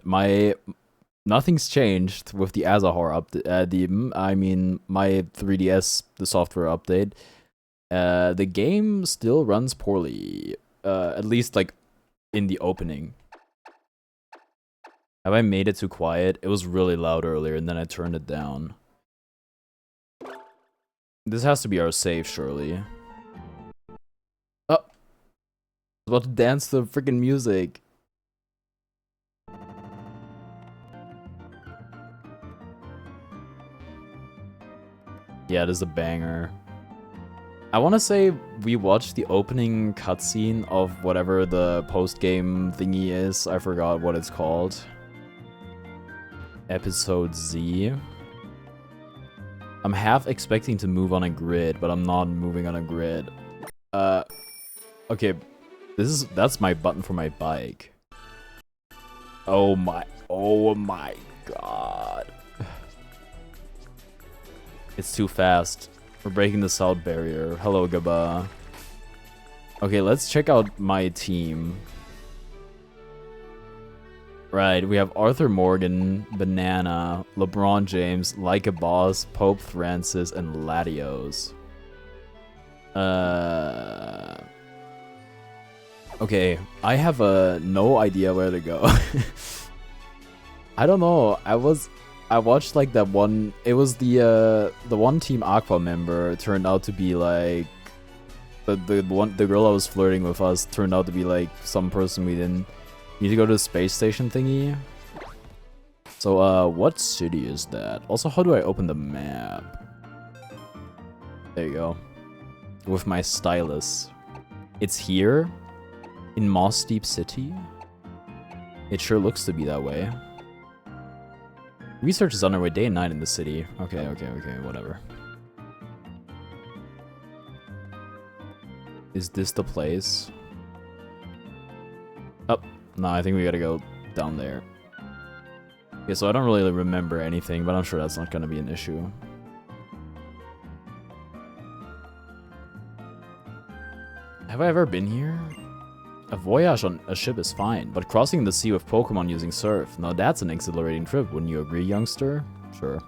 My nothing's changed with the Azahar update. I mean, my 3DS, the software update. The game still runs poorly. At least like in the opening. Have I made it too quiet? It was really loud earlier, and then I turned it down. This has to be our save, surely. Oh, I was about to dance to the freaking music. Yeah, it is a banger. I want to say we watched the opening cutscene of whatever the post-game thingy is. I forgot what it's called. Episode Z. I'm half expecting to move on a grid, but I'm not moving on a grid. Okay. That's my button for my bike. Oh my god. It's too fast. We're breaking the sound barrier. Hello, Gaba. Okay, let's check out my team. Right, we have Arthur Morgan, Banana, LeBron James, Like a Boss, Pope Francis, and Latios. Okay, I have no idea where to go. I don't know. I watched like that one. It was the one Team Aqua member turned out to be like the girl I was flirting with us turned out to be like some person we didn't need to go to the space station thingy. So what city is that? Also, how do I open the map? There you go. With my stylus. It's here in Moss Deep City. It sure looks to be that way. Research is underway day and night in the city. Okay, whatever. Is this the place? Oh, no, I think we gotta go down there. Okay, so I don't really remember anything, but I'm sure that's not gonna be an issue. Have I ever been here? A voyage on a ship is fine, but crossing the sea with Pokemon using Surf, now that's an exhilarating trip, wouldn't you agree, youngster? Sure.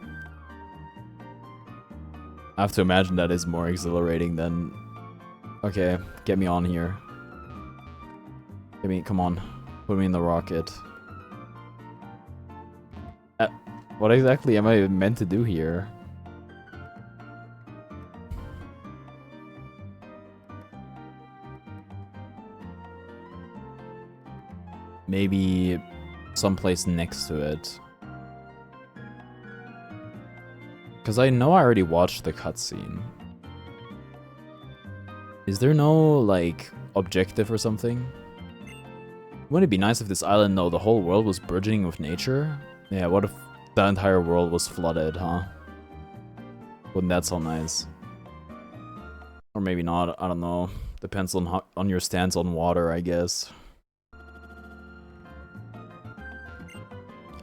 I have to imagine that is more exhilarating than... Okay, get me on here. Come on. Put me in the rocket. What exactly am I meant to do here? Maybe someplace next to it. Because I know I already watched the cutscene. Is there no, like, objective or something? Wouldn't it be nice if this island, no, the whole world was burgeoning with nature? Yeah, what if the entire world was flooded, huh? Wouldn't that sound nice? Or maybe not, I don't know. Depends on your stance on water, I guess.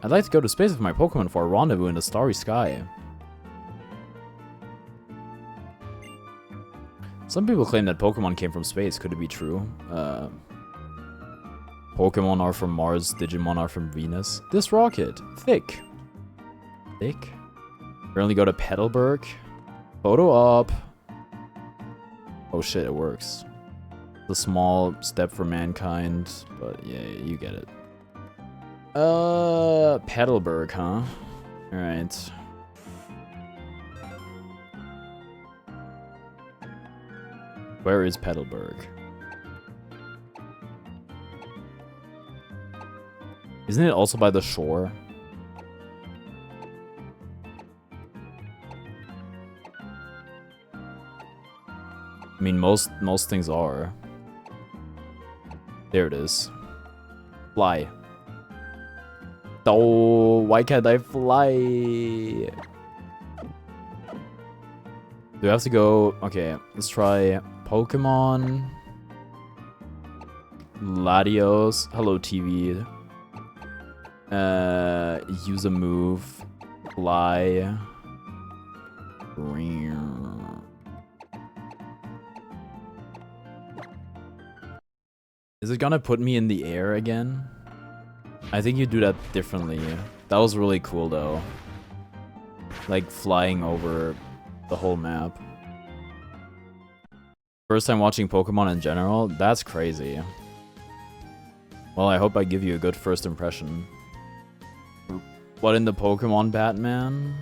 I'd like to go to space with my Pokemon for a rendezvous in the starry sky. Some people claim that Pokemon came from space. Could it be true? Pokemon are from Mars, Digimon are from Venus. This rocket. Thick. Thick? Currently go to Petalburg. Photo op. Oh shit, it works. It's a small step for mankind, but yeah, you get it. Petalburg, huh? Alright. Where is Petalburg? Isn't it also by the shore? I mean, most things are. There it is. Fly. Oh, why can't I fly? Do I have to go? Okay, let's try Pokemon. Latios. Hello, TV. Use a move. Fly. Is it gonna put me in the air again? I think you do that differently. That was really cool though. Like flying over the whole map. First time watching Pokemon in general? That's crazy. Well, I hope I give you a good first impression. What in the Pokemon Batman?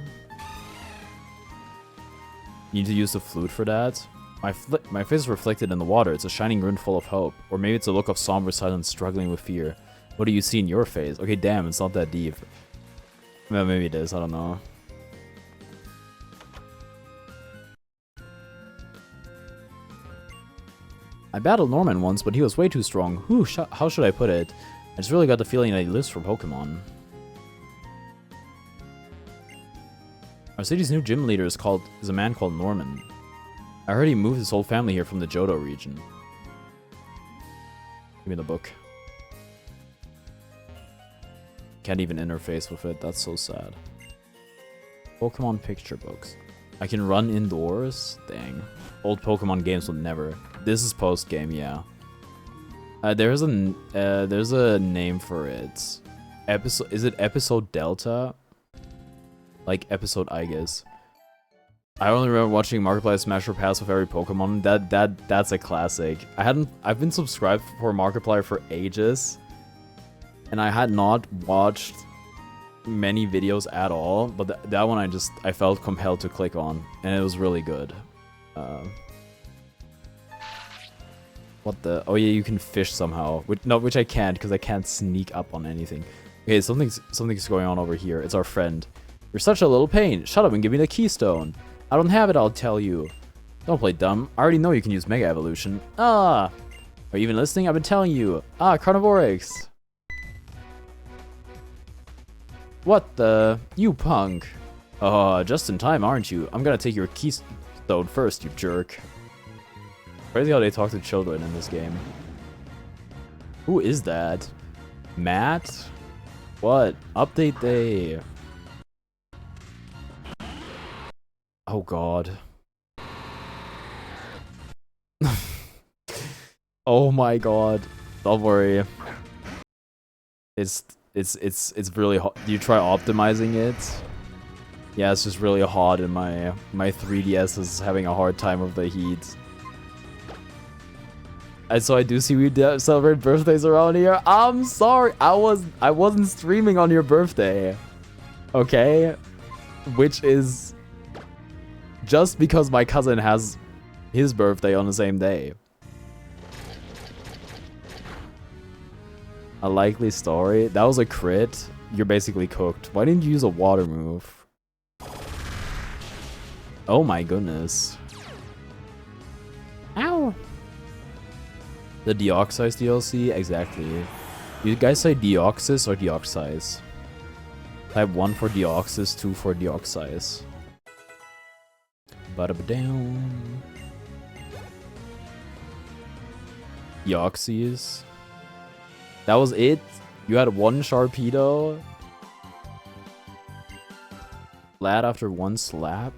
You need to use the flute for that? My face is reflected in the water. It's a shining grin full of hope. Or maybe it's a look of somber silence struggling with fear. What do you see in your face? Okay, damn, it's not that deep. Well, maybe it is, I don't know. I battled Norman once, but he was way too strong. Whew, how should I put it? I just really got the feeling that he lives for Pokemon. Our city's new gym leader is a man called Norman. I heard he moved his whole family here from the Johto region. Give me the book. Can't even interface with it, that's so sad. Pokemon picture books. I can run indoors? Dang. Old Pokemon games will never. This is post-game, yeah. There's a name for it. Is it Episode Delta? Like Episode, I guess. I only remember watching Markiplier Smash or Pass with every Pokemon. That's a classic. I've been subscribed for Markiplier for ages, and I had not watched many videos at all. But that one I felt compelled to click on, and it was really good. What the? Oh yeah, you can fish somehow. Which I can't because I can't sneak up on anything. Okay, something's going on over here. It's our friend. You're such a little pain. Shut up and give me the keystone. I don't have it, I'll tell you. Don't play dumb. I already know you can use Mega Evolution. Ah! Are you even listening? I've been telling you. Ah, Carnivorix. What the? You punk. Oh, just in time, aren't you? I'm gonna take your keystone first, you jerk. Crazy how they talk to children in this game. Who is that? Matt? What? Update day. Oh god. Oh my god. Don't worry. It's really hot. Do you try optimizing it? Yeah, it's just really hot and my 3DS is having a hard time with the heat. And so I do see we celebrate birthdays around here. I'm sorry. I wasn't streaming on your birthday. Okay? Which is just because my cousin has his birthday on the same day. A likely story? That was a crit? You're basically cooked. Why didn't you use a water move? Oh my goodness. Ow! The Deoxys DLC? Exactly. You guys say Deoxys or Deoxys? Type 1 for Deoxys, 2 for Deoxys. Ba-da-ba-down. Deoxys. That was it? You had one Sharpedo? Flat after one slap?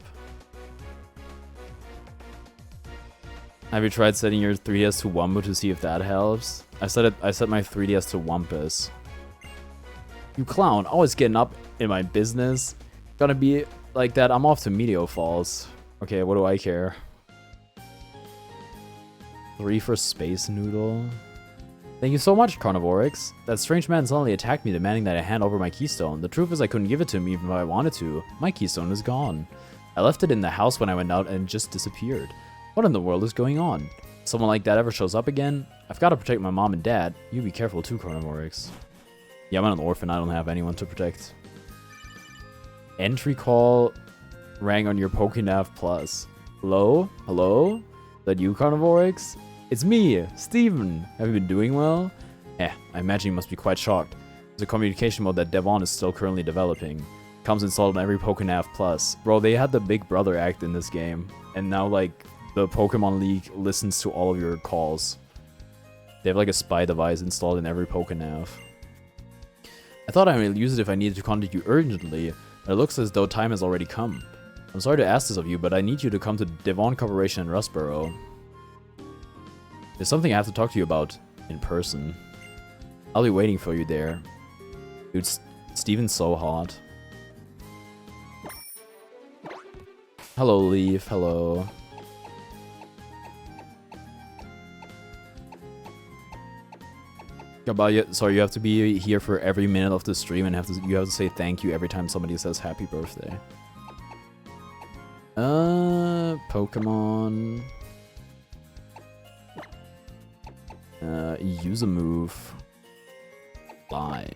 Have you tried setting your 3DS to Wumbo to see if that helps? I set my 3DS to Wumpus. You clown, always getting up in my business. Gonna be like that, I'm off to Meteor Falls. Okay, what do I care? 3 for Space Noodle. Thank you so much, Carnivorix. That strange man suddenly attacked me, demanding that I hand over my keystone. The truth is I couldn't give it to him even if I wanted to. My keystone is gone. I left it in the house when I went out and it just disappeared. What in the world is going on? If someone like that ever shows up again, I've got to protect my mom and dad. You be careful too, Carnivorix. Yeah, I'm an orphan. I don't have anyone to protect. Entry call rang on your Pokénav Plus. Hello? Hello? Is that you, Carnivorix? It's me, Steven. Have you been doing well? I imagine you must be quite shocked. There's a communication mode that Devon is still currently developing. Comes installed on every Pokénav Plus. Bro, they had the Big Brother act in this game. And now, like, the Pokemon League listens to all of your calls. They have, like, a spy device installed in every Pokénav. I thought I would use it if I needed to contact you urgently, but it looks as though time has already come. I'm sorry to ask this of you, but I need you to come to Devon Corporation in Rustboro. There's something I have to talk to you about in person. I'll be waiting for you there. Dude, Steven's so hot. Hello, Leaf. Hello. Sorry, you have to be here for every minute of the stream and you have to say thank you every time somebody says happy birthday. Pokemon. Use a move. Fly.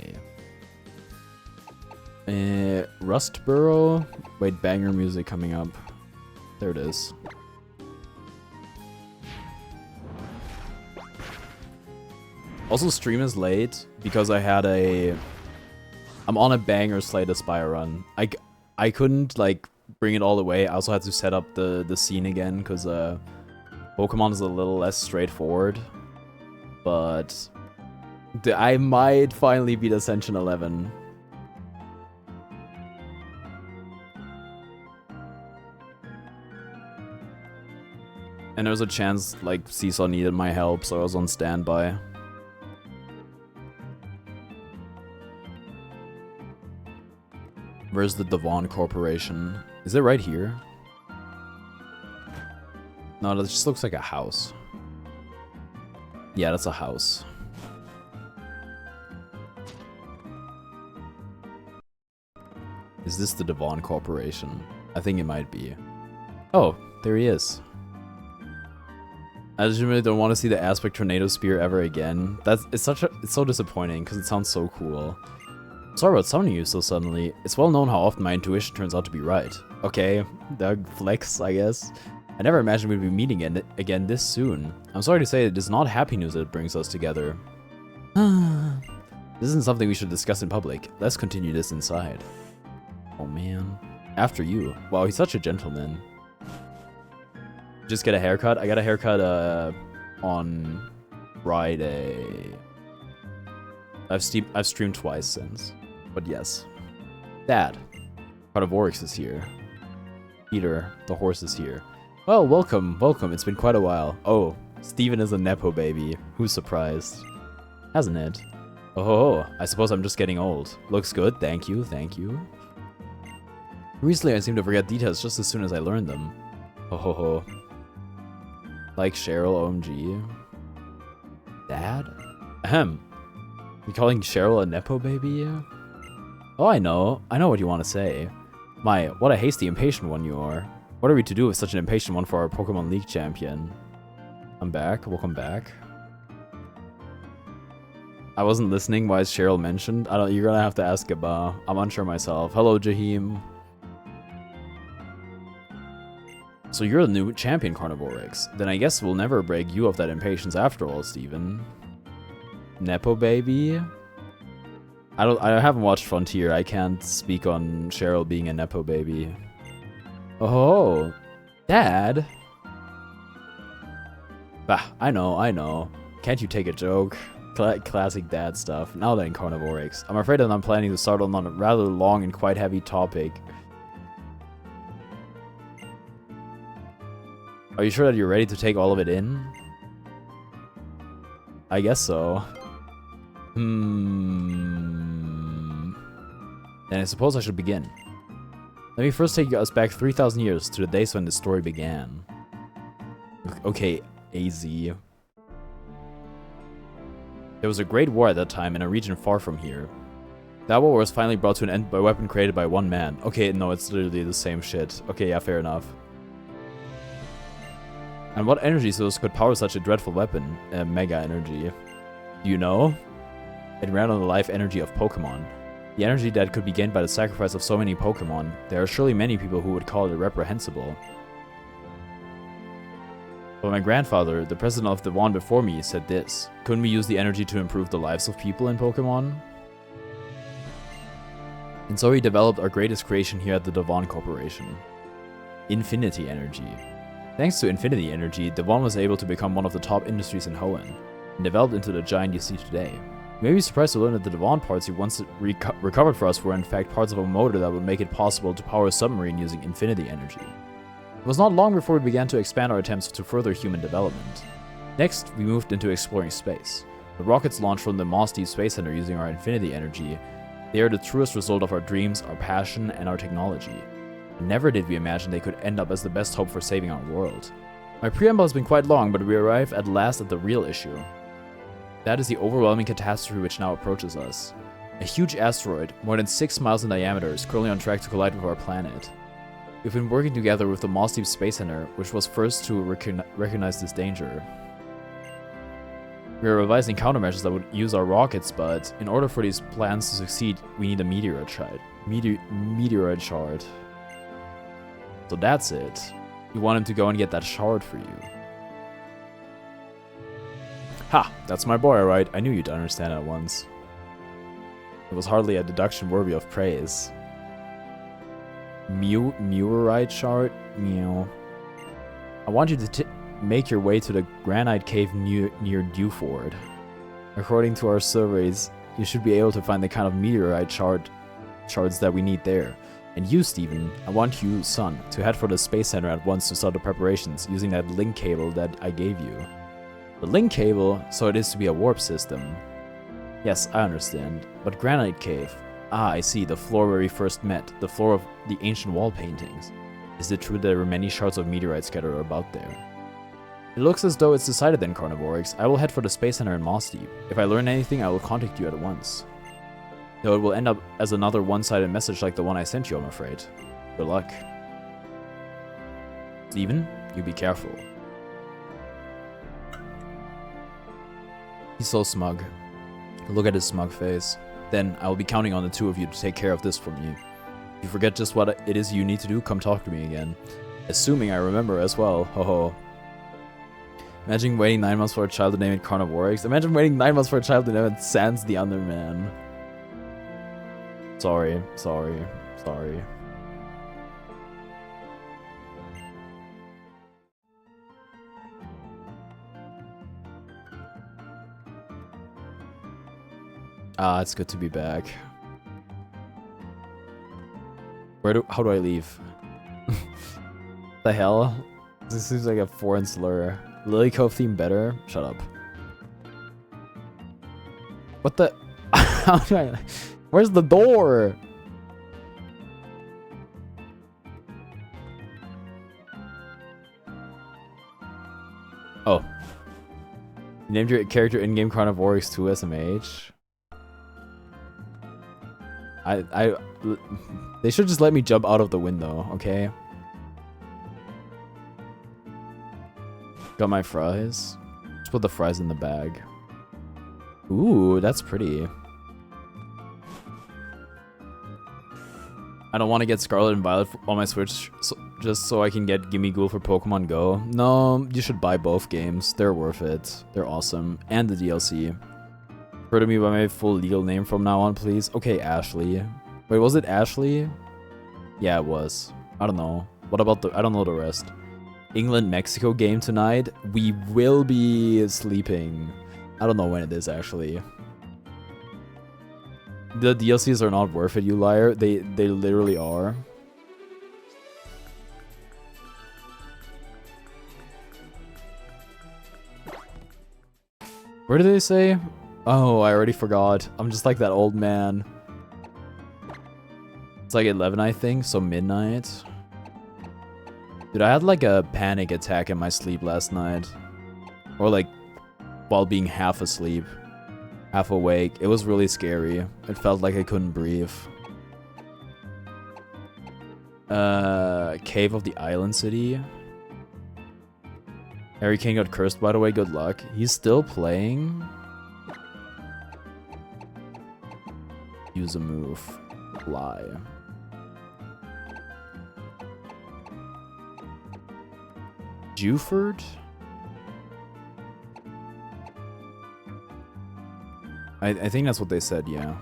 Rustboro? Wait, banger music coming up. There it is. Also, stream is late because I had I'm on a banger Slay the Spire run. I couldn't, like, bring it all the way. I also had to set up the scene again because Pokemon is a little less straightforward. But I might finally beat Ascension 11. And there was a chance, like, Seesaw needed my help, so I was on standby. Where's the Devon Corporation? Is it right here? No, that just looks like a house. Yeah, that's a house. Is this the Devon Corporation? I think it might be. Oh, there he is. I just really don't want to see the Aspect Tornado Spear ever again. It's so disappointing because it sounds so cool. Sorry about summoning you so suddenly. It's well known how often my intuition turns out to be right. Okay, Doug flex, I guess. I never imagined we'd be meeting again this soon. I'm sorry to say it is not happy news that brings us together. This isn't something we should discuss in public. Let's continue this inside. Oh man. After you. Wow, he's such a gentleman. Just get a haircut? I got a haircut on Friday. I've streamed twice since. But yes. Dad. Carnivorix is here. Peter, the horse is here. Well, welcome, welcome. It's been quite a while. Oh, Steven is a Nepo baby. Who's surprised? Hasn't it? Oh, I suppose I'm just getting old. Looks good, thank you, thank you. Recently, I seem to forget details just as soon as I learn them. Oh. Like Cheryl, OMG. Dad? Ahem. You calling Cheryl a Nepo baby? Oh, I know what you want to say. My, what a hasty, impatient one you are. What are we to do with such an impatient one for our Pokemon League champion? I'm back. Welcome back. I wasn't listening. Why is Cheryl mentioned? You're gonna have to ask Gaba. I'm unsure myself. Hello, Jaheim. So you're the new champion, Carnivorix. Then I guess we'll never break you of that impatience after all, Steven. Nepo baby? I haven't watched Frontier. I can't speak on Cheryl being a Nepo baby. Oh, Dad? Bah, I know. Can't you take a joke? Classic dad stuff. Now then, Carnivorix. I'm afraid that I'm planning to start on a rather long and quite heavy topic. Are you sure that you're ready to take all of it in? I guess so. Then I suppose I should begin. Let me first take us back 3,000 years to the days when this story began. Okay, AZ. There was a great war at that time in a region far from here. That war was finally brought to an end by a weapon created by one man. Okay, no, it's literally the same shit. Okay, yeah, fair enough. And what energy source could power such a dreadful weapon? Mega energy. Do you know? It ran on the life energy of Pokemon. The energy that could be gained by the sacrifice of so many Pokemon. There are surely many people who would call it reprehensible. But my grandfather, the president of the one before me, said this. Couldn't we use the energy to improve the lives of people in Pokemon? And so he developed our greatest creation here at the Devon Corporation. Infinity Energy. Thanks to Infinity Energy, Devon was able to become one of the top industries in Hoenn, and developed into the giant you see today. You may be surprised to learn that the Devon parts he once recovered for us were in fact parts of a motor that would make it possible to power a submarine using Infinity Energy. It was not long before we began to expand our attempts to further human development. Next, we moved into exploring space. The rockets launched from the Moss Deep Space Center using our Infinity Energy, They are the truest result of our dreams, our passion, and our technology. Never did we imagine they could end up as the best hope for saving our world. My preamble has been quite long, but we arrive at last at the real issue. That is the overwhelming catastrophe which now approaches us. A huge asteroid, more than 6 miles in diameter, is currently on track to collide with our planet. We've been working together with the Moss Deep Space Center, which was first to recognize this danger. We are revising countermeasures that would use our rockets, but in order for these plans to succeed, we need a meteorite shard. Meteorite shard. So that's it. You want him to go and get that shard for you. Ha! That's my boy, right? I knew you'd understand at once. It was hardly a deduction worthy of praise. Meteorite shard? Meow. I want you to make your way to the granite cave near Dewford. According to our surveys, you should be able to find the kind of meteorite shards that we need there. And you, Steven, I want you, son, to head for the Space Center at once to start the preparations using that link cable that I gave you. The link cable, so it is to be a warp system. Yes, I understand. But Granite Cave. Ah, I see, the floor where we first met, the floor of the ancient wall paintings. Is it true that there are many shards of meteorites scattered about there? It looks as though it's decided then, Carnivorix. I will head for the Space Center in Moss Deep. If I learn anything, I will contact you at once. Though it will end up as another one-sided message like the one I sent you, I'm afraid. Good luck. Steven, you be careful. He's so smug. Look at his smug face. Then, I will be counting on the two of you to take care of this for me. If you forget just what it is you need to do, come talk to me again. Assuming I remember as well, ho ho. Imagine waiting 9 months for a child to name it Carnivorix. Imagine waiting 9 months for a child to name it Sans the Underman. Sorry. Ah, it's good to be back. How do I leave? The hell? This seems like a foreign slur. Lily Cove theme better? Shut up. What the? How do I? Where's the door? Oh. You named your character in-game Carnivorix 2 SMH? They should just let me jump out of the window, okay? Got my fries. Just put the fries in the bag. Ooh, that's pretty. I don't want to get Scarlet and Violet on my Switch just so I can get Gimme Ghoul for Pokemon Go. No, you should buy both games. They're worth it. They're awesome. And the DLC. Refer to me by my full legal name from now on, please. Okay, Ashley. Wait, was it Ashley? Yeah, it was. I don't know. What about I don't know the rest. England-Mexico game tonight. We will be sleeping. I don't know when it is, actually. The DLCs are not worth it, you liar. They literally are. Where did they say? Oh, I already forgot. I'm just like that old man. It's like 11, I think, so midnight. Dude, I had like a panic attack in my sleep last night. Or like, while being half asleep. Half awake. It was really scary. It felt like I couldn't breathe. Cave of the Island City. Harry Kane got cursed, by the way. Good luck. He's still playing. Use a move. Fly. Dewford? I think that's what they said, yeah.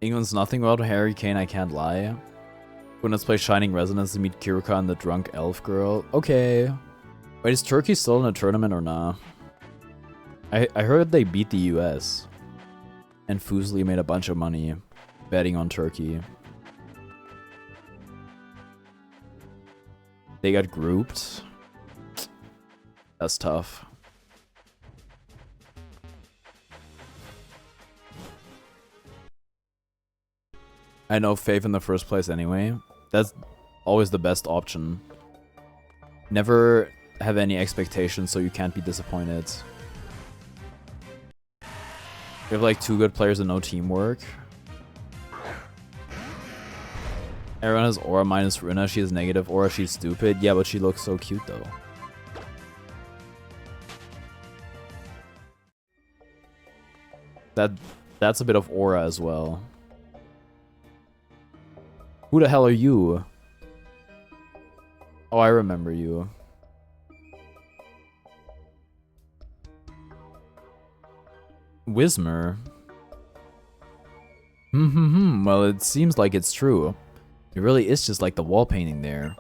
England's nothing without Harry Kane, I can't lie. Let's play Shining Resonance to meet Kiruka and the drunk elf girl. Okay. Wait, is Turkey still in a tournament or nah? I heard they beat the US. And Fuseli made a bunch of money betting on Turkey. They got grouped. That's tough. I know Faith in the first place anyway. That's always the best option. Never have any expectations so you can't be disappointed. We have like 2 good players and no teamwork. Everyone has aura minus Runa. She has negative aura. She's stupid. Yeah, but she looks so cute though. That's a bit of aura as well. Who the hell are you? Oh, I remember you. Wismer. Well, it seems like it's true. It really is just like the wall painting there.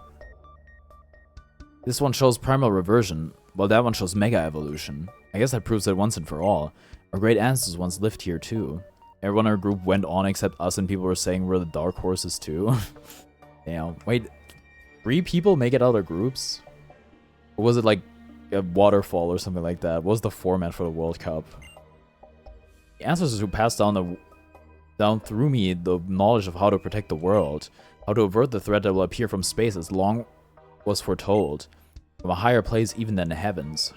This one shows primal reversion, while that one shows mega evolution. I guess that proves it once and for all. Our great ancestors once lived here too. Everyone in our group went on except us, and people were saying we're the dark horses too. Damn. Wait, 3 people make it other groups? Or was it like a waterfall or something like that? What was the format for the World Cup? The ancestors who passed down through me the knowledge of how to protect the world, how to avert the threat that will appear from space as long was foretold, from a higher place even than the heavens.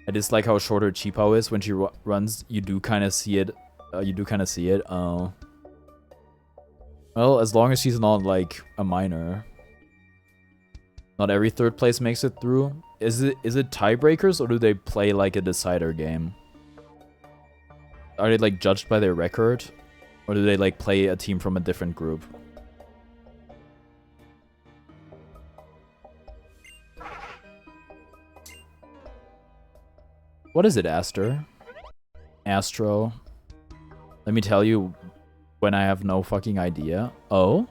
I dislike how shorter Cheepo is. When she runs, you do kind of see it. Oh. Well, as long as she's not like a minor. Not every 3rd place makes it through. Is it tiebreakers or do they play like a decider game? Are they like judged by their record? Or do they like play a team from a different group? What is it, Aster? Astro. Let me tell you when I have no fucking idea. Oh?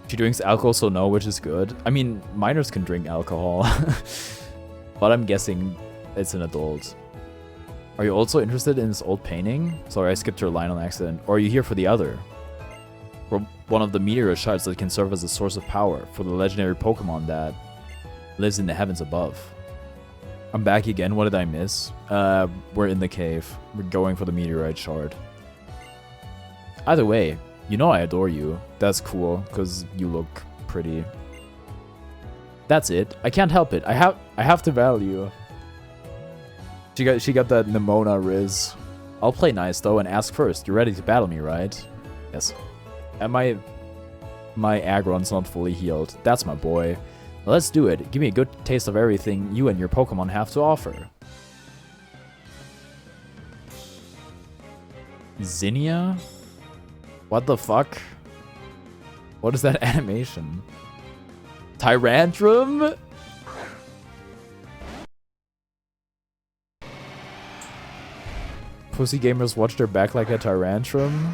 She drinks alcohol, so no, which is good. I mean, minors can drink alcohol. But I'm guessing it's an adult. Are you also interested in this old painting? Sorry, I skipped your line on accident. Or are you here for the other? For one of the meteor shards that can serve as a source of power for the legendary Pokemon that lives in the heavens above. I'm back again. What did I miss? We're in the cave. We're going for the meteorite shard. Either way, you know I adore you. That's cool, because you look pretty. That's it. I can't help it. I have to value. She got that Nimona Riz. I'll play nice though and ask first. You're ready to battle me, right? Yes. And my Aggron's not fully healed. That's my boy. Well, let's do it. Give me a good taste of everything you and your Pokemon have to offer. Zinnia? What the fuck? What is that animation? Tyrantrum? Pussy gamers watch their back like a Tyrantrum.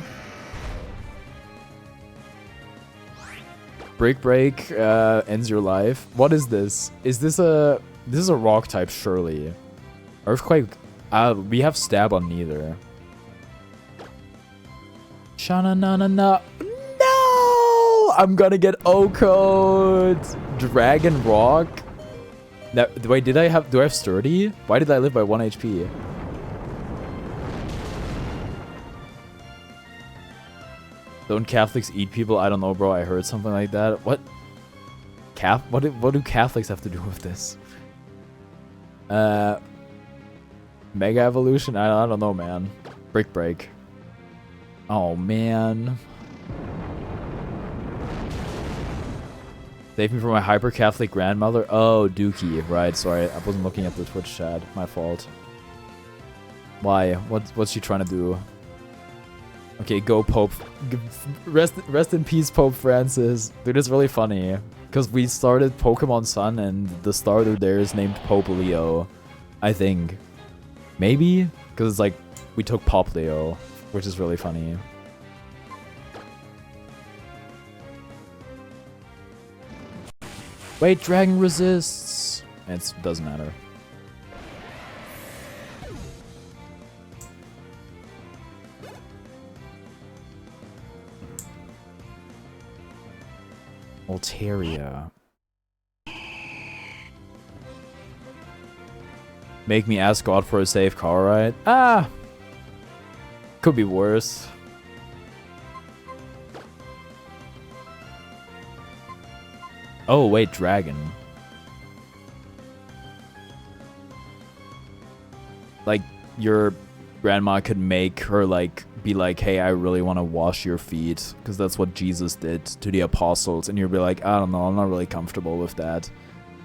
Break ends your life. What is this? Is this a rock type? Surely. Earthquake. We have stab on neither. Shana na na na. No! I'm gonna get O-code. Dragon Rock. Now, wait, do I have sturdy? Why did I live by 1 HP? Don't Catholics eat people? I don't know, bro. I heard something like that. What? What do Catholics have to do with this? Mega Evolution? I don't know, man. Break. Oh, man. Save me from my hyper-Catholic grandmother? Oh, Dookie. Right, sorry. I wasn't looking at the Twitch chat. My fault. Why? What's she trying to do? Okay, go Pope. Rest in peace, Pope Francis. Dude, it's really funny. Because we started Pokemon Sun and the starter there is named Pope Leo. I think. Maybe? Because it's like, we took Pop Leo, which is really funny. Wait, Dragon resists! It doesn't matter. Altaria. Make me ask God for a safe car ride? Ah! Could be worse. Oh, wait, dragon. Like, your grandma could make her, like, be like, hey, I really want to wash your feet, because that's what Jesus did to the apostles, and you'll be like, I don't know, I'm not really comfortable with that.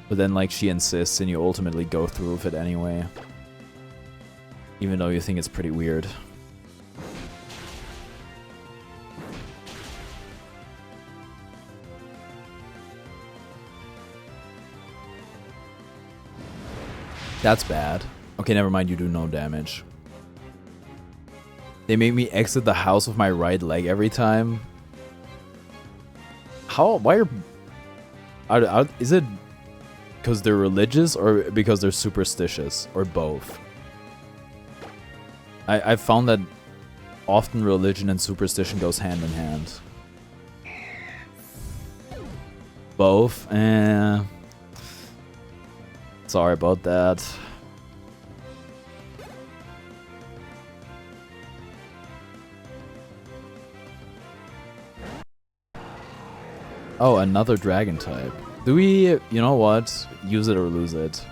But then, like, she insists, and you ultimately go through with it anyway. Even though you think it's pretty weird. That's bad. Okay, never mind, you do no damage. They make me exit the house with my right leg every time. How? Why are is it because they're religious or because they're superstitious? Or both? I've found that often religion and superstition goes hand in hand. Both? Sorry about that. Oh, another dragon type. Do we, you know what? Use it or lose it.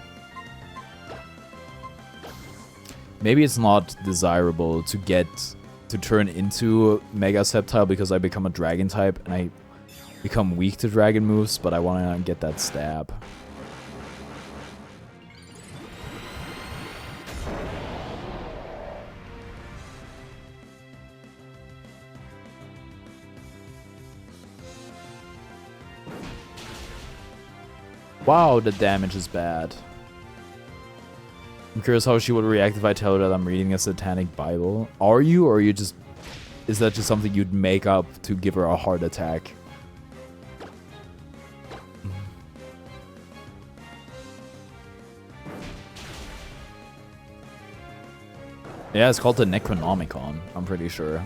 Maybe it's not desirable to turn into Mega Sceptile because I become a dragon type and I become weak to dragon moves, but I want to get that stab. Wow, the damage is bad. I'm curious how she would react if I tell her that I'm reading a satanic Bible. Are you, or are you just... Is that just something you'd make up to give her a heart attack? Yeah, it's called the Necronomicon, I'm pretty sure.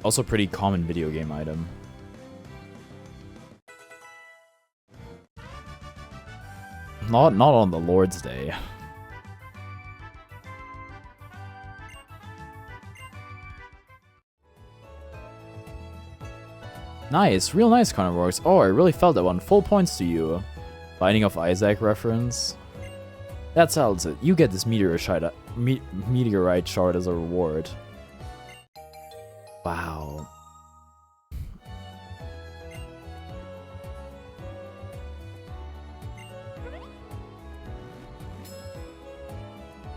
Also pretty common video game item. Not on the Lord's Day. Nice, real nice carnivores. Oh, I really felt that one. Full points to you. Binding of Isaac reference. That settles it. You get this meteorite shard as a reward. Wow.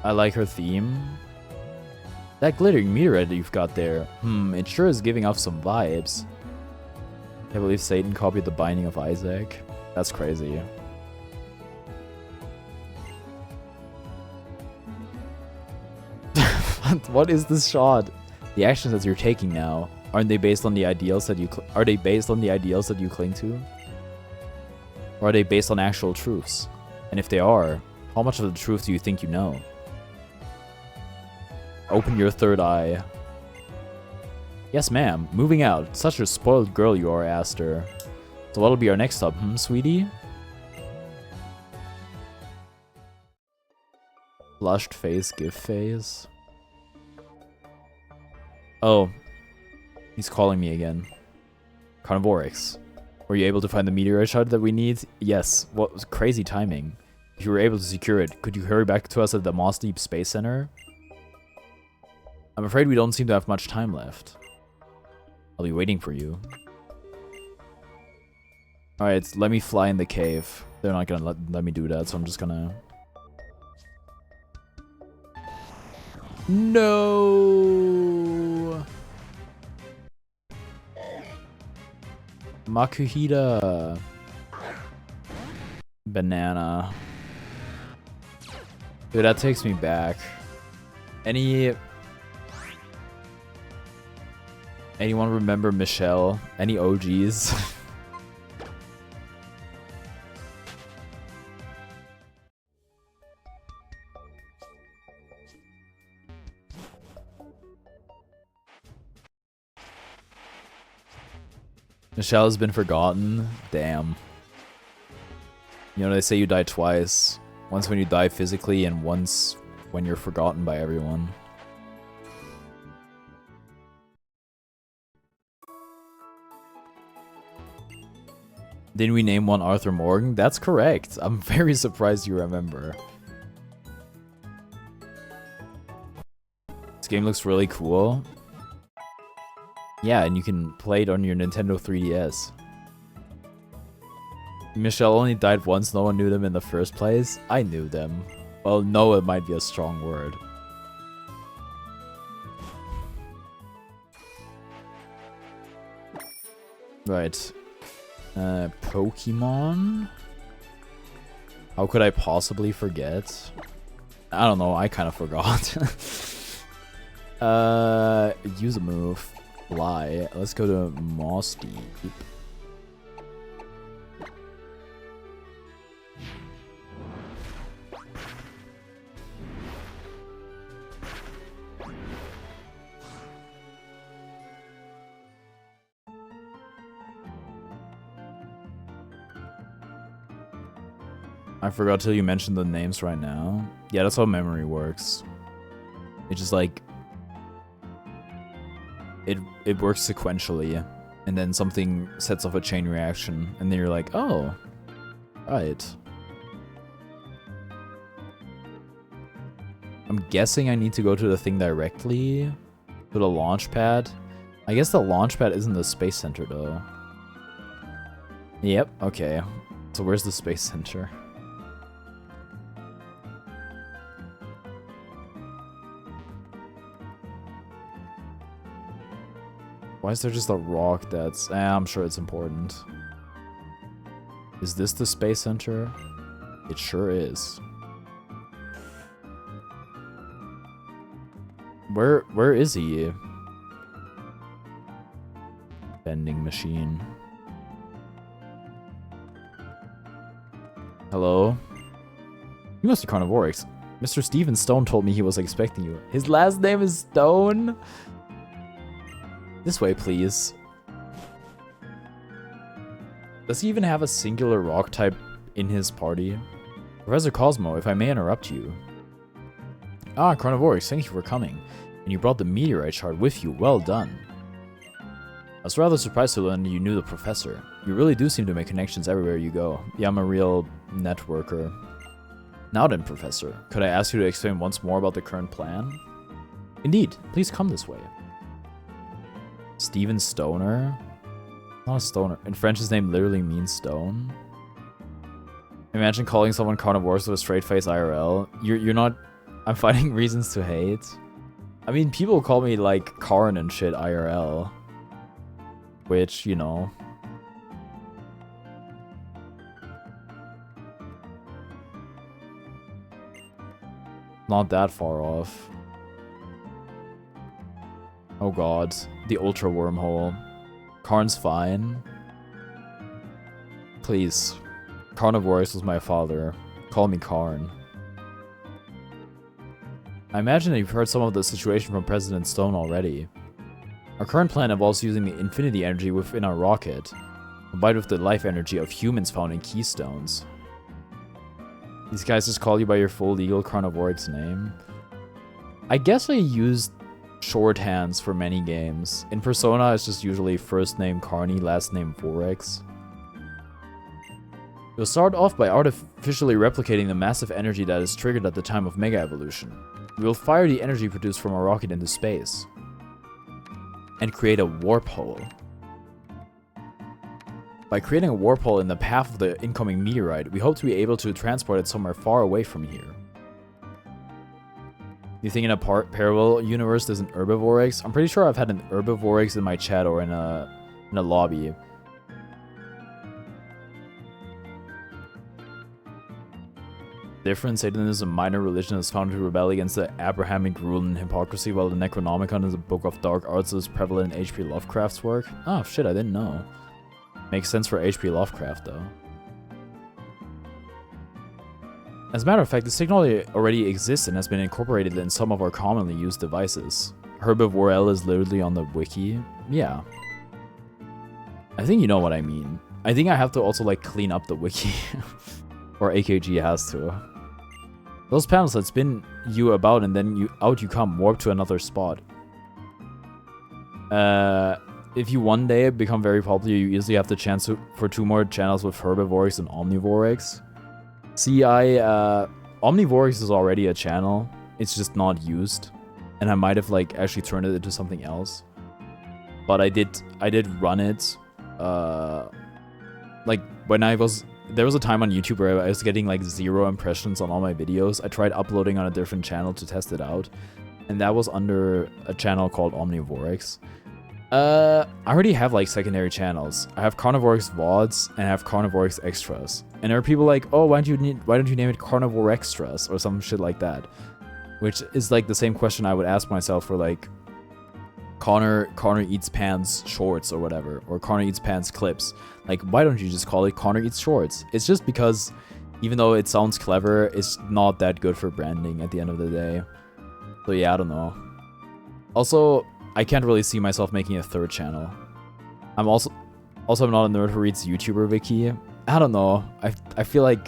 I like her theme. That glittering meteorite that you've got there. It sure is giving off some vibes. I believe Satan copied the Binding of Isaac. That's crazy. What is this shot? The actions that you're taking now, aren't they based on the ideals that you cling to? Or are they based on actual truths? And if they are, how much of the truth do you think you know? Open your third eye. Yes, ma'am. Moving out. Such a spoiled girl you are, Aster. So what'll be our next stop, sweetie? Flushed face, gift phase. Oh. He's calling me again. Carnivorix. Were you able to find the meteorite shard that we need? Yes. What was crazy timing. If you were able to secure it, could you hurry back to us at the Moss Deep Space Center? I'm afraid we don't seem to have much time left. I'll be waiting for you. Alright, let me fly in the cave. They're not gonna let me do that, so I'm just gonna... No! Makuhita. Banana. Dude, that takes me back. Anyone remember Michelle? Any OGs? Michelle has been forgotten. Damn. You know, they say you die twice. Once when you die physically, and once when you're forgotten by everyone. Didn't we name one Arthur Morgan? That's correct. I'm very surprised you remember. This game looks really cool. Yeah, and you can play it on your Nintendo 3DS. Michelle only died once, no one knew them in the first place. I knew them. Well, no, it might be a strong word. Right. Pokemon? How could I possibly forget? I don't know, I kind of forgot. Use a move. Fly. Let's go to Moss Deep. I forgot till you mentioned the names right now. Yeah, that's how memory works. It's just like it works sequentially, and then something sets off a chain reaction, and then you're like, oh, right. I'm guessing I need to go to the thing directly, to the launch pad. I guess the launch pad isn't the space center though. Yep, okay. So where's the space center? Why is there just a rock that's... I'm sure it's important. Is this the space center? It sure is. Where is he? Vending machine. Hello? You must be Carnivorics. Mr. Steven Stone told me he was expecting you. His last name is Stone? This way, please. Does he even have a singular rock type in his party? Professor Cosmo, if I may interrupt you. Ah, Carnivorics, thank you for coming. And you brought the meteorite shard with you. Well done. I was rather surprised to learn you knew the professor. You really do seem to make connections everywhere you go. Yeah, I'm a real networker. Now then, Professor, could I ask you to explain once more about the current plan? Indeed, please come this way. Steven Stoner? Not a stoner. In French, his name literally means stone. Imagine calling someone carnivores with a straight face IRL. You're not... I'm finding reasons to hate. I mean, people call me, like, Karn and shit IRL. Which, you know... Not that far off. Oh god. The ultra wormhole. Karn's fine. Please. Carnivores was my father. Call me Karn. I imagine that you've heard some of the situation from President Stone already. Our current plan involves using the infinity energy within our rocket, combined with the life energy of humans found in keystones. These guys just call you by your full legal Carnivorics name. I guess I used shorthands for many games. In Persona, it's just usually first name Carney, last name Vorex. You'll start off by artificially replicating the massive energy that is triggered at the time of Mega Evolution. We will fire the energy produced from our rocket into space and create a warp hole. By creating a warp hole in the path of the incoming meteorite, we hope to be able to transport it somewhere far away from here. You think in a parallel universe there's an Herbivorex? I'm pretty sure I've had an Herbivorex in my chat or in a lobby. Different, Satan is a minor religion that is found to rebel against the Abrahamic rule and hypocrisy, while the Necronomicon is a book of dark arts that is prevalent in H.P. Lovecraft's work. Oh shit, I didn't know. Makes sense for H.P. Lovecraft though. As a matter of fact, this technology already exists and has been incorporated in some of our commonly used devices. Herbivorel is literally on the wiki. Yeah. I think you know what I mean. I think I have to also like clean up the wiki. Or AKG has to. Those panels that spin you about and then you come, warp to another spot. If you one day become very popular, you easily have the chance for 2 more channels with Herbivores and Omnivores. See, Omnivores is already a channel. It's just not used. And I might have like actually turned it into something else. But I did run it. Like when there was a time on YouTube where I was getting like 0 impressions on all my videos. I tried uploading on a different channel to test it out. And that was under a channel called Omnivores. I already have like secondary channels. I have Carnivorix VODs and I have Carnivorix Extras. And there are people like, oh, why don't you name it Carnivore Extras or some shit like that? Which is like the same question I would ask myself for like Connor Eats Pants Shorts or whatever, or Connor Eats Pants Clips. Like, why don't you just call it Connor Eats Shorts? It's just because even though it sounds clever, it's not that good for branding at the end of the day. So yeah, I don't know. Also, I can't really see myself making a 3rd channel. I'm not a nerd who reads YouTuber wiki. I don't know. I feel like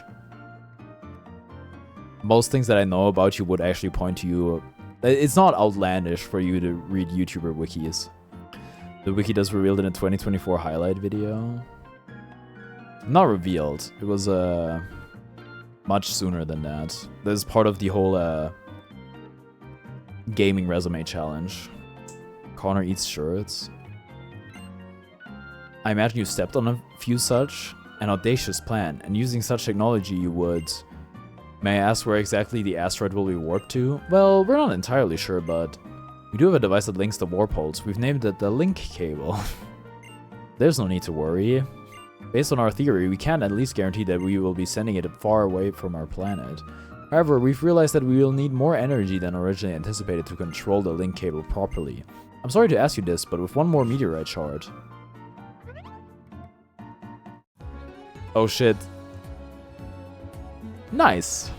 most things that I know about you would actually point to you. It's not outlandish for you to read YouTuber wikis. The wiki does revealed in a 2024 highlight video. Not revealed. It was much sooner than that. This is part of the whole gaming resume challenge. Connor eats shirts. I imagine you stepped on a few such. An audacious plan, and using such technology you would... May I ask where exactly the asteroid will be warped to? Well, we're not entirely sure, but we do have a device that links the warp holes. We've named it the link cable. There's no need to worry. Based on our theory, we can at least guarantee that we will be sending it far away from our planet. However, we've realized that we will need more energy than originally anticipated to control the link cable properly. I'm sorry to ask you this, but with one more meteorite shard... Oh shit. Nice.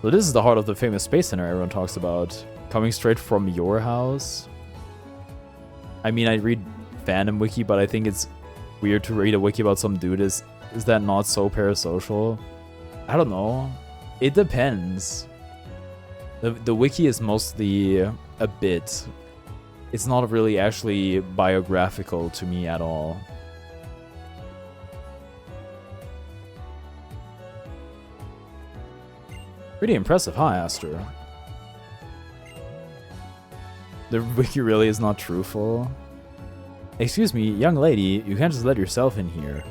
So this is the heart of the famous space center everyone talks about. Coming straight from your house. I mean, I read fandom wiki, but I think it's weird to read a wiki about some dude. Is that not so parasocial? I don't know. It depends. The wiki is mostly a bit. It's not really actually biographical to me at all. Pretty impressive, huh, Aster? The wiki really is not truthful. Excuse me, young lady, you can't just let yourself in here.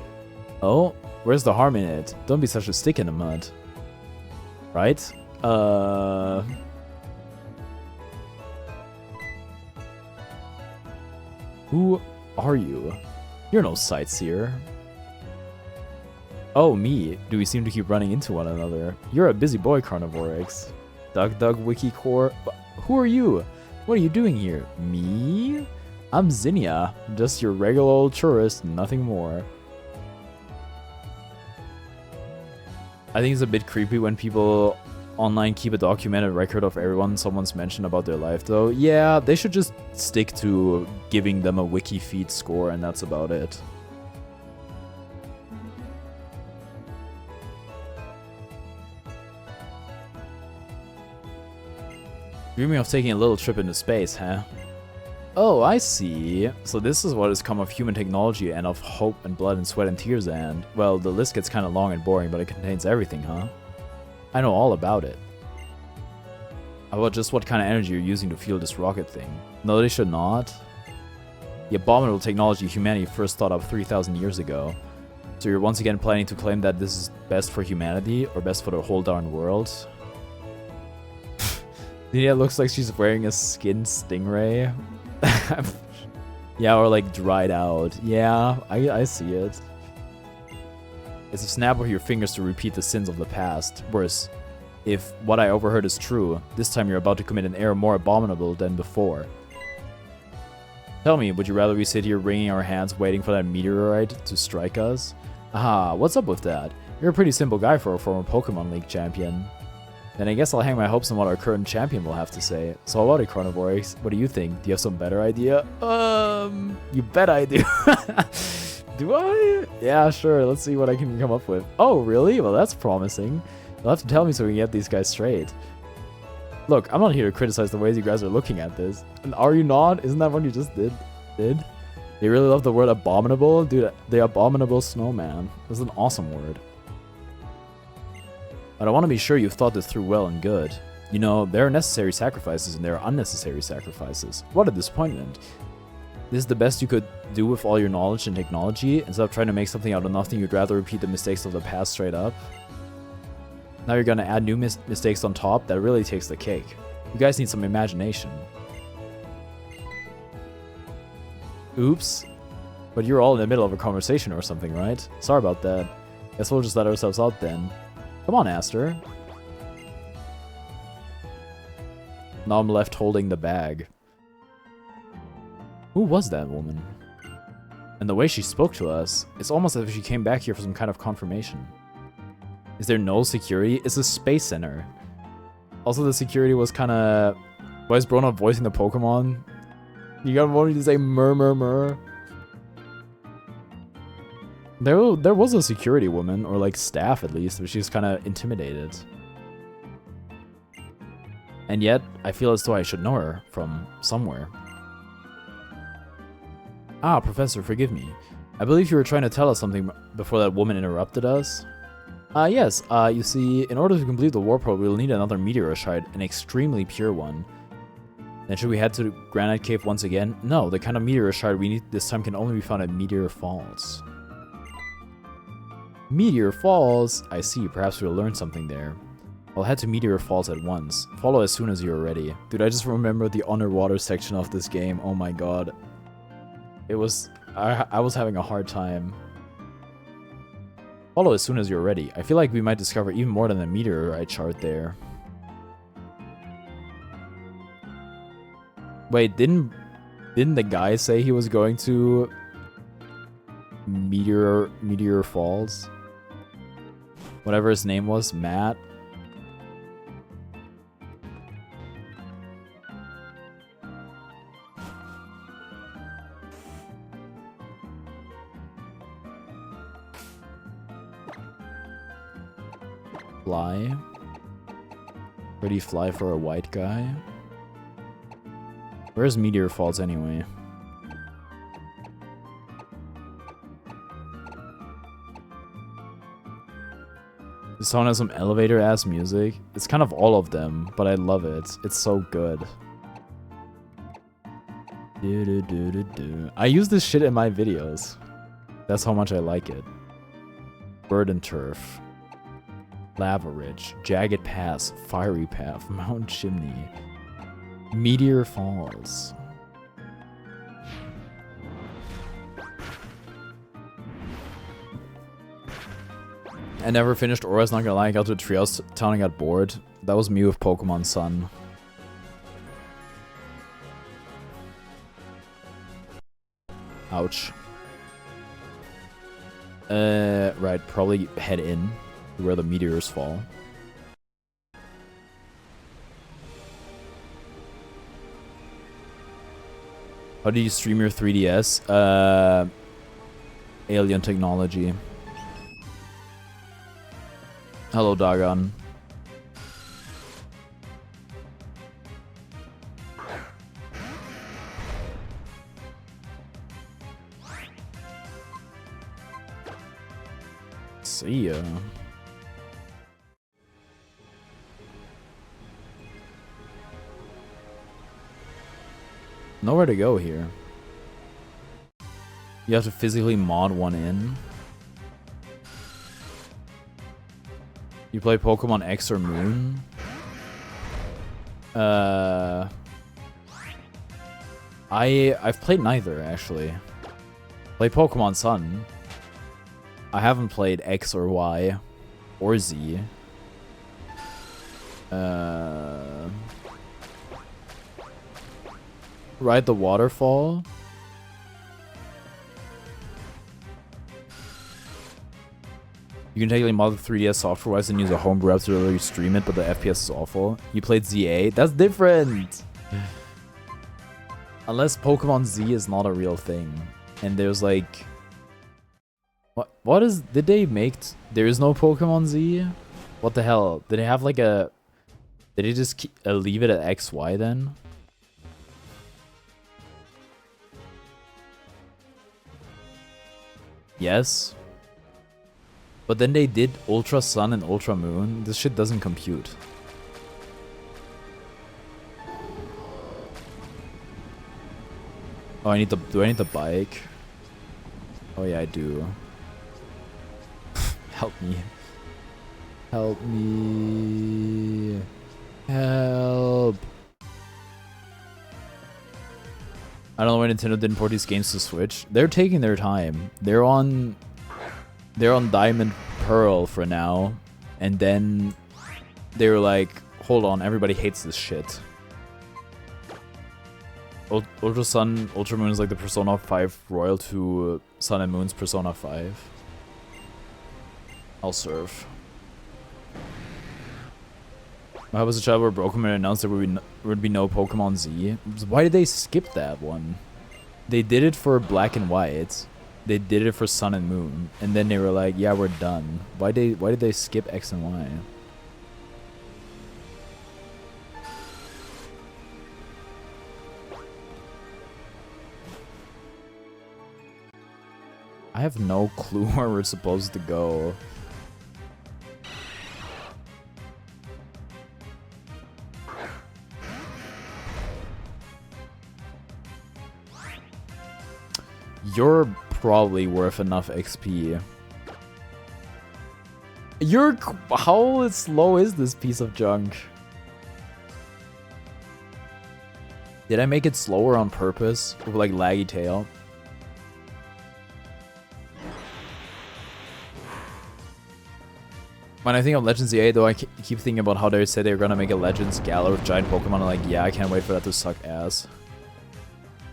Oh, where's the harm in it? Don't be such a stick in the mud. Right? Who are you? You're no sightseer. Oh, me. Do we seem to keep running into one another? You're a busy boy, Carnivorix. Doug Wiki Core. Who are you? What are you doing here? Me? I'm Zinnia. Just your regular old tourist, nothing more. I think it's a bit creepy when people online keep a documented record of everyone someone's mentioned about their life, though. Yeah, they should just stick to giving them a wiki feed score, and that's about it. Dreaming of taking a little trip into space, huh? Oh, I see. So this is what has come of human technology and of hope and blood and sweat and tears and... Well, the list gets kind of long and boring, but it contains everything, huh? I know all about it. How about just what kind of energy you're using to fuel this rocket thing? No, they should not. The abominable technology humanity first thought of 3,000 years ago. So you're once again planning to claim that this is best for humanity or best for the whole darn world? Yeah, it looks like she's wearing a skin stingray. Yeah, or like dried out. Yeah, I see it. It's a snap of your fingers to repeat the sins of the past. Worse, if what I overheard is true, this time you're about to commit an error more abominable than before. Tell me, would you rather we sit here wringing our hands waiting for that meteorite to strike us? Aha, what's up with that? You're a pretty simple guy for a former Pokemon League champion. Then I guess I'll hang my hopes on what our current champion will have to say. So about it, Carnivore, what do you think? Do you have some better idea? You bet I do. Do I? Yeah, sure. Let's see what I can come up with. Oh, really? Well, that's promising. You'll have to tell me so we can get these guys straight. Look, I'm not here to criticize the ways you guys are looking at this. And are you not? Isn't that what you just did? You really love the word abominable? Dude, the abominable snowman. This is an awesome word. But I want to be sure you've thought this through well and good. You know, there are necessary sacrifices and there are unnecessary sacrifices. What a disappointment. This is the best you could do with all your knowledge and technology. Instead of trying to make something out of nothing, you'd rather repeat the mistakes of the past straight up. Now you're gonna add new mistakes on top? That really takes the cake. You guys need some imagination. Oops. But you're all in the middle of a conversation or something, right? Sorry about that. Guess we'll just let ourselves out then. Come on, Aster. Now I'm left holding the bag. Who was that woman? And the way she spoke to us, it's almost as if she came back here for some kind of confirmation. Is there no security? It's a space center. Also, the security was kind of... Why is Bro not voicing the Pokemon? You got wanted to say murr. There was a security woman, or like staff at least, but she was kind of intimidated. And yet, I feel as though I should know her from somewhere. Ah, Professor, forgive me. I believe you were trying to tell us something before that woman interrupted us. Yes, you see, in order to complete the warp probe, we'll need another meteor shard, an extremely pure one. Then should we head to the Granite Cave once again? No, the kind of meteor shard we need this time can only be found at Meteor Falls. Meteor Falls? I see, perhaps we'll learn something there. I'll head to Meteor Falls at once. Follow as soon as you're ready. Dude, I just remember the underwater section of this game. Oh my god. It was... I was having a hard time. Follow as soon as you're ready. I feel like we might discover even more than the meteorite chart there. Wait, didn't the guy say he was going to Meteor Falls? Whatever his name was, Matt. Fly? Pretty fly for a white guy? Where's Meteor Falls anyway? This song has some elevator-ass music. It's kind of all of them, but I love it. It's so good. I use this shit in my videos. That's how much I like it. Bird and Turf. Lava Ridge. Jagged Pass. Fiery Path. Mount Chimney. Meteor Falls. I never finished Aura's, not gonna lie. I got to a Treehouse Town and got bored. That was me with Pokemon Sun. Ouch. Right, probably head in to where the meteors fall. How do you stream your 3DS? Alien technology. Hello, Dagon. See ya. Nowhere to go here. You have to physically mod one in. You play Pokemon X or Moon? I've played neither, actually. Play Pokemon Sun. I haven't played X or Y or Z. Ride the waterfall. You can technically mod the 3DS software-wise and use a homebrew app to really stream it, but the FPS is awful. You played ZA? That's different! Unless Pokemon Z is not a real thing. And there's like... What is... Did they make... There is no Pokemon Z? What the hell? Did they have like a... Did they just leave it at XY then? Yes. But then they did Ultra Sun and Ultra Moon. This shit doesn't compute. Oh, I need the... Do I need the bike? Oh yeah, I do. Help me. Help me. Help. I don't know why Nintendo didn't port these games to Switch. They're taking their time. They're on Diamond Pearl for now. And then they were like, hold on, everybody hates this shit. Ultra Sun, Ultra Moon is like the Persona 5 royal to Sun and Moon's Persona 5. I'll serve. How was a child where Pokemon announced there would be no Pokemon Z? Why did they skip that one? They did it for Black and White. They did it for Sun and Moon, and then they were like, "Yeah, we're done." Why did they skip X and Y? I have no clue where we're supposed to go. You're probably worth enough XP. How slow is this piece of junk? Did I make it slower on purpose with like laggy tail? When I think of Legends EA though, I keep thinking about how they said they were gonna make a Legends Gala with giant Pokemon. I'm like, yeah, I can't wait for that to suck ass.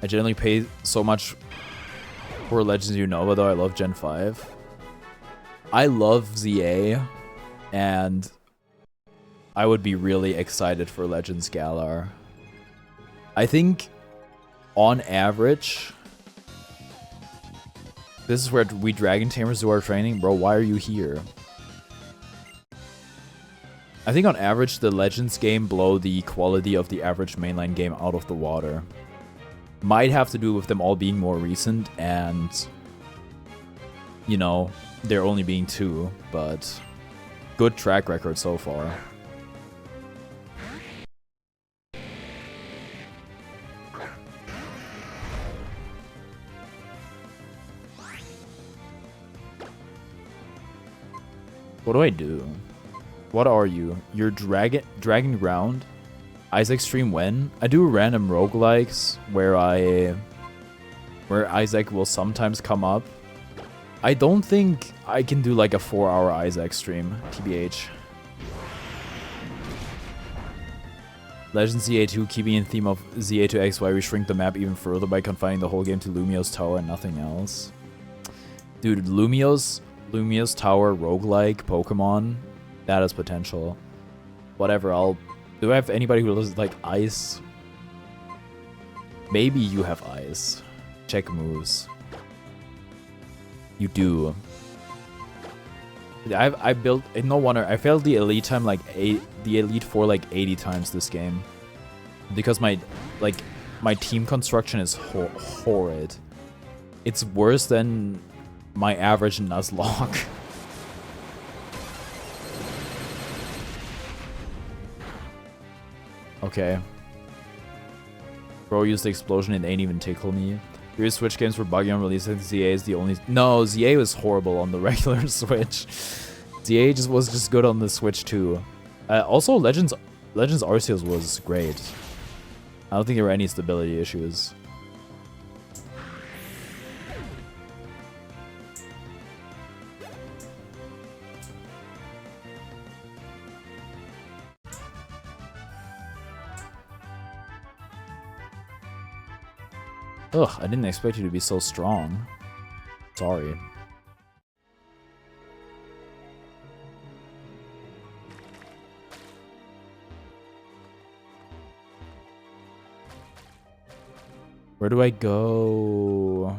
I generally pay so much for Legends Unova, though I love Gen 5. I love ZA, and I would be really excited for Legends Galar. I think, on average, this is where we Dragon Tamers do our training. Bro, why are you here? I think on average, the Legends game blow the quality of the average mainline game out of the water. Might have to do with them all being more recent and, you know, there only being 2, but good track record so far. What do I do? What are you? You're Dragon Ground? Isaac stream when? I do random roguelikes where Isaac will sometimes come up. I don't think I can do like a 4-hour Isaac stream, TBH. Legends ZA2 keeping in theme of ZA to XY, we shrink the map even further by confining the whole game to Lumio's Tower and nothing else. Dude, Lumio's Tower roguelike Pokemon, that has potential. Whatever, do I have anybody who does like ice? Maybe you have ice. Check moves. You do. I built. No wonder I failed the elite time like the elite 4 like 80 times this game, because my team construction is horrid. It's worse than my average Nuzlocke. Okay. Bro used the explosion, it ain't even tickle me. Previous Switch games were buggy on release. I think ZA is the only... No, ZA was horrible on the regular Switch. ZA was just good on the Switch too. Also, Legends Arceus was great. I don't think there were any stability issues. Ugh, I didn't expect you to be so strong. Sorry. Where do I go?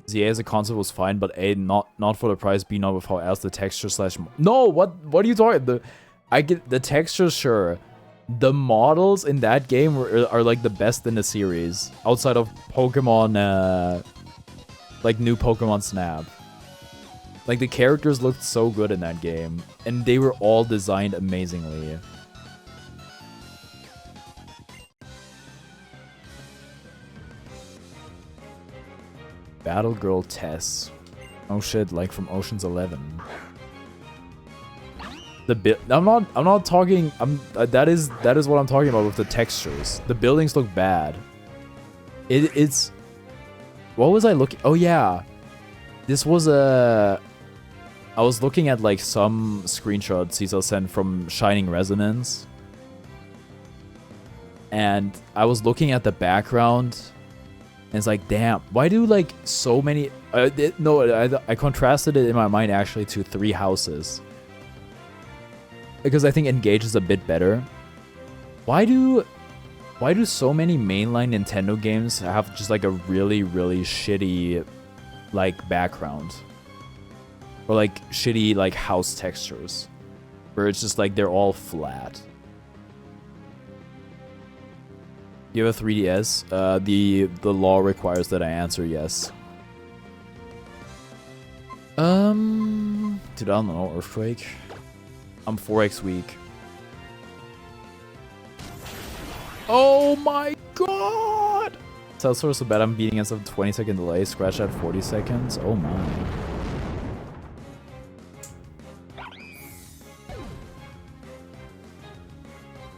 Z as a concept was fine, but A, not for the price, B, not with how else the texture slash... No, what are you talking? I get the textures, sure. The models in that game are like the best in the series. Outside of Pokemon, like new Pokemon Snap. Like the characters looked so good in that game. And they were all designed amazingly. Battle Girl Tess. Oh shit, like from Ocean's 11. I'm not talking. That is what I'm talking about with the textures. The buildings look bad. It's. What was I looking? Oh yeah, this was a. I was looking at like some screenshots Cecil sent from Shining Resonance, and I was looking at the background. And it's like, damn, why do like so many... I contrasted it in my mind actually to 3 houses. Because I think Engage is a bit better. Why do so many mainline Nintendo games have just like a really, really shitty like background? Or like shitty like house textures. Where it's just like they're all flat. You have a 3DS? The law requires that I answer yes. Dude, I don't know, Earthquake. I'm 4x weak. Oh my god! Salesforce so bad I'm beating us with a 20-second delay, scratch at 40 seconds. Oh my.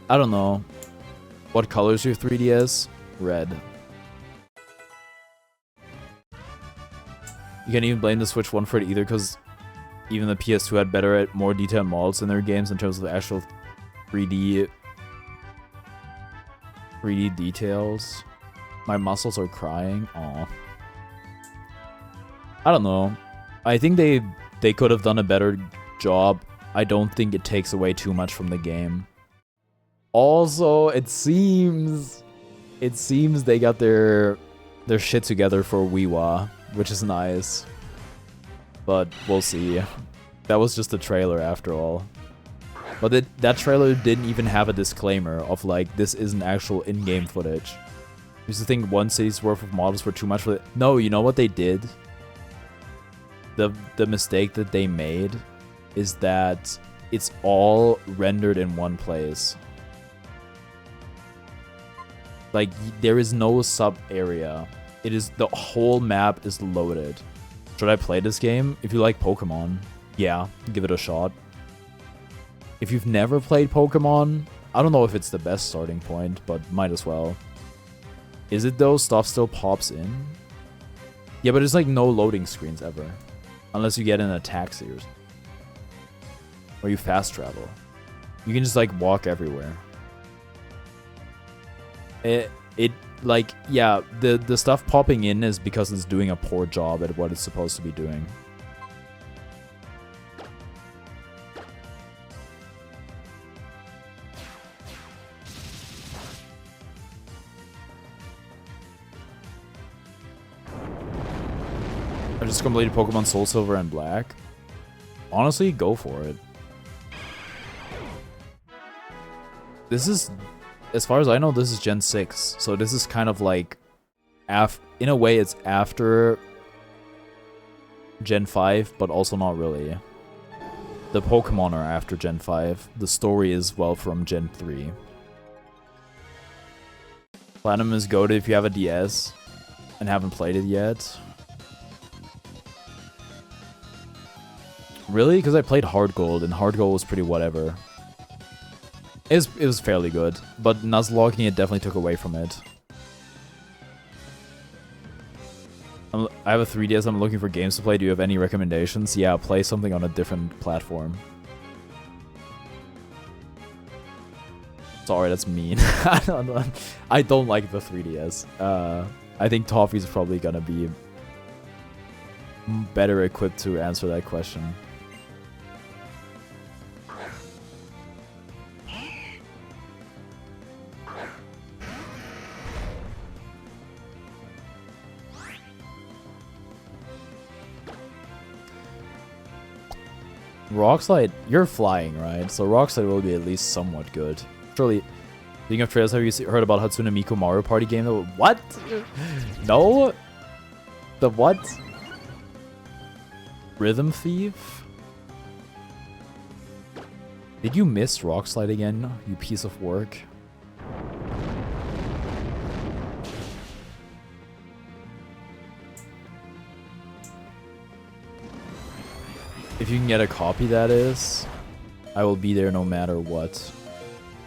I don't know. What color is your 3DS? Red. You can't even blame the Switch 1 for it either, because even the PS2 had better, more detailed models in their games in terms of the actual 3D details. My muscles are crying. Aw. I don't know. I think they could have done a better job. I don't think it takes away too much from the game. Also, it seems they got their shit together for Wiiwa, which is nice. But we'll see. That was just a trailer after all. But that trailer didn't even have a disclaimer of like, this isn't actual in-game footage. I used to think 1 city's worth of models were too much for it. No, you know what they did? The mistake that they made is that it's all rendered in one place. Like, there is no sub-area. It is, the whole map is loaded. Should I play this game? If you like Pokemon, yeah, give it a shot. If you've never played Pokemon, I don't know if it's the best starting point, but might as well. Is it though? Stuff still pops in? Yeah, but it's like no loading screens ever. Unless you get in a taxi or something. Or you fast travel. You can just like walk everywhere. It like, yeah, the stuff popping in is because it's doing a poor job at what it's supposed to be doing. I just completed Pokemon Soul Silver and Black. Honestly, go for it. This is, as far as I know, this is Gen 6. So this is kind of like, in a way, it's after Gen 5, but also not really. The Pokemon are after Gen 5. The story is, well, from Gen 3. Platinum is goated if you have a DS and haven't played it yet. Really? Because I played Hard Gold, and Hard Gold was pretty whatever. It was fairly good, but Nuzlocking it definitely took away from it. I have a 3DS, I'm looking for games to play. Do you have any recommendations? Yeah, play something on a different platform. Sorry, that's mean. I don't like the 3DS. I think Toffee's probably gonna be better equipped to answer that question. Rock Slide, you're flying, right? So Rock Slide will be at least somewhat good. Surely, speaking of trails, have you heard about Hatsune Miku Mario Party game? What? No? The what? Rhythm Thief? Did you miss Rock Slide again, you piece of work? If you can get a copy, that is, I will be there no matter what.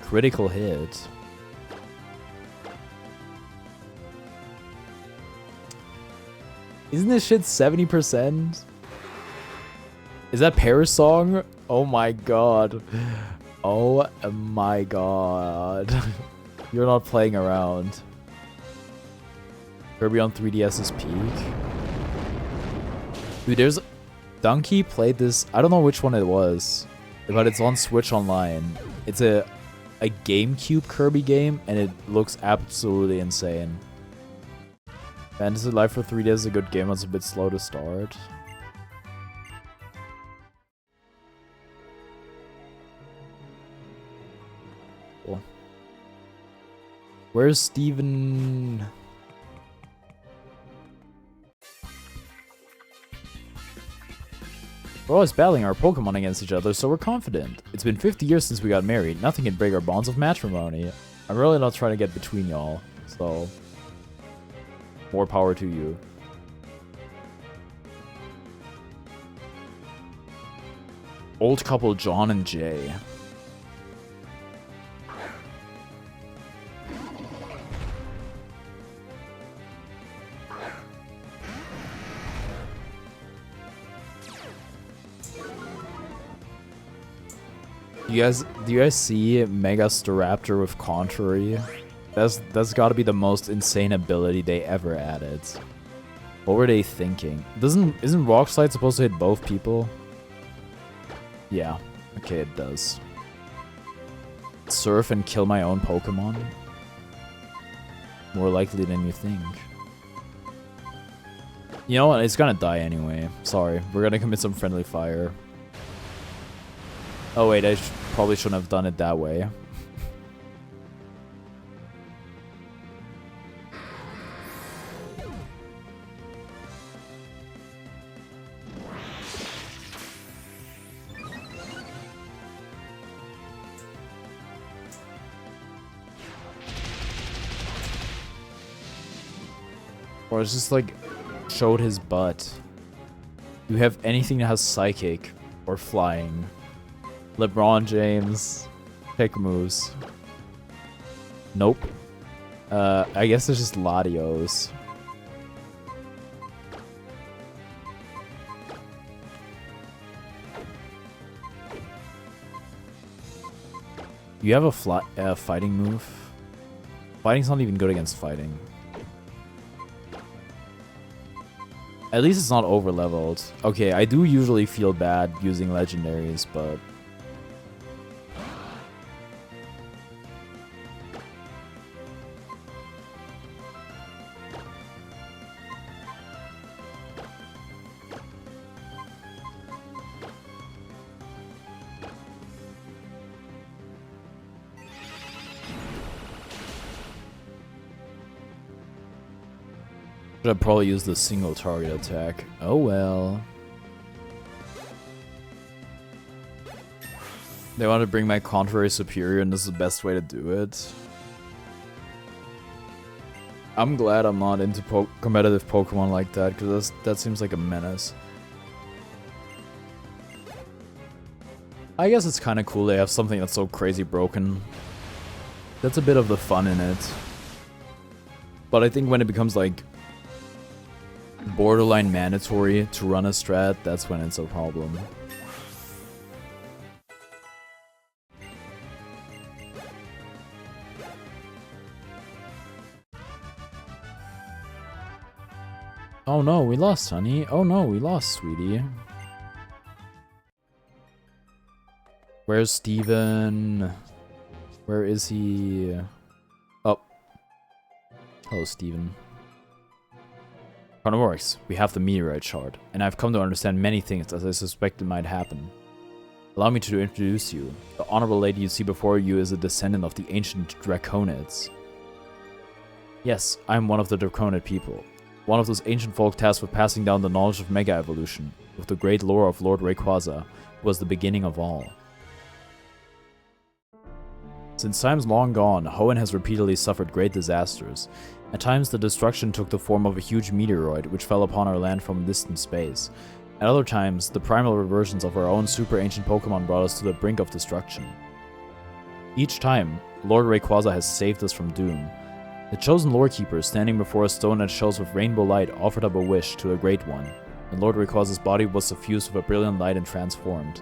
Critical hit. Isn't this shit 70%? Is that Paris song? Oh my god. Oh my god. You're not playing around. Kirby on 3DS's peak. Dude, there's... Donkey played this... I don't know which one it was. But it's on Switch Online. It's a GameCube Kirby game, and it looks absolutely insane. Fantasy Life for 3DS is a good game, it's a bit slow to start. Cool. Where's Steven? We're always battling our Pokemon against each other, so we're confident. It's been 50 years since we got married. Nothing can break our bonds of matrimony. I'm really not trying to get between y'all, so... more power to you. Old couple John and Jay. Do you guys see Mega Staraptor with Contrary? That's got to be the most insane ability they ever added. What were they thinking? Isn't Rock Slide supposed to hit both people? Yeah. Okay, it does. Surf and kill my own Pokemon? More likely than you think. You know what? It's gonna die anyway. Sorry. We're gonna commit some friendly fire. Oh wait, I probably shouldn't have done it that way. Or it's just like showed his butt. You have anything that has Psychic or Flying. LeBron James. Pick moves. Nope. I guess it's just Latios. You have a fighting move? Fighting's not even good against fighting. At least it's not over leveled. Okay, I do usually feel bad using legendaries, but... should have probably used the single target attack. Oh well. They want to bring my Contrary Superior, and this is the best way to do it. I'm glad I'm not into competitive Pokemon like that, because that seems like a menace. I guess it's kind of cool they have something that's so crazy broken. That's a bit of the fun in it. But I think when it becomes like borderline mandatory to run a strat, that's when it's a problem. Oh no, we lost, honey. Oh no, we lost, sweetie. Where's Steven? Where is he? Oh. Hello, Steven. Chronoworks, we have the meteorite shard, and I've come to understand many things as I suspected might happen. Allow me to introduce you. The honorable lady you see before you is a descendant of the ancient Draconids. Yes, I am one of the Draconid people. One of those ancient folk tasked with passing down the knowledge of Mega Evolution, with the great lore of Lord Rayquaza, who was the beginning of all. Since times long gone, Hoenn has repeatedly suffered great disasters. At times, the destruction took the form of a huge meteoroid which fell upon our land from distant space. At other times, the primal reversions of our own super ancient Pokemon brought us to the brink of destruction. Each time, Lord Rayquaza has saved us from doom. The chosen Lore Keeper, standing before a stone that shows with rainbow light, offered up a wish to the Great One, and Lord Rayquaza's body was suffused with a brilliant light and transformed.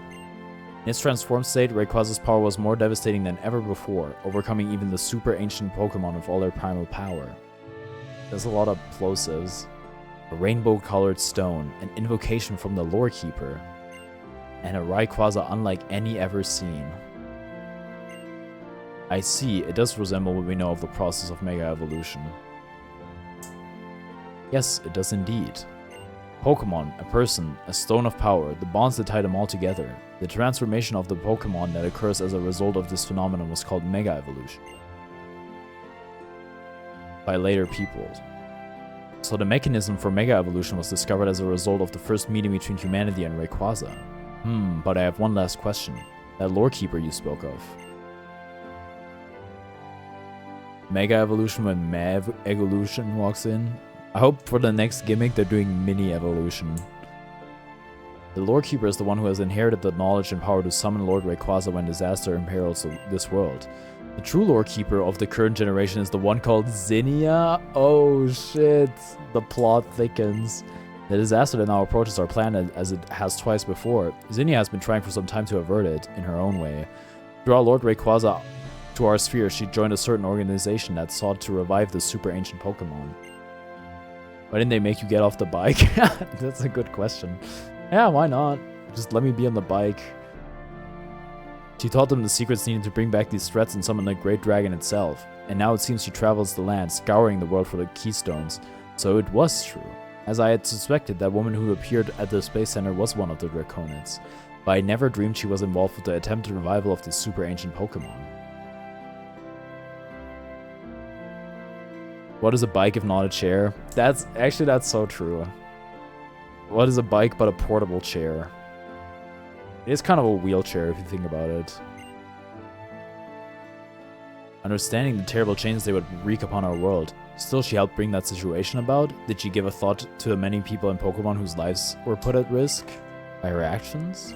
In its transformed state, Rayquaza's power was more devastating than ever before, overcoming even the super ancient Pokemon with all their primal power. There's a lot of plosives. A rainbow-colored stone, an invocation from the Lore Keeper, and a Rayquaza unlike any ever seen. I see, it does resemble what we know of the process of Mega Evolution. Yes, it does indeed. Pokemon, a person, a stone of power, the bonds that tie them all together. The transformation of the Pokemon that occurs as a result of this phenomenon was called Mega Evolution by later peoples. So the mechanism for Mega Evolution was discovered as a result of the first meeting between humanity and Rayquaza. But I have one last question. That Lore Keeper you spoke of. Mega Evolution when Mav Evolution walks in? I hope for the next gimmick they're doing Mini Evolution. The Lore Keeper is the one who has inherited the knowledge and power to summon Lord Rayquaza when disaster imperils this world. The true Lore Keeper of the current generation is the one called Zinnia. Oh shit, the plot thickens. The disaster that now approaches our planet as it has twice before. Zinnia has been trying for some time to avert it, in her own way. To draw Lord Rayquaza to our sphere, she joined a certain organization that sought to revive the super ancient Pokemon. Why didn't they make you get off the bike? That's a good question. Yeah, why not? Just let me be on the bike. She taught them the secrets needed to bring back these threats and summon the Great Dragon itself. And now it seems she travels the land, scouring the world for the Keystones. So it was true. As I had suspected, that woman who appeared at the Space Center was one of the Draconids. But I never dreamed she was involved with the attempted revival of the super ancient Pokemon. What is a bike if not a chair? That's so true. What is a bike but a portable chair? It is kind of a wheelchair if you think about it. Understanding the terrible changes they would wreak upon our world, still she helped bring that situation about? Did she give a thought to the many people in Pokemon whose lives were put at risk by her actions?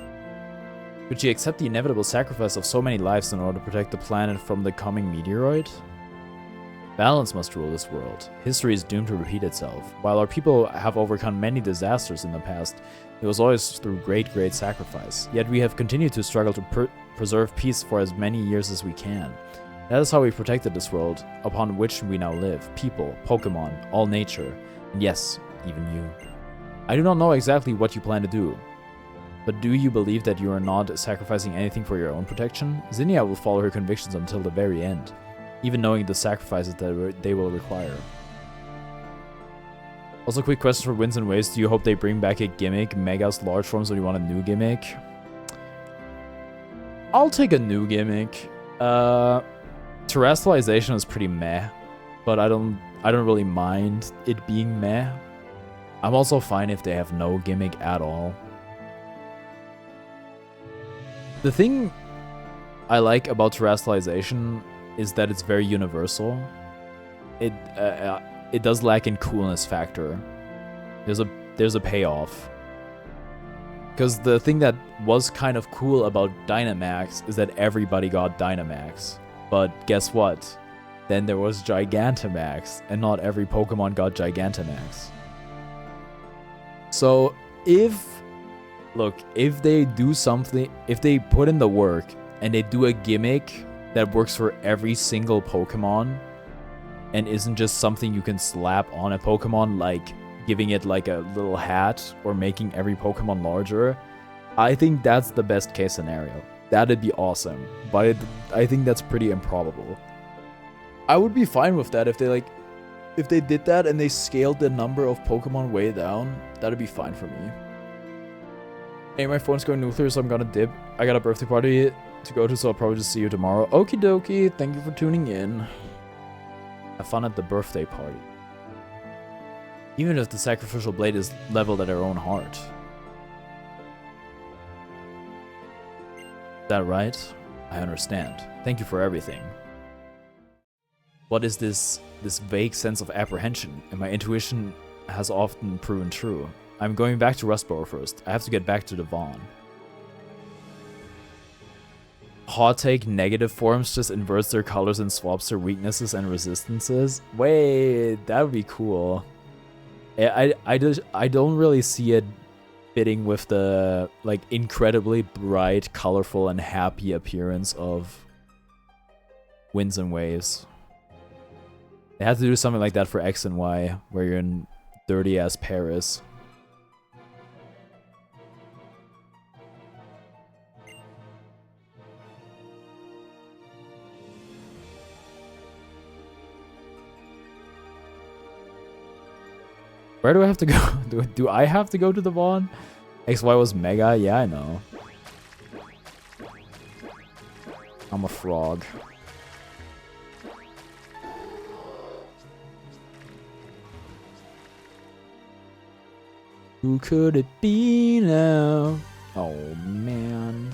Could she accept the inevitable sacrifice of so many lives in order to protect the planet from the coming meteoroid? Balance must rule this world. History is doomed to repeat itself. While our people have overcome many disasters in the past, it was always through great sacrifice. Yet we have continued to struggle to preserve peace for as many years as we can. That is how we protected this world, upon which we now live. People, Pokemon, all nature, and yes, even you. I do not know exactly what you plan to do, but do you believe that you are not sacrificing anything for your own protection? Zinnia will follow her convictions until the very end, even knowing the sacrifices that they will require. Also, quick question for Winds and Waves. Do you hope they bring back a gimmick, Mega's large forms, or do you want a new gimmick? I'll take a new gimmick. Terrestrialization is pretty meh, but I don't really mind it being meh. I'm also fine if they have no gimmick at all. The thing I like about terrestrialization is that it's very universal. It does lack in coolness factor. There's a payoff. Because the thing that was kind of cool about Dynamax is that everybody got Dynamax. But guess what? Then there was Gigantamax, and not every Pokemon got Gigantamax. So if they do something, if they put in the work and they do a gimmick that works for every single Pokemon and isn't just something you can slap on a Pokemon, like giving it like a little hat or making every Pokemon larger, I think that's the best case scenario. That'd be awesome, but I think that's pretty improbable. I would be fine with that if they did that and they scaled the number of Pokemon way down. That'd be fine for me. Hey, my phone's going nuclear, so I'm gonna dip. I got a birthday party to go to, so I'll probably just see you tomorrow. Okie dokie, thank you for tuning in. Have fun at the birthday party. Even if the sacrificial blade is leveled at our own heart. Is that right? I understand. Thank you for everything. What is this vague sense of apprehension? And my intuition has often proven true. I'm going back to Rustboro first. I have to get back to Devon. Hot take, negative forms just inverts their colors and swaps their weaknesses and resistances. Wait, that would be cool. I don't really see it fitting with the like incredibly bright, colorful, and happy appearance of Winds and Waves. They have to do something like that for X and Y, where you're in dirty ass Paris. Where do I have to go? Do I have to go to the Vaughn? XY was mega? Yeah, I know. I'm a frog. Who could it be now? Oh, man.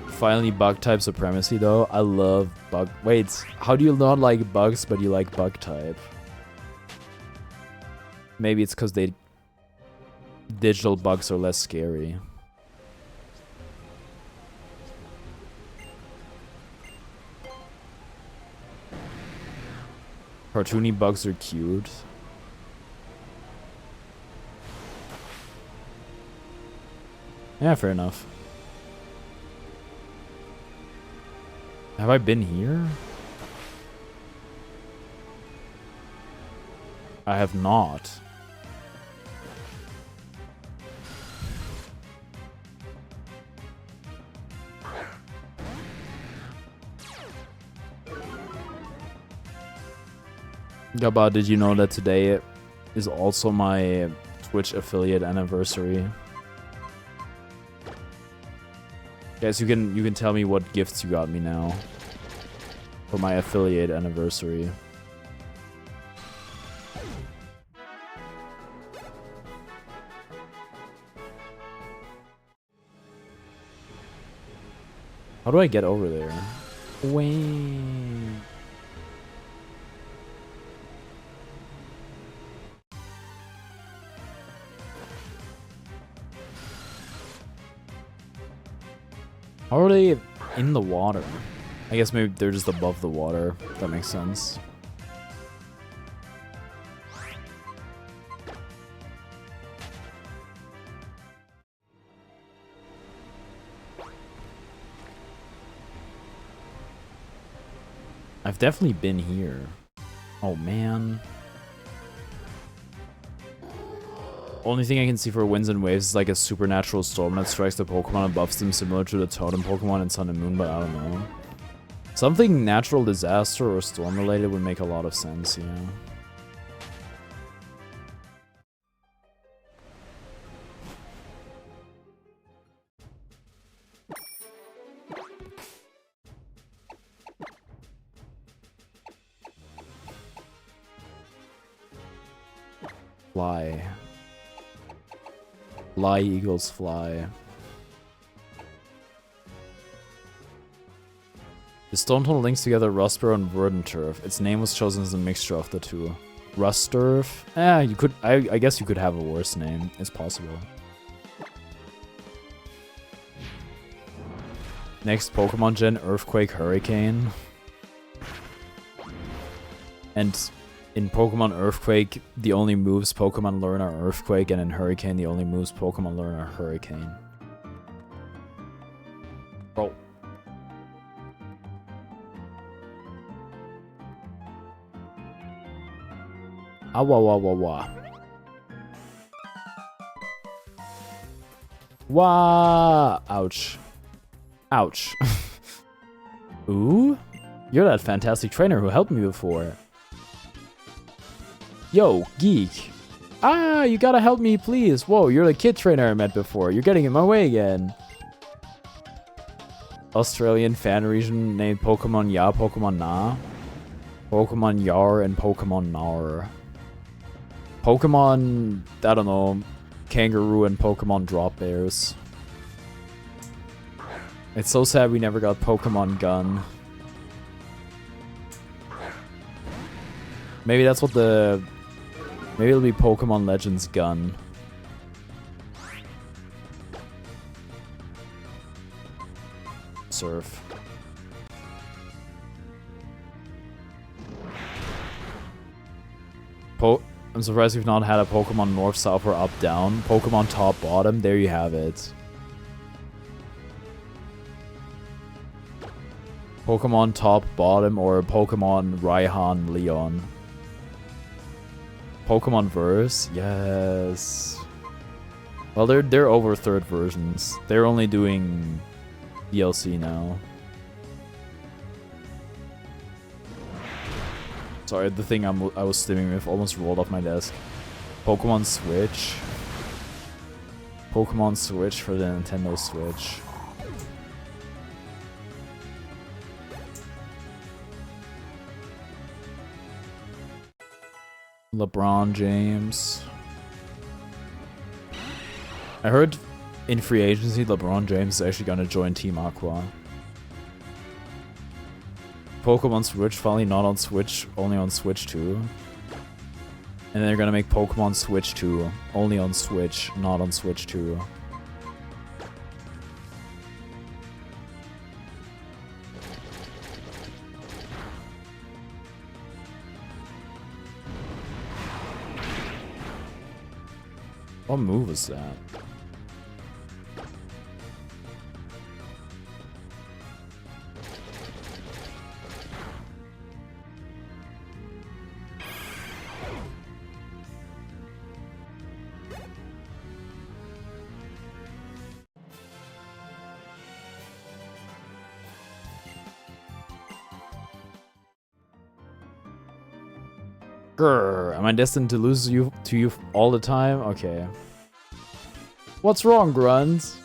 Finally, bug type supremacy though. I love bug. Wait, how do you not like bugs but you like bug type? Maybe it's because digital bugs are less scary. Cartoony bugs are cute. Yeah, fair enough. Have I been here? I have not. Gaba, did you know that today is also my Twitch affiliate anniversary? Guys, you can tell me what gifts you got me now for my affiliate anniversary. How do I get over there? Wait. How are they in the water? I guess maybe they're just above the water. That makes sense. I've definitely been here. Oh, man. Only thing I can see for Winds and Waves is like a supernatural storm that strikes the Pokemon and buffs them, similar to the Totem Pokemon in Sun and Moon, but I don't know. Something natural disaster or storm related would make a lot of sense, yeah. Fly. Fly, eagles, fly. The stone tunnel links together Rustboro and Verdanturf. Its name was chosen as a mixture of the two. Rusturf? You could. I guess you could have a worse name. It's possible. Next Pokemon Gen, Earthquake, Hurricane. And in Pokemon Earthquake, the only moves Pokemon learn are Earthquake, and in Hurricane, the only moves Pokemon learn are Hurricane. Bro. Ah, wah, wah, wah, wah. Wah! Ouch. Ouch. Ooh? You're that fantastic trainer who helped me before. Yo, geek. Ah, you gotta help me, please. Whoa, you're the kid trainer I met before. You're getting in my way again. Australian fan region named Pokemon Ya, Pokemon Na. Pokemon Yar and Pokemon Nar. Pokemon, I don't know, Kangaroo and Pokemon Drop Bears. It's so sad we never got Pokemon Gun. Maybe that's what the... Maybe it'll be Pokemon Legends Gun. Surf. I'm surprised we've not had a Pokemon North, South, or Up, Down. Pokemon Top, Bottom, there you have it. Pokemon Top, Bottom, or Pokemon Raihan, Leon. Pokemon Verse, yes. Well, they're over third versions. They're only doing DLC now. Sorry, the thing I was stimming with almost rolled off my desk. Pokemon Switch. Pokemon Switch for the Nintendo Switch. LeBron James. I heard in free agency LeBron James is actually gonna join Team Aqua. Pokemon Switch finally not on Switch, only on Switch 2. And they're gonna make Pokemon Switch 2 only on Switch, not on Switch 2. What move is that? Grr, am I destined to lose to you all the time? Okay. What's wrong, Grunts?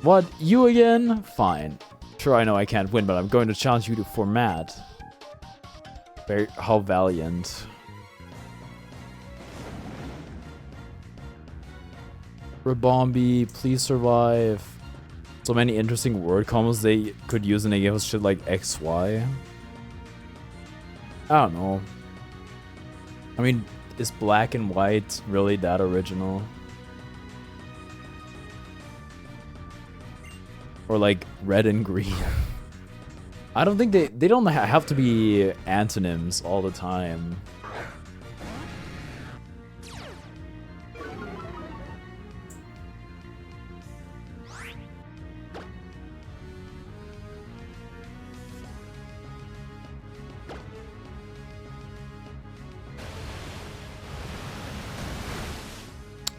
What, you again? Fine. Sure, I know I can't win, but I'm going to challenge you to format. How valiant. Rabombi, please survive. So many interesting word combos they could use, and they gave us shit like XY. I don't know. I mean, is black and white really that original? Or like red and green? I don't think they don't have to be antonyms all the time.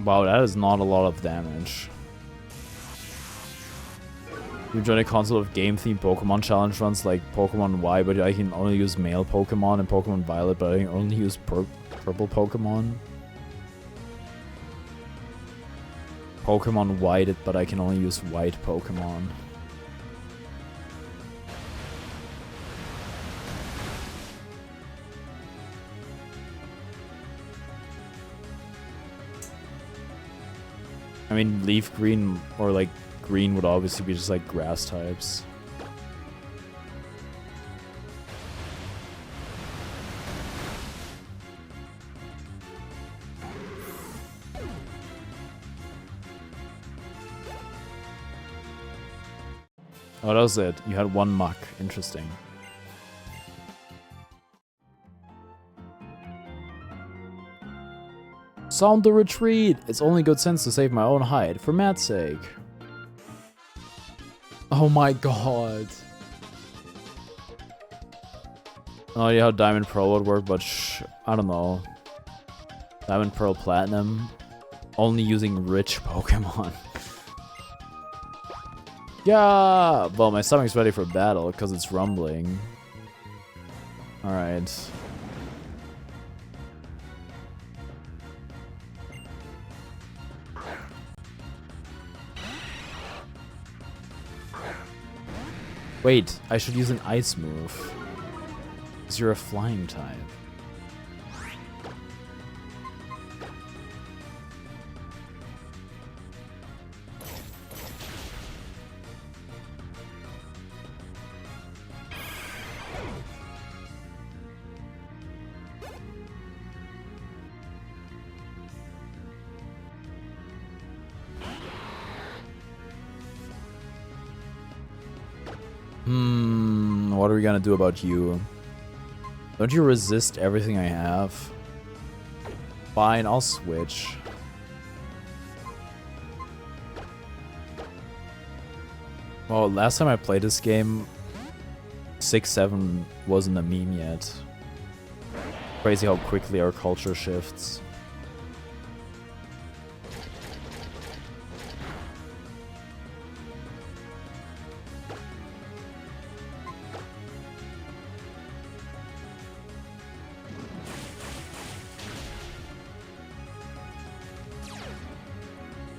Wow, that is not a lot of damage. You join a console of game-themed Pokemon challenge runs like Pokemon Y, but I can only use male Pokemon, and Pokemon Violet, but I can only use purple Pokemon. Pokemon White, but I can only use white Pokemon. I mean, leaf green or like green would obviously be just like grass types. Oh, that was it. You had one muck. Interesting. Sound the retreat! It's only good sense to save my own hide, for Matt's sake. Oh my god. No idea how Diamond Pearl would work, but I don't know. Diamond Pearl Platinum. Only using rich Pokemon. Yeah! Well, my stomach's ready for battle, because it's rumbling. Alright. Wait, I should use an ice move. Because you're a flying type. What are we gonna do about you? Don't you resist everything I have? Fine, I'll switch. Well, last time I played this game, 6-7 wasn't a meme yet. Crazy how quickly our culture shifts.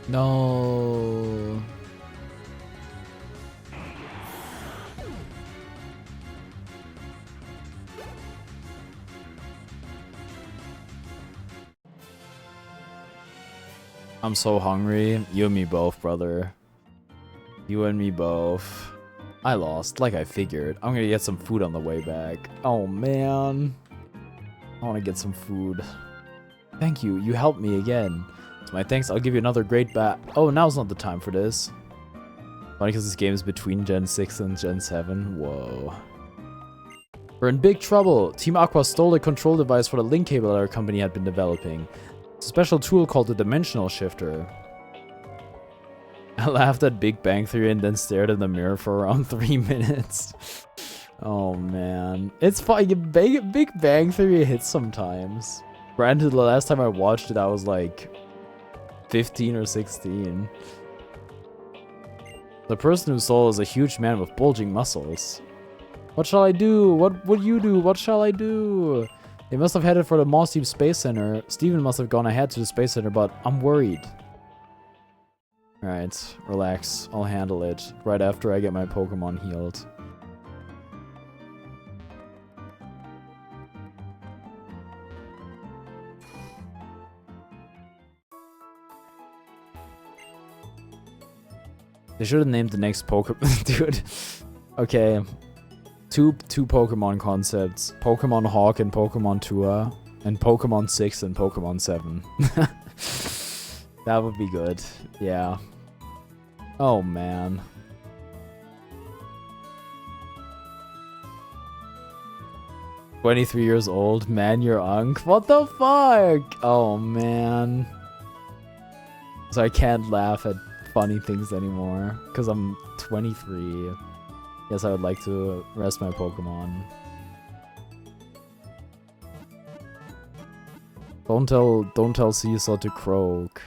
No. I'm so hungry. You and me both, brother. You and me both. I lost, like I figured. I'm gonna get some food on the way back. Oh, man. I want to get some food. Thank you. You helped me again. My thanks, I'll give you another great bat. Oh, now's not the time for this. Funny because this game is between Gen 6 and Gen 7. Whoa. We're in big trouble. Team Aqua stole a control device for the link cable that our company had been developing. It's a special tool called the Dimensional Shifter. I laughed at Big Bang Theory and then stared in the mirror for around 3 minutes. Oh man. It's fine. Big Bang Theory hits sometimes. Granted, the last time I watched it, I was like 15 or 16. The person who stole is a huge man with bulging muscles. What shall I do? What would you do? What shall I do? They must have headed for the Moss Deep Space Center. Steven must have gone ahead to the Space Center, but I'm worried. Alright, relax. I'll handle it right after I get my Pokemon healed. They should have named the next Pokemon, dude. Okay, two Pokemon concepts: Pokemon Hawk and Pokemon Tua, and Pokemon 6 and Pokemon 7. That would be good. Yeah. Oh man. "23 years old, man, you're unk." What the fuck? Oh man. So I can't laugh at funny things anymore because I'm 23. Yes, I would like to rest my Pokemon. Don't tell Seesaw to croak.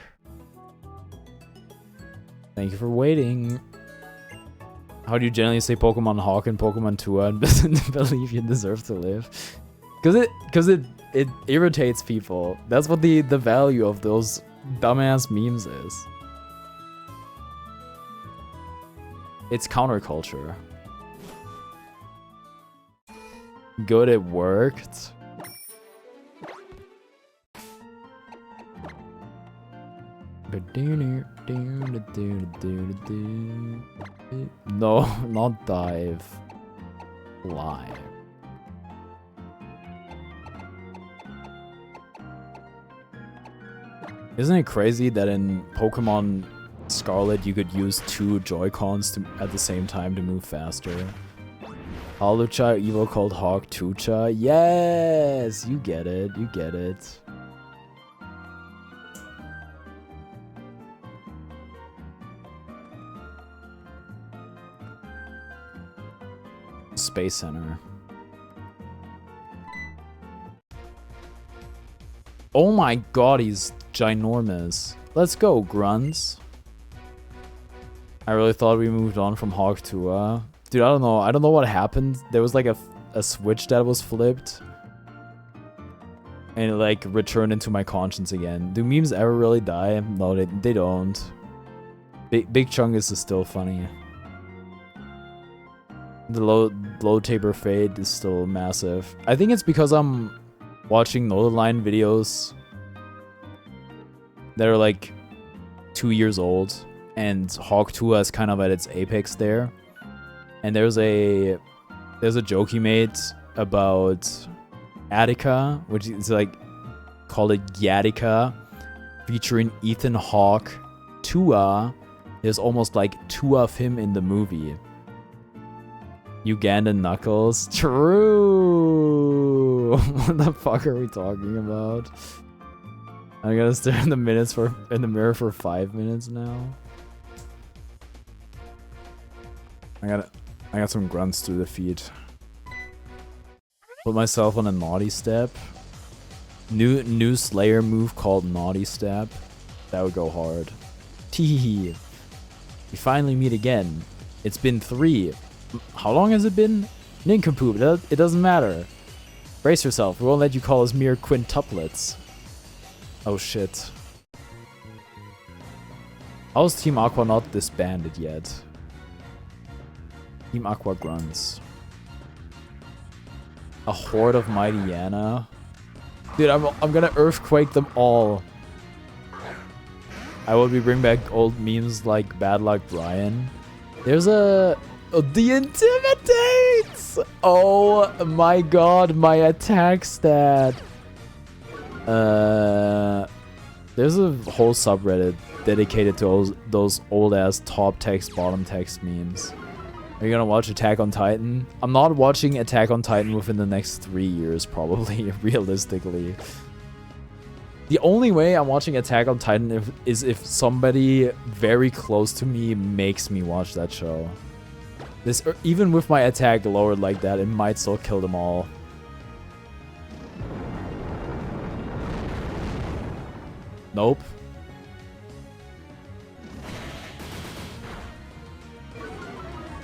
Thank you for waiting. How do you generally say Pokemon Hawk and Pokemon Tua and believe you deserve to live? Because it irritates people. That's what the value of those dumbass memes is. It's counterculture. Good, it worked. No, not dive. Fly. Isn't it crazy that in Pokemon Scarlet you could use 2 Joy-Cons at the same time to move faster? Holucha Evo called Hawk Tucha? Yes! You get it, you get it. Space Center. Oh my god, he's ginormous. Let's go, grunts. I really thought we moved on from Hawk to, dude, I don't know what happened. There was like a a switch that was flipped. And it like returned into my conscience again. Do memes ever really die? No, they don't. Big Chungus is still funny. The low taper fade is still massive. I think it's because I'm watching Nodeline videos that are like 2 years old, and Hawk 2 is kind of at its apex there. And there's a joke he made about Attica, which is like called it Gattaca, featuring Ethan Hawke, Tua. There's almost like two of him in the movie. Ugandan Knuckles. True. What the fuck are we talking about? I'm gonna stare in the mirror for 5 minutes now. I got some grunts to defeat. Put myself on a naughty step. New Slayer move called Naughty Step. That would go hard. Teehee. We finally meet again. It's been 3. How long has it been? Nincompoop. It doesn't matter. Brace yourself. We won't let you call us mere quintuplets. Oh shit. How's Team Aqua not disbanded yet? Team Aqua grunts. A horde of Mighty Yana. Dude, I'm gonna earthquake them all. I will be bringing back old memes like Bad Luck Brian. There's the Intimidates! Oh my god, my attack stat. There's a whole subreddit dedicated to those old ass top text, bottom text memes. Are you gonna watch Attack on Titan? I'm not watching Attack on Titan within the next 3 years, probably, realistically. The only way I'm watching Attack on Titan is if somebody very close to me makes me watch that show. Even with my attack lowered like that, it might still kill them all. Nope.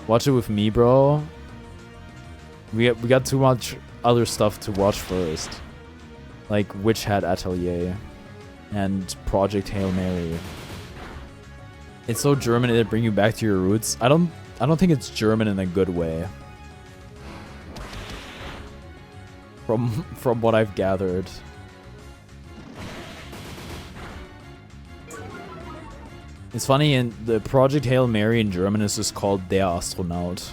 Watch it with me, bro. We got too much other stuff to watch first. Like Witch Hat Atelier and Project Hail Mary. It's so German it'll bring you back to your roots. I don't think it's German in a good way. From what I've gathered. It's funny, in the Project Hail Mary in German is just called Der Astronaut.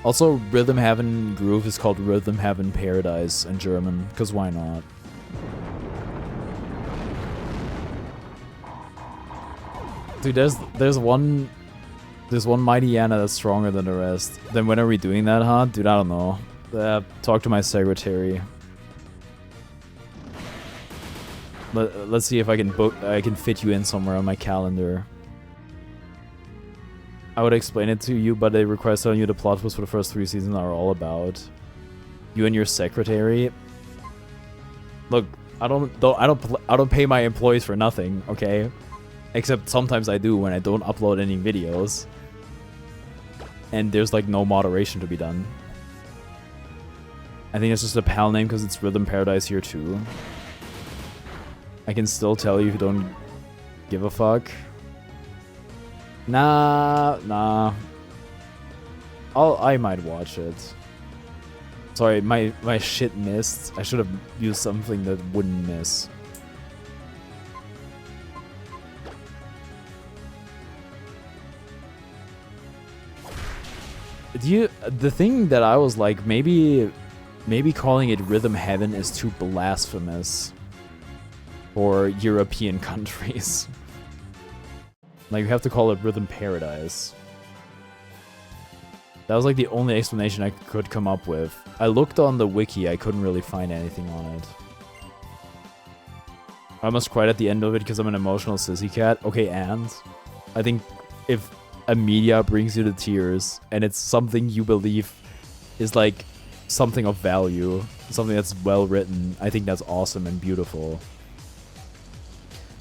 Also, Rhythm Heaven Groove is called Rhythm Heaven Paradise in German, because why not? Dude, there's one Mighty Yana that's stronger than the rest. Then when are we doing that, huh? Dude, I don't know. Talk to my secretary. Let's see if I can fit you in somewhere on my calendar. I would explain it to you, but it requires telling you the plot twists for the first 3 seasons are all about. You and your secretary. Look, I don't pay my employees for nothing, okay? Except sometimes I do when I don't upload any videos. And there's like no moderation to be done. I think it's just a PAL name because it's Rhythm Paradise here too. I can still tell you if you don't give a fuck. Nah. I might watch it. Sorry, my shit missed. I should have used something that wouldn't miss. The thing that I was like, maybe calling it Rhythm Heaven is too blasphemous for European countries. Like, you have to call it Rhythm Paradise. That was like the only explanation I could come up with. I looked on the wiki, I couldn't really find anything on it. I almost cried at the end of it because I'm an emotional sissy cat. Okay, and I think if a media brings you to tears and it's something you believe is like something of value, something that's well written, I think that's awesome and beautiful.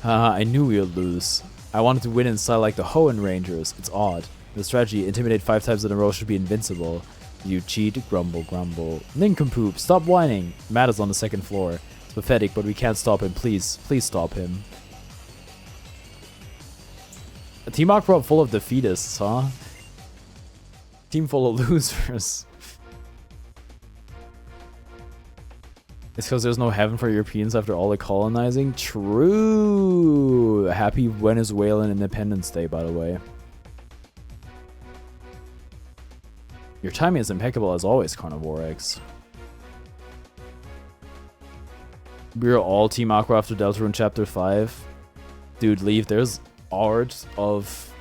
I knew we would lose. I wanted to win in style like the Hoenn Rangers. It's odd. The strategy, intimidate 5 times in a row, should be invincible. You cheat, grumble, grumble. Nincompoop, stop whining. Matt is on the second floor. It's pathetic, but we can't stop him. Please, please stop him. A Team Aqua full of defeatists, huh? Team full of losers. It's because there's no heaven for Europeans after all the colonizing? True! Happy Venezuelan Independence Day, by the way. Your timing is impeccable as always, Carnivorex. We're all Team Aqua after Deltarune Chapter 5. Dude, leave. There's art of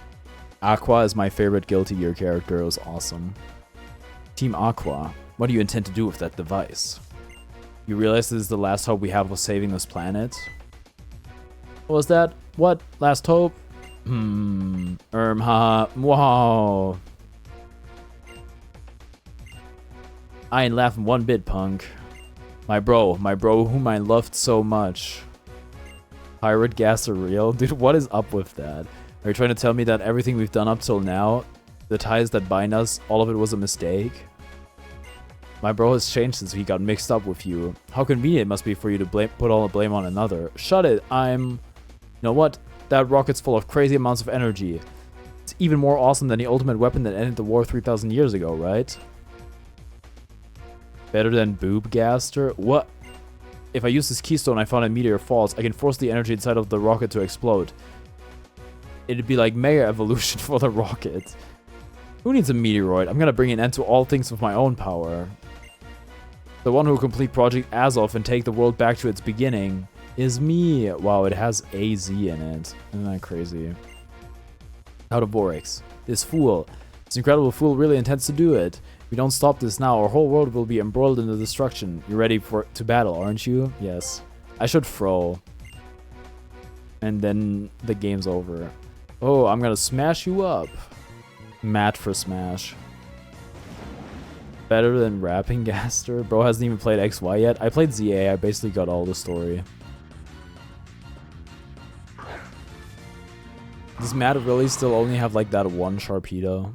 Aqua as my favorite Guilty Gear character. It was awesome. Team Aqua, what do you intend to do with that device? You realize this is the last hope we have of saving this planet? What was that? What? Last hope? Haha. Wow. I ain't laughing one bit, punk. My bro whom I loved so much. Pirate gas are real? Dude, what is up with that? Are you trying to tell me that everything we've done up till now, the ties that bind us, all of it was a mistake? My bro has changed since he got mixed up with you. How convenient it must be for you to put all the blame on another. Shut it, You know what? That rocket's full of crazy amounts of energy. It's even more awesome than the ultimate weapon that ended the war 3,000 years ago, right? Better than Boob Gaster? What? If I use this keystone I found in Meteor Falls, I can force the energy inside of the rocket to explode. It'd be like Mega Evolution for the rocket. Who needs a meteoroid? I'm gonna bring an end to all things with my own power. The one who will complete Project Azov and take the world back to its beginning is me. Wow, it has AZ in it. Isn't that crazy? Out of Vorex. This fool. This incredible fool really intends to do it. If we don't stop this now, our whole world will be embroiled in the destruction. You're ready to battle, aren't you? Yes. I should throw. And then the game's over. Oh, I'm gonna smash you up. Matt for smash. Better than Rapping Gaster? Bro hasn't even played XY yet. I played ZA. I basically got all the story. Does Matt really still only have like that one Sharpedo?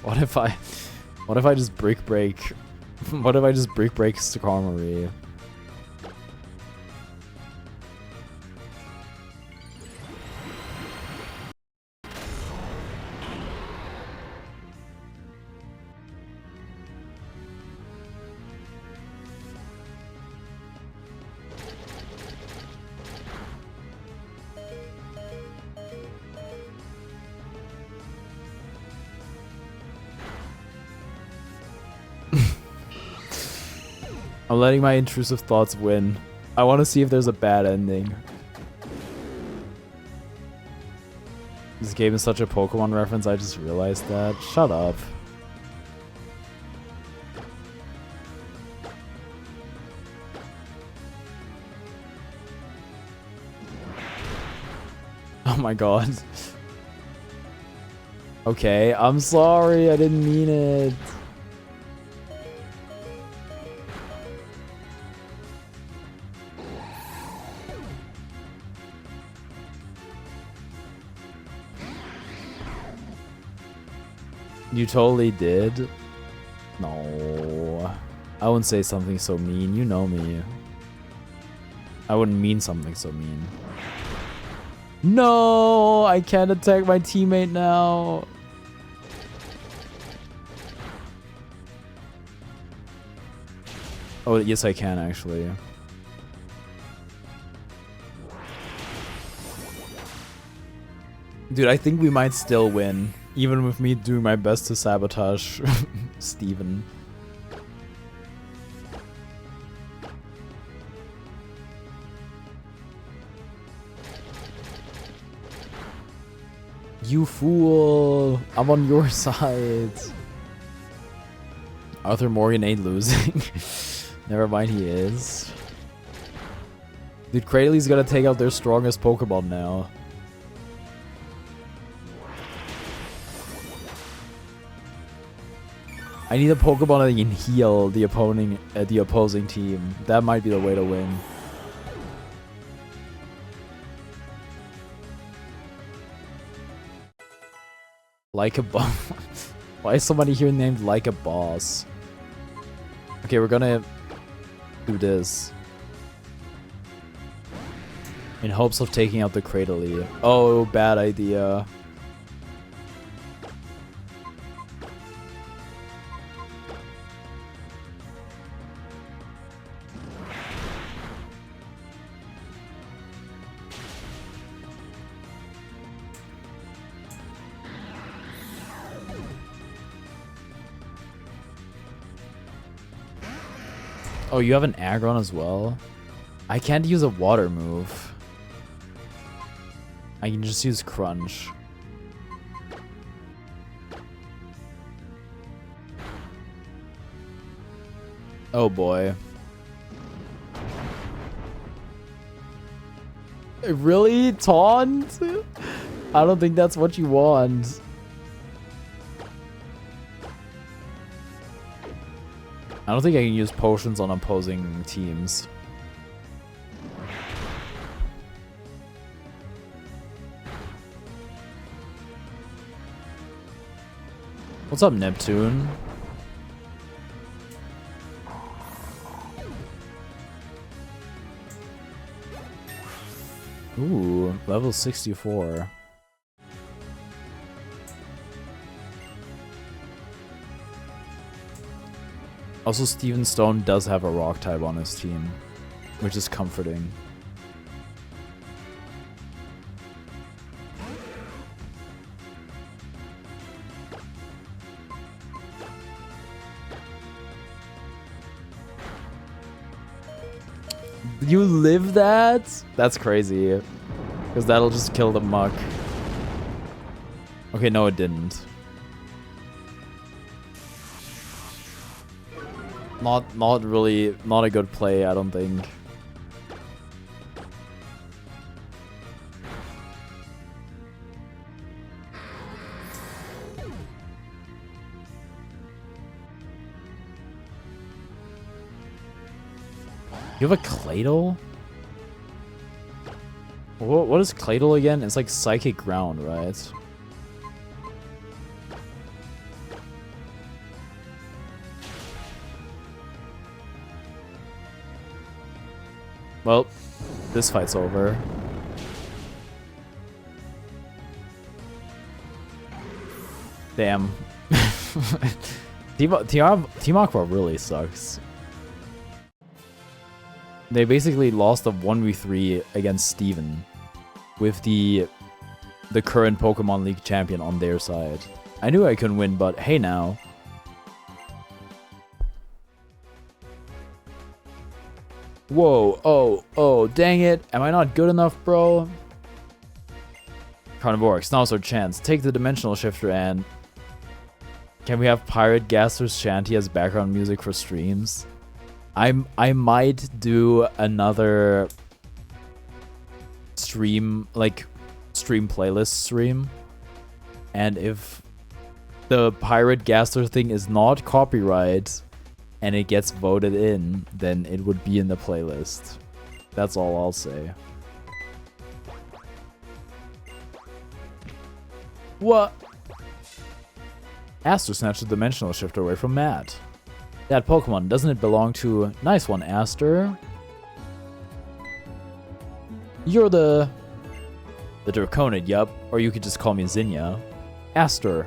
What if I just brick break? What if I just brick break Skarmory? I'm letting my intrusive thoughts win. I want to see if there's a bad ending. This game is such a Pokemon reference, I just realized that. Shut up. Oh my god. Okay, I'm sorry, I didn't mean it. You totally did? No. I wouldn't say something so mean. You know me. I wouldn't mean something so mean. No! I can't attack my teammate now. Oh, yes I can actually. Dude, I think we might still win. Even with me doing my best to sabotage Steven. You fool! I'm on your side. Arthur Morgan ain't losing. Never mind, he is. Dude, Cradley's gonna take out their strongest Pokemon now. I need a Pokemon that can heal the opposing team. That might be the way to win. Like a boss. Why is somebody here named Like a Boss? Okay, we're gonna do this. In hopes of taking out the Cradley. Oh, bad idea. Oh, you have an aggron as well? I can't use a water move. I can just use Crunch. Oh boy. Really? Taunt? I don't think that's what you want. I don't think I can use potions on opposing teams. What's up, Neptune? Ooh, level 64. Also, Steven Stone does have a rock type on his team, which is comforting. You live that? That's crazy. Because that'll just kill the muck. Okay, no it didn't. Not really, not a good play, I don't think. You have a Cladle? What is Cladle again? It's like Psychic Ground, right? Well, this fight's over. Damn. Team Aqua really sucks. They basically lost a 1v3 against Steven with the current Pokemon League champion on their side. I knew I couldn't win, but hey now. Whoa, oh, dang it. Am I not good enough, bro? Carnivorics, now's our chance. Take the Dimensional Shifter and... Can we have Pirate Gaster's Shanty as background music for streams? I might do another stream, like, stream playlist stream. And if the Pirate Gaster thing is not copyright and it gets voted in, then it would be in the playlist. That's all I'll say. What? Aster snatched the Dimensional Shifter away from Matt. That Pokemon, doesn't it belong to... Nice one, Aster. You're the Draconid, yup. Or you could just call me Zinnia. Aster.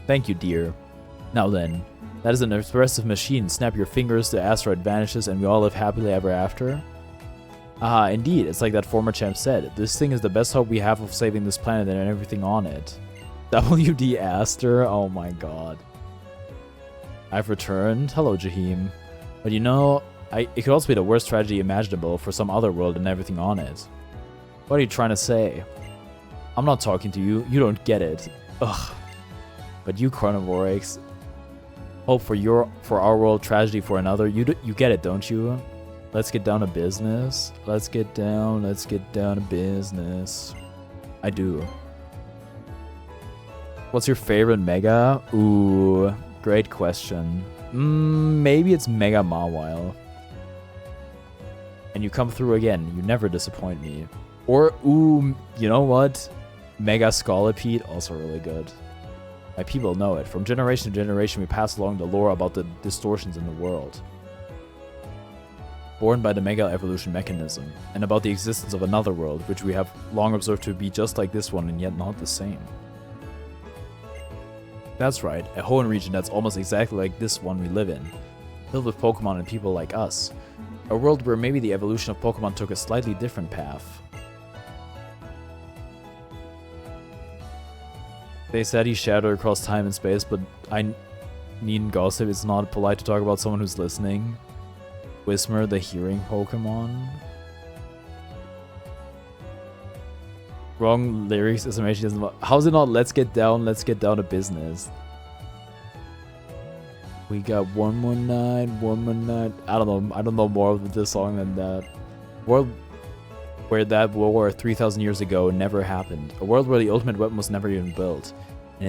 Thank you, dear. Now then, that is an expressive machine. Snap your fingers, the asteroid vanishes, and we all live happily ever after. Ah, indeed, it's like that former champ said. This thing is the best hope we have of saving this planet and everything on it. WD Aster? Oh my god. I've returned. Hello, Jaheim. But you know, it could also be the worst tragedy imaginable for some other world and everything on it. What are you trying to say? I'm not talking to you. You don't get it. Ugh. But you, Carnivorics, hope for our world, tragedy for another. You get it, don't you? Let's get down to business. Let's get down to business. I do. What's your favorite Mega? Ooh, great question. Maybe it's Mega Mawile. And you come through again. You never disappoint me. Or, ooh, you know what? Mega Scolipede, also really good. My people know it. From generation to generation, we pass along the lore about the distortions in the world, born by the Mega Evolution mechanism, and about the existence of another world, which we have long observed to be just like this one and yet not the same. That's right, a Hoenn region that's almost exactly like this one we live in, filled with Pokemon and people like us. A world where maybe the evolution of Pokemon took a slightly different path. They said he shattered across time and space, but I needn't gossip. It's not polite to talk about someone who's listening. Whismur, the hearing Pokemon. Wrong lyrics, estimation doesn't. How's it not? Let's get down to business. We got one more night. I don't know more of this song than that. World where that war 3,000 years ago never happened. A world where the ultimate weapon was never even built. And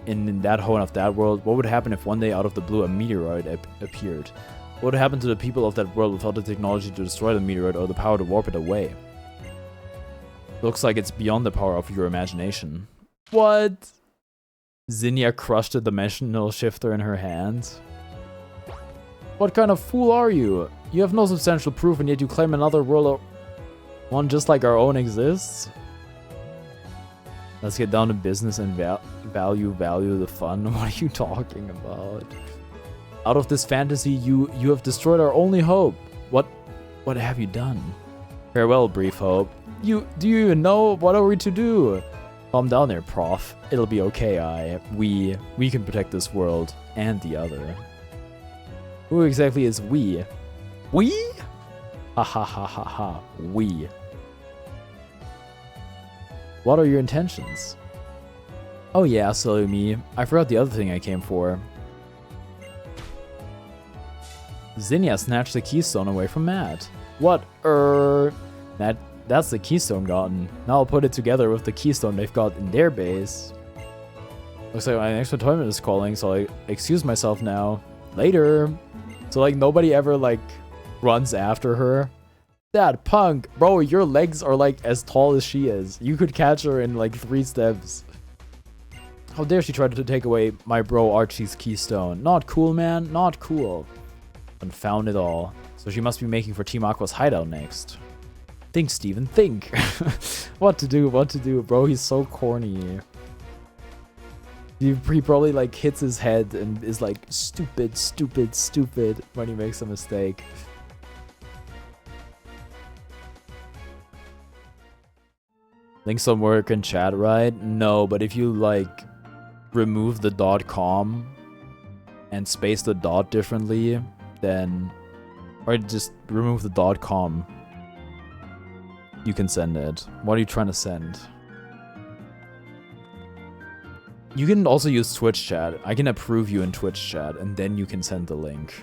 in that Hoenn of that world, what would happen if one day out of the blue a meteoroid appeared? What would happen to the people of that world without the technology to destroy the meteoroid or the power to warp it away? Looks like it's beyond the power of your imagination. What? Zinnia crushed the dimensional shifter in her hands. What kind of fool are you? You have no substantial proof and yet you claim another world, one just like our own, exists? Let's get down to business and value the fun. What are you talking about? Out of this fantasy, you have destroyed our only hope. What have you done? Farewell, brief hope. Do you even know? What are we to do? Calm down there, prof. It'll be okay, we can protect this world and the other. Who exactly is we? We? Ha ha ha ha ha. We. What are your intentions? Oh yeah, silly me. I forgot the other thing I came for. Zinnia snatched the keystone away from Matt. What? That's the keystone gotten. Now I'll put it together with the keystone they've got in their base. Looks like my next appointment is calling, so I excuse myself now. Later. So like nobody ever like runs after her. That punk, bro, your legs are like as tall as she is. You could catch her in like 3 steps. How dare she try to take away my bro Archie's keystone. Not cool, man, not cool. Confound it all. So she must be making for Team Aqua's hideout next. Think, Steven, think. What to do, bro, he's so corny. He probably like hits his head and is like stupid when he makes a mistake. Links don't work in chat, right? No, but if you like remove the .com and space the dot differently, then, or just remove the .com, you can send it. What are you trying to send? You can also use Twitch chat. I can approve you in Twitch chat, and then you can send the link.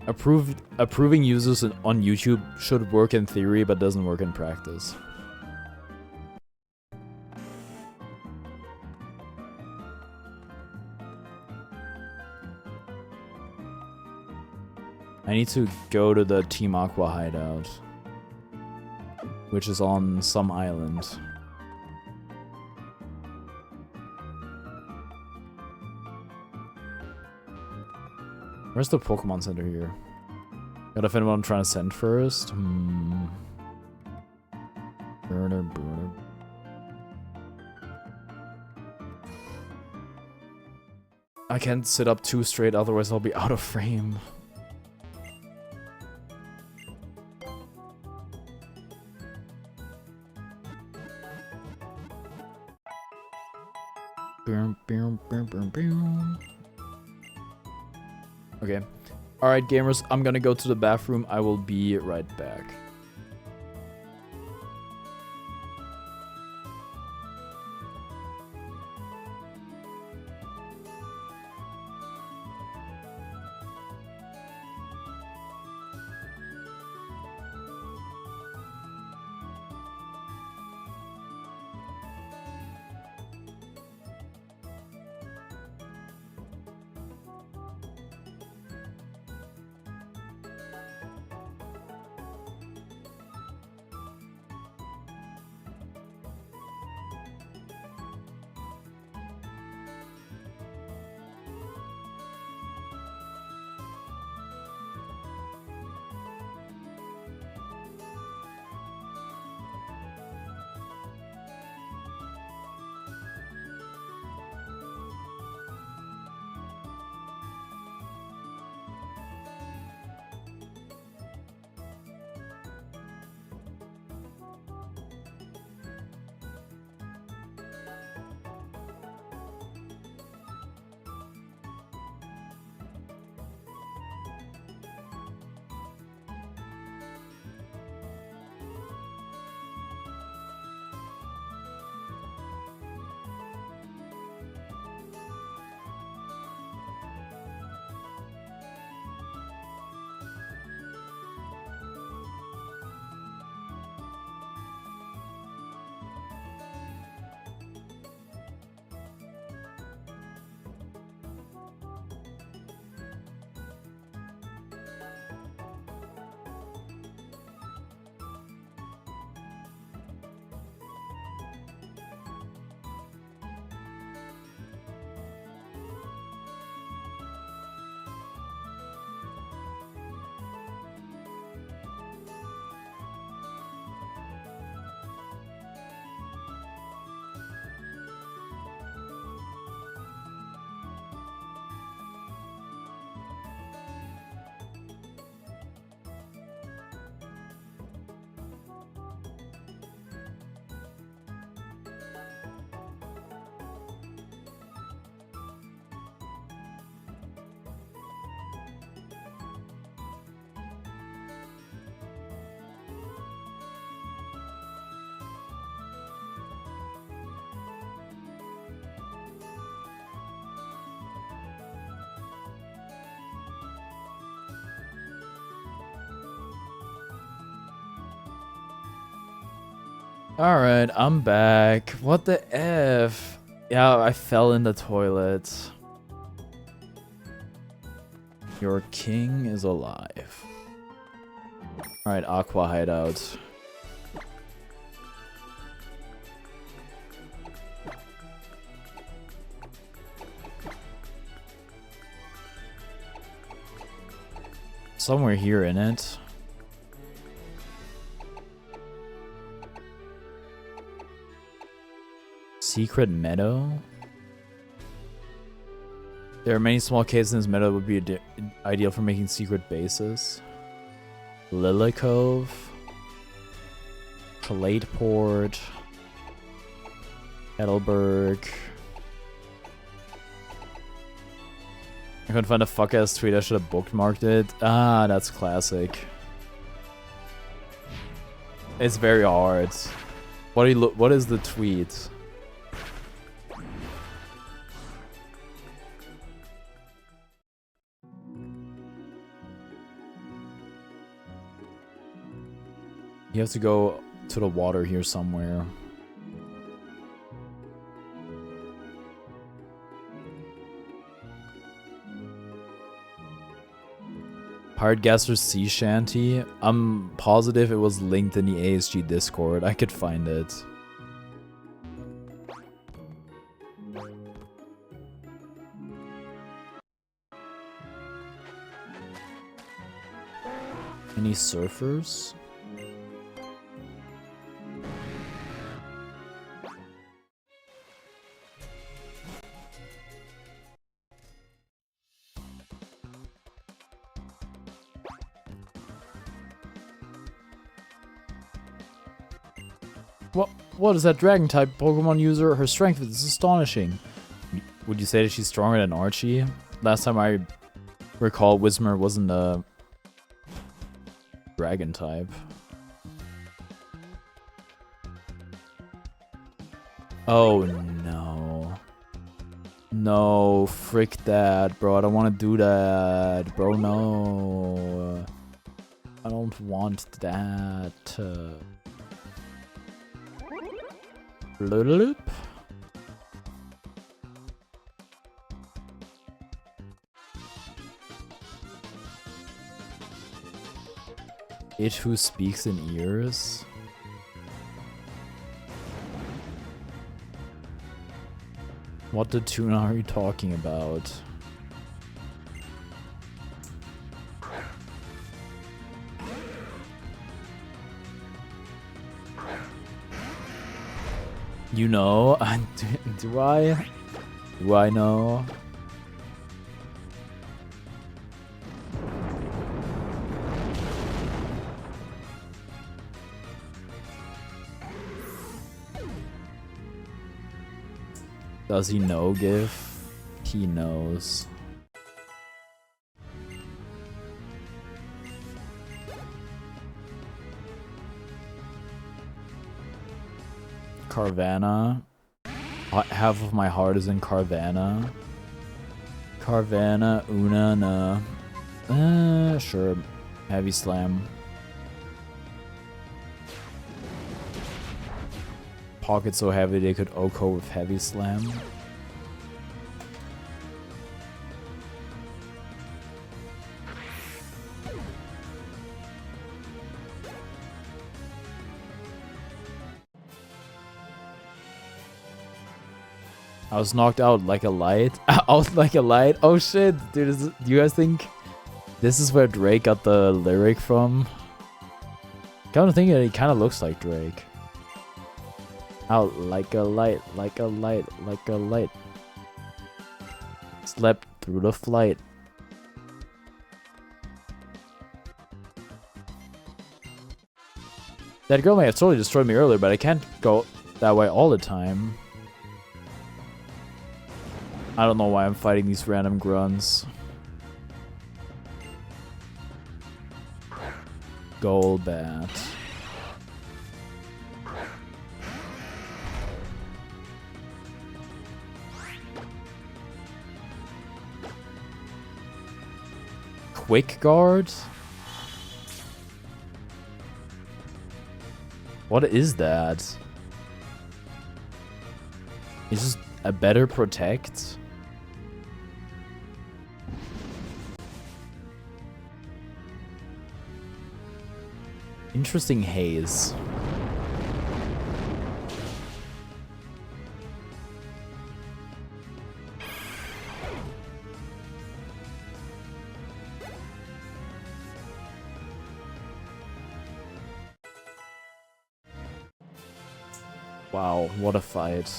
Approving users on YouTube should work in theory, but doesn't work in practice. I need to go to the Team Aqua hideout, which is on some island. Where's the Pokemon Center here? Gotta find what I'm trying to send first. I can't sit up too straight, otherwise I'll be out of frame. Okay. Alright, gamers, I'm gonna go to the bathroom. I will be right back. Alright, I'm back. What the F? Yeah, I fell in the toilet. Your king is alive. Alright, Aqua hideout. Somewhere here in it. Secret meadow? There are many small caves in this meadow that would be ideal for making secret bases. Lily Cove. Clateport. Heidelberg. I couldn't find a fuck-ass tweet, I should have bookmarked it. Ah, that's classic. It's very hard. What is the tweet? You have to go to the water here somewhere. Pirate Gaster's Sea Shanty? I'm positive it was linked in the ASG Discord. I could find it. Any surfers? What is that dragon type Pokemon user? Her strength is astonishing. Would you say that she's stronger than Archie? Last time I recall, Whismur wasn't a dragon type. Oh no. No, frick that, bro. I don't want to do that. Bro, no. I don't want that. Bloop. It who speaks in ears? What the tune are you talking about? You know? Do I? Do I know? Does he know GIF? He knows. Carvanha. Half of my heart is in Carvanha. Carvanha, Una, na. Sure. Heavy Slam. Pocket so heavy they could OHKO with Heavy Slam. I was knocked out like a light. Out like a light? Oh shit, dude, do you guys think this is where Drake got the lyric from? Kind of thinking it kind of looks like Drake. Out like a light, like a light, like a light. Slept through the flight. That girl may have totally destroyed me earlier, but I can't go that way all the time. I don't know why I'm fighting these random grunts. Golbat. Quick Guard? What is that? It's just a better protect. Interesting haze. Wow, what a fight.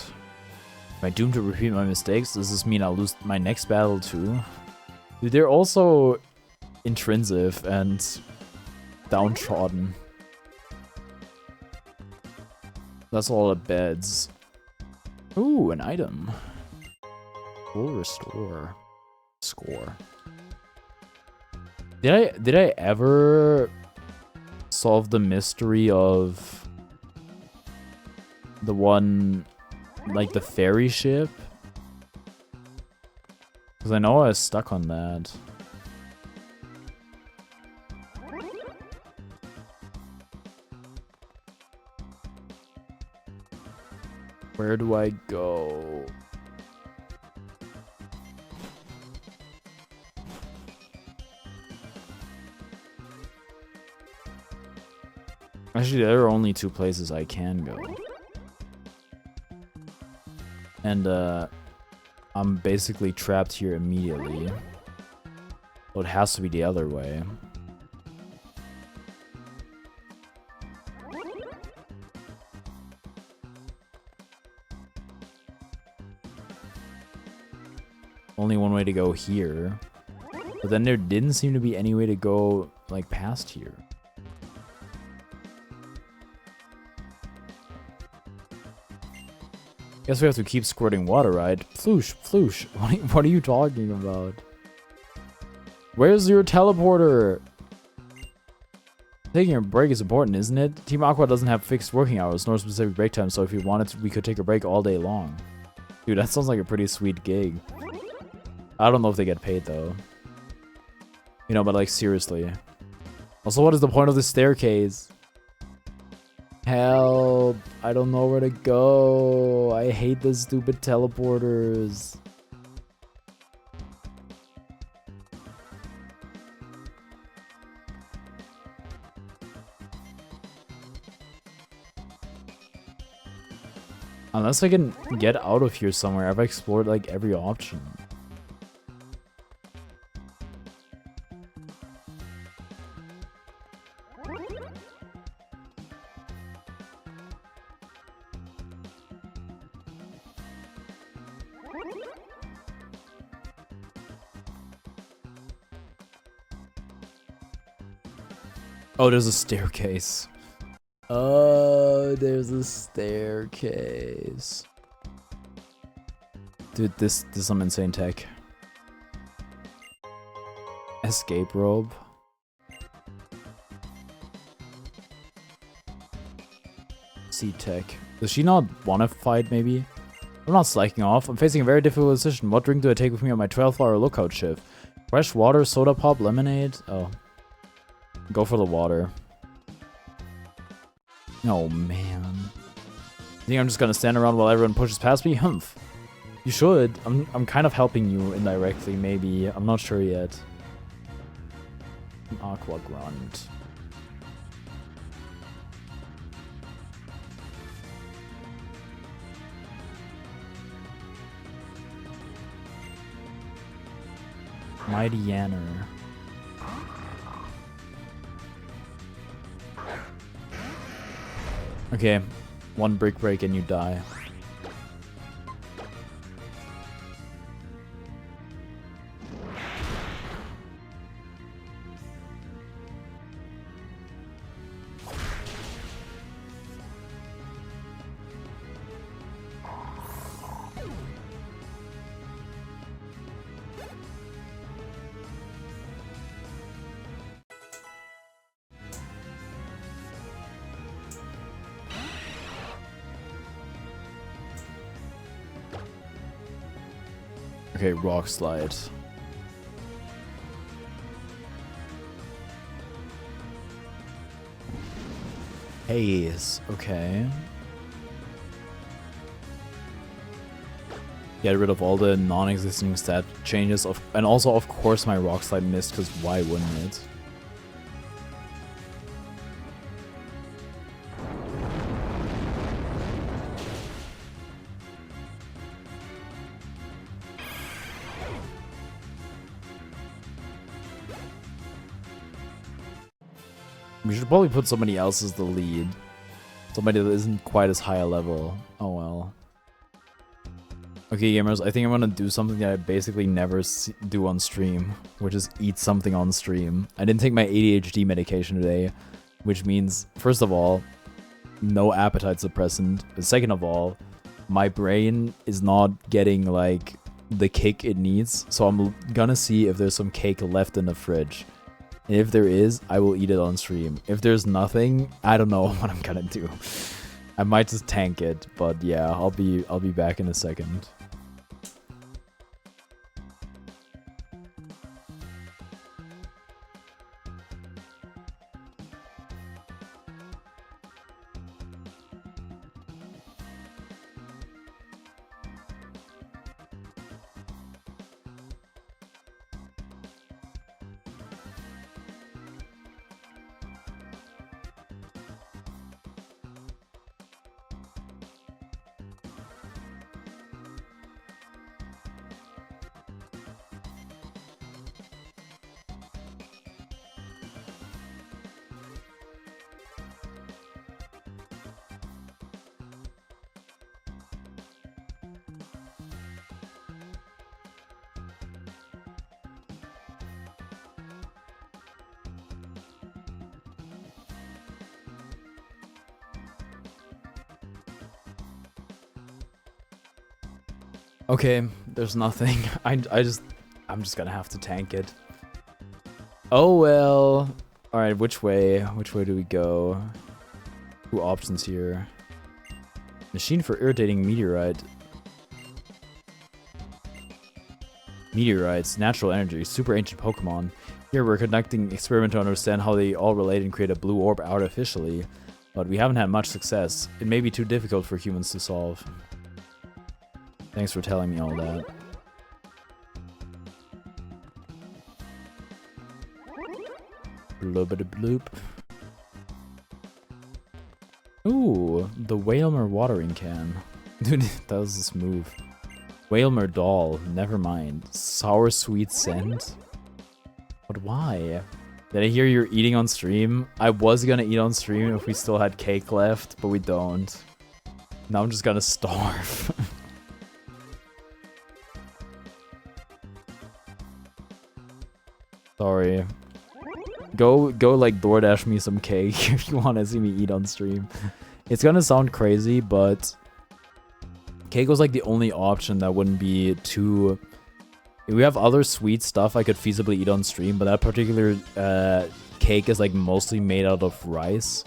Am I doomed to repeat my mistakes? Does this mean I'll lose my next battle too? Dude, they're also intrinsic and downtrodden. That's all it beds. Ooh, an item. Full restore. Score. Did I ever solve the mystery of the one, like the ferry ship? Because I know I was stuck on that. Where do I go? Actually, there are only 2 places I can go. And, I'm basically trapped here immediately. So it has to be the other way. Only one way to go here. But then there didn't seem to be any way to go, like, past here. Guess we have to keep squirting water, right? Floosh, floosh. What are you talking about? Where's your teleporter? Taking a break is important, isn't it? Team Aqua doesn't have fixed working hours, nor specific break time, so if we wanted to, we could take a break all day long. Dude, that sounds like a pretty sweet gig. I don't know if they get paid, though. You know, but like, seriously. Also, what is the point of this staircase? Help! I don't know where to go. I hate the stupid teleporters. Unless I can get out of here somewhere, I've explored like every option. Oh, there's a staircase. Oh, there's a staircase. Dude, this is some insane tech. Escape rope. Sea tech. Does she not want to fight, maybe? I'm not slacking off. I'm facing a very difficult decision. What drink do I take with me on my 12-hour lookout shift? Fresh water, soda pop, lemonade? Oh. Go for the water. Oh, man. You think I'm just gonna stand around while everyone pushes past me? Humph. You should. I'm kind of helping you indirectly, maybe. I'm not sure yet. Aqua Grunt. Mighty Yanner. Okay, one brick break and you die. Okay, rock slide. Haze, okay. Get rid of all the non-existing stat changes, and also, of course, my Rock Slide missed, because why wouldn't it? We should probably put somebody else as the lead. Somebody that isn't quite as high a level. Oh well. Okay, gamers, I think I'm gonna do something that I basically never do on stream, which is eat something on stream. I didn't take my ADHD medication today, which means, first of all, no appetite suppressant. But second of all, my brain is not getting, like, the kick it needs, so I'm gonna see if there's some cake left in the fridge. And if there is, I will eat it on stream. If there's nothing, I don't know what I'm gonna do. I might just tank it, but yeah, I'll be back in a second. Okay, there's nothing. I'm just gonna have to tank it. Oh well. All right, which way? Which way do we go? Two options here. Machine for irritating meteorite. Meteorites, natural energy, super ancient Pokemon. Here we're conducting experiment to understand how they all relate and create a blue orb artificially. But we haven't had much success. It may be too difficult for humans to solve. Thanks for telling me all that. Bloop bloop. Ooh, the Whalmer watering can. Dude, that was a smooth. Whalmer doll, never mind. Sour sweet scent? But why? Did I hear you're eating on stream? I was gonna eat on stream if we still had cake left, but we don't. Now I'm just gonna starve. Sorry. Go like DoorDash me some cake if you want to see me eat on stream. It's gonna sound crazy, but cake was like the only option that wouldn't be too... We have other sweet stuff I could feasibly eat on stream, but that particular cake is like mostly made out of rice.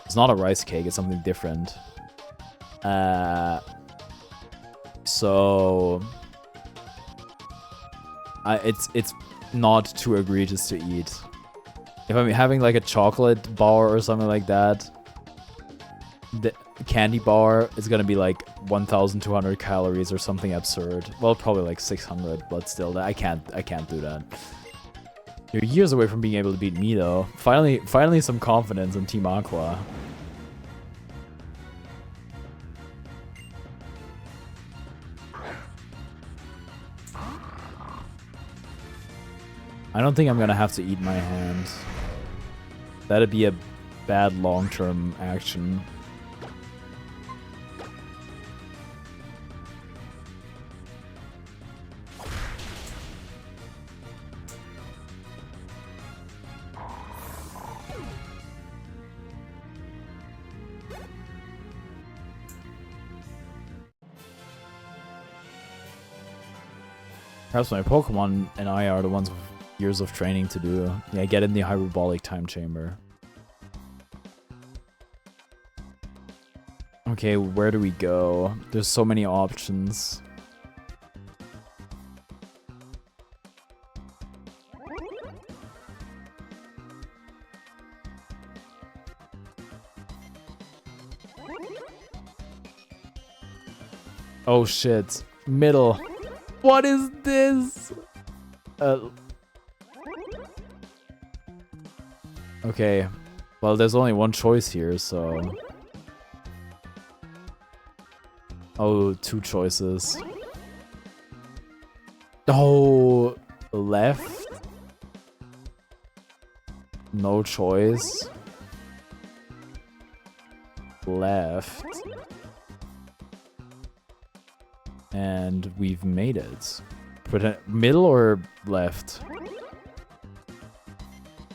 It's not a rice cake, it's something different. So... it's not too egregious to eat. If I'm having like a chocolate bar or something like that, the candy bar is gonna be like 1,200 calories or something absurd. Well, probably like 600, but still, I can't do that. You're years away from being able to beat me though. Finally some confidence in Team Aqua. I don't think I'm gonna have to eat my hand. That'd be a bad long-term action. Perhaps my Pokemon and I are the ones with years of training to do. Yeah, get in the hyperbolic time chamber. Okay, where do we go? There's so many options. Oh shit. Middle. What is this? Okay. Well, there's only one choice here, so... Oh, two choices. Oh, left? No choice. Left. And we've made it. Middle or left?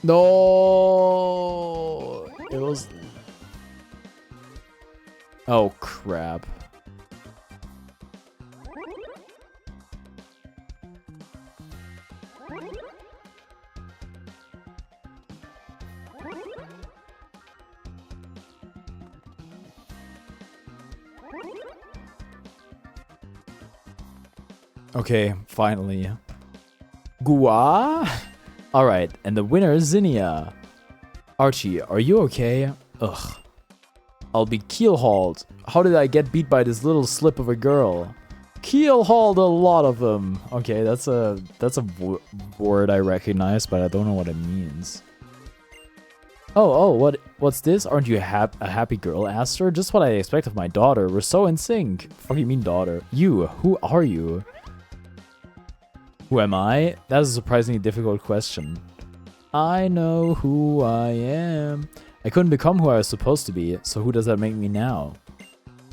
No! It was... Oh, crap. Okay, finally. Gua? Alright, and the winner is Zinnia. Archie, are you okay? Ugh. I'll be keel-hauled. How did I get beat by this little slip of a girl? Keel-hauled a lot of them. Okay, that's a word I recognize, but I don't know what it means. Oh, what's this? Aren't you a happy girl, Aster? Just what I expect of my daughter. We're so in sync. Fuck you mean daughter? You, who are you? Who am I? That is a surprisingly difficult question. I know who I am. I couldn't become who I was supposed to be, so who does that make me now?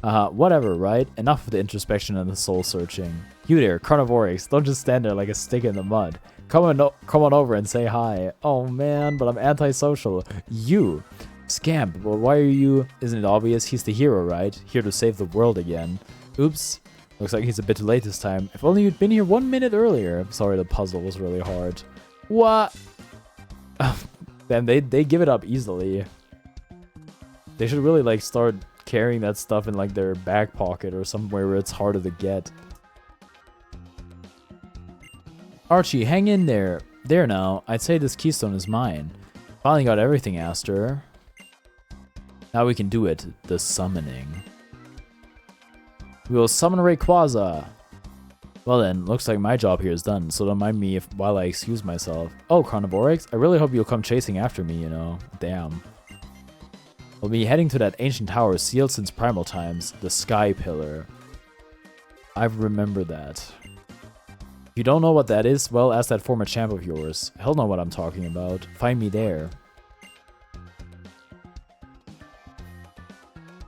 Whatever, right? Enough of the introspection and the soul searching. You there, Carnivorics, don't just stand there like a stick in the mud. Come on over and say hi. Oh man, but I'm antisocial. You! Scamp, well why are you... Isn't it obvious? He's the hero, right? Here to save the world again. Oops. Looks like he's a bit too late this time. If only you'd been here 1 minute earlier. Sorry, the puzzle was really hard. What? Damn, they give it up easily. They should really like start carrying that stuff in like their back pocket or somewhere where it's harder to get. Archie, hang in there. There now. I'd say this keystone is mine. Finally got everything, Aster. Now we can do it. The summoning. We will summon Rayquaza. Well then, looks like my job here is done, so don't mind me while I excuse myself. Oh, Carnivorics, I really hope you'll come chasing after me, you know. Damn. We'll be heading to that ancient tower sealed since primal times, the Sky Pillar. I remember that. If you don't know what that is, well, ask that former champ of yours. He'll know what I'm talking about. Find me there.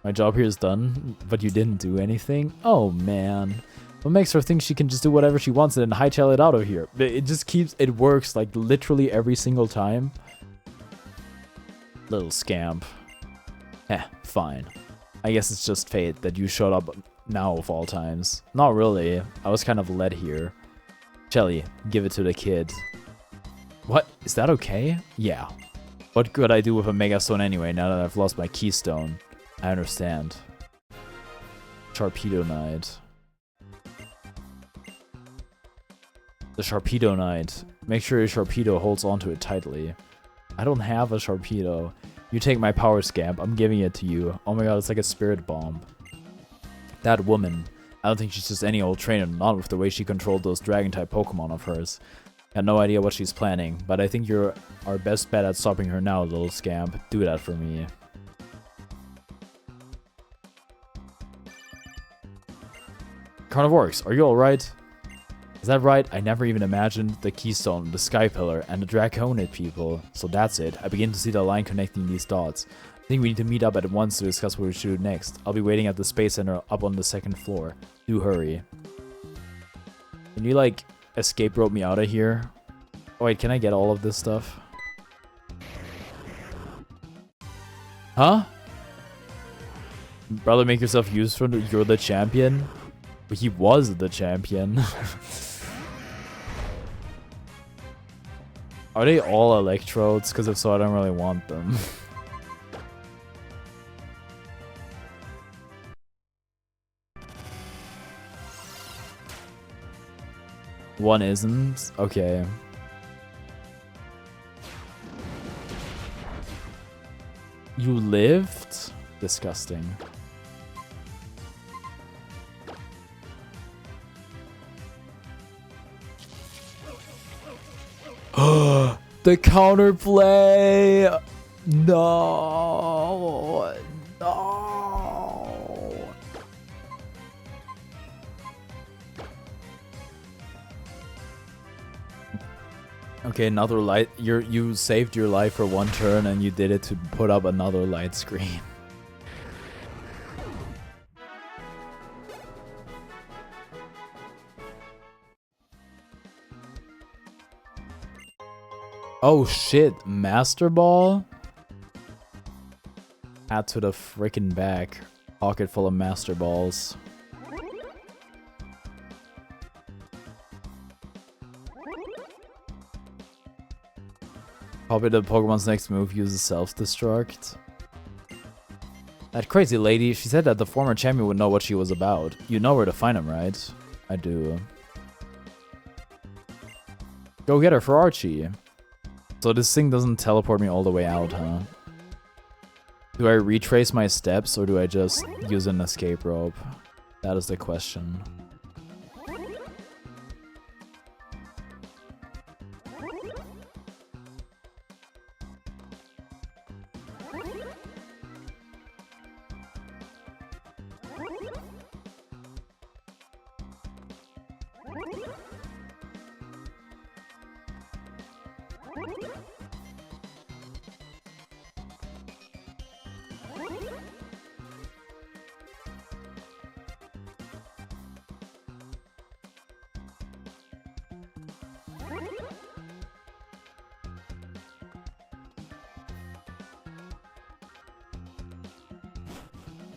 My job here is done, but you didn't do anything? Oh, man. What makes her think she can just do whatever she wants and then hightail it out of here? It just keeps... It works, like, literally every single time. Little scamp. Fine. I guess it's just fate that you showed up now of all times. Not really. I was kind of led here. Shelly, give it to the kid. What? Is that okay? Yeah. What could I do with a Mega Stone anyway now that I've lost my Keystone? I understand. Sharpedo Knight. The Sharpedo Knight. Make sure your Sharpedo holds onto it tightly. I don't have a Sharpedo. You take my power, Scamp. I'm giving it to you. Oh my god, it's like a spirit bomb. That woman. I don't think she's just any old trainer, not with the way she controlled those dragon-type Pokemon of hers. Got no idea what she's planning, but I think you're our best bet at stopping her now, little Scamp. Do that for me. Carnivorics, are you alright? Is that right? I never even imagined the Keystone, the Sky Pillar, and the Draconid people. So that's it. I begin to see the line connecting these dots. I think we need to meet up at once to discuss what we should do next. I'll be waiting at the Space Center up on the 2nd floor. Do hurry. Can you, like, escape rope me out of here? Oh, wait, can I get all of this stuff? Huh? Brother, make yourself useful. You're the champion? He was the champion. Are they all electrodes? Because if so, I don't really want them. One isn't? Okay. You lived? Disgusting. The counterplay! No! No! Okay, another light. You saved your life for one turn and you did it to put up another light screen. Oh shit, Master Ball? Add to the freaking back. Pocket full of Master Balls. Probably the Pokemon's next move uses self-destruct. That crazy lady, she said that the former champion would know what she was about. You know where to find him, right? I do. Go get her for Archie. So this thing doesn't teleport me all the way out, huh? Do I retrace my steps or do I just use an escape rope? That is the question.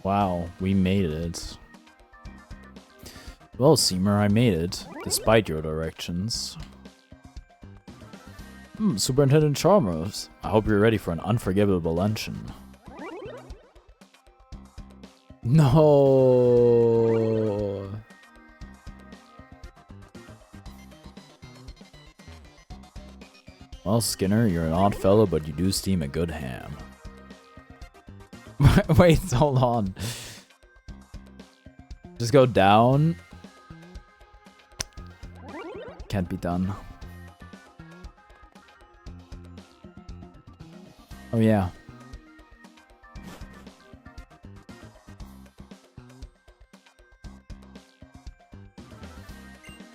Wow, we made it. Well, Seamer, I made it, despite your directions. Superintendent Chalmers, I hope you're ready for an unforgivable luncheon. No. Well, Skinner, you're an odd fellow, but you do steam a good ham. Wait, hold on. Just go down. Can't be done. Oh yeah.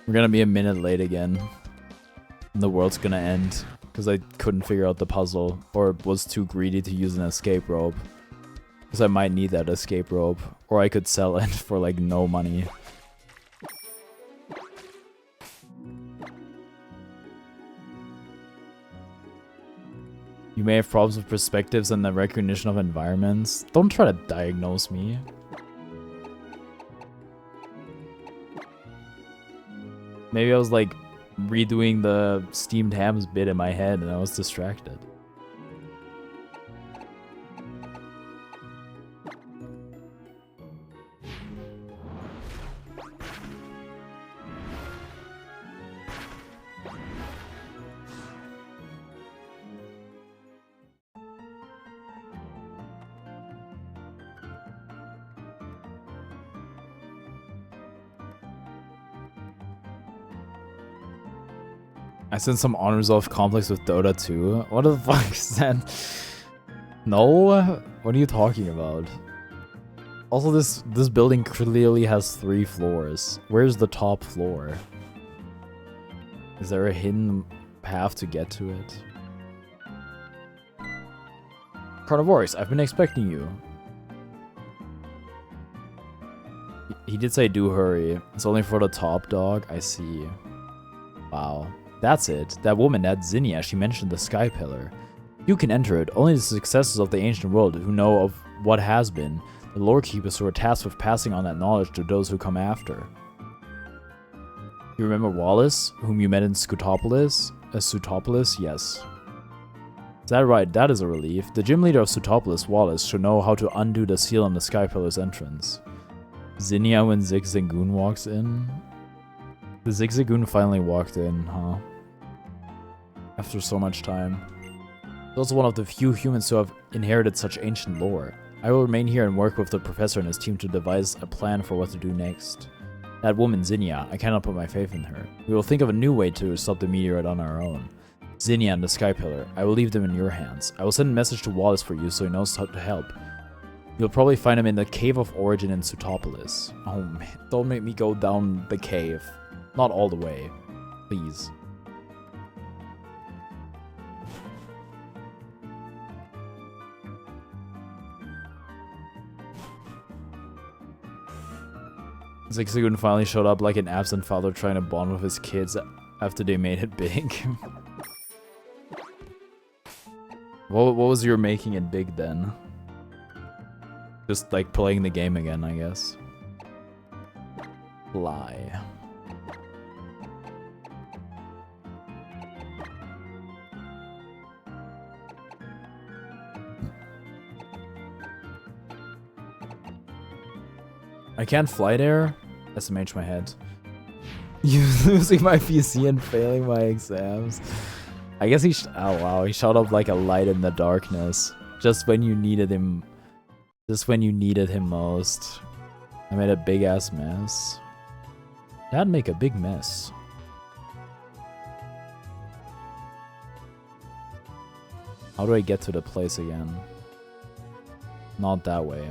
We're gonna be a minute late again. And the world's gonna end. Because I couldn't figure out the puzzle. Or was too greedy to use an escape rope. Because I might need that escape rope. Or I could sell it for like no money. You may have problems with perspectives and the recognition of environments. Don't try to diagnose me. Maybe I was like redoing the steamed hams bit in my head and I was distracted. I sent some unresolved conflicts with Dota 2. What the fuck is that? No? What are you talking about? Also, this building clearly has 3 floors. Where's the top floor? Is there a hidden path to get to it? Carnivores, I've been expecting you. He did say do hurry. It's only for the top dog. I see. Wow. That's it. That woman, that Zinnia, she mentioned the Sky Pillar. You can enter it. Only the successors of the ancient world who know of what has been, the lore keepers who are tasked with passing on that knowledge to those who come after. You remember Wallace, whom you met in Scutopolis? Sutopolis? Yes. Is that right? That is a relief. The gym leader of Sutopolis, Wallace, should know how to undo the seal on the Sky Pillar's entrance. Zinnia when Zigzagoon walks in? The Zigzagoon finally walked in, huh? After so much time. He's also one of the few humans who have inherited such ancient lore. I will remain here and work with the professor and his team to devise a plan for what to do next. That woman, Zinnia, I cannot put my faith in her. We will think of a new way to stop the meteorite on our own. Zinnia and the Sky Pillar. I will leave them in your hands. I will send a message to Wallace for you so he knows how to help. You'll probably find him in the Cave of Origin in Sutopolis. Oh man, don't make me go down the cave. Not all the way. Please. Zigzagoon finally showed up like an absent father trying to bond with his kids after they made it big. What was your making it big then? Just like playing the game again, I guess. Lie. I can't fly there? SMH my head. You losing my PC and failing my exams. I guess oh wow, he showed up like a light in the darkness. Just when you needed him. Just when you needed him most. I made a big ass mess. That'd make a big mess. How do I get to the place again? Not that way.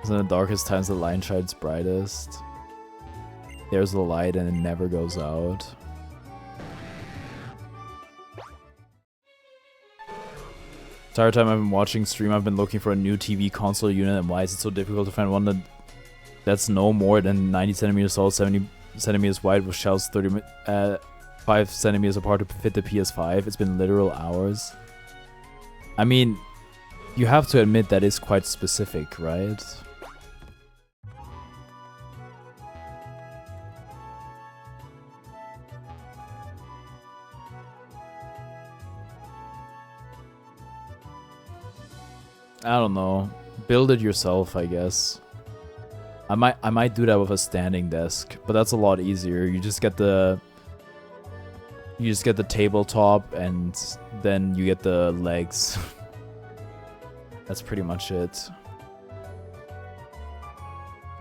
In the darkest times the light shines brightest. There's the light and it never goes out. Entire time I've been watching stream, I've been looking for a new TV console unit, and why is it so difficult to find one that's no more than 90 centimeters tall, 70 centimeters wide, with shelves 5 centimeters apart to fit the PS5? It's been literal hours. I mean, you have to admit that is quite specific, right? I don't know. Build it yourself, I guess. I might do that with a standing desk, but that's a lot easier. You just get the tabletop and then you get the legs. That's pretty much it.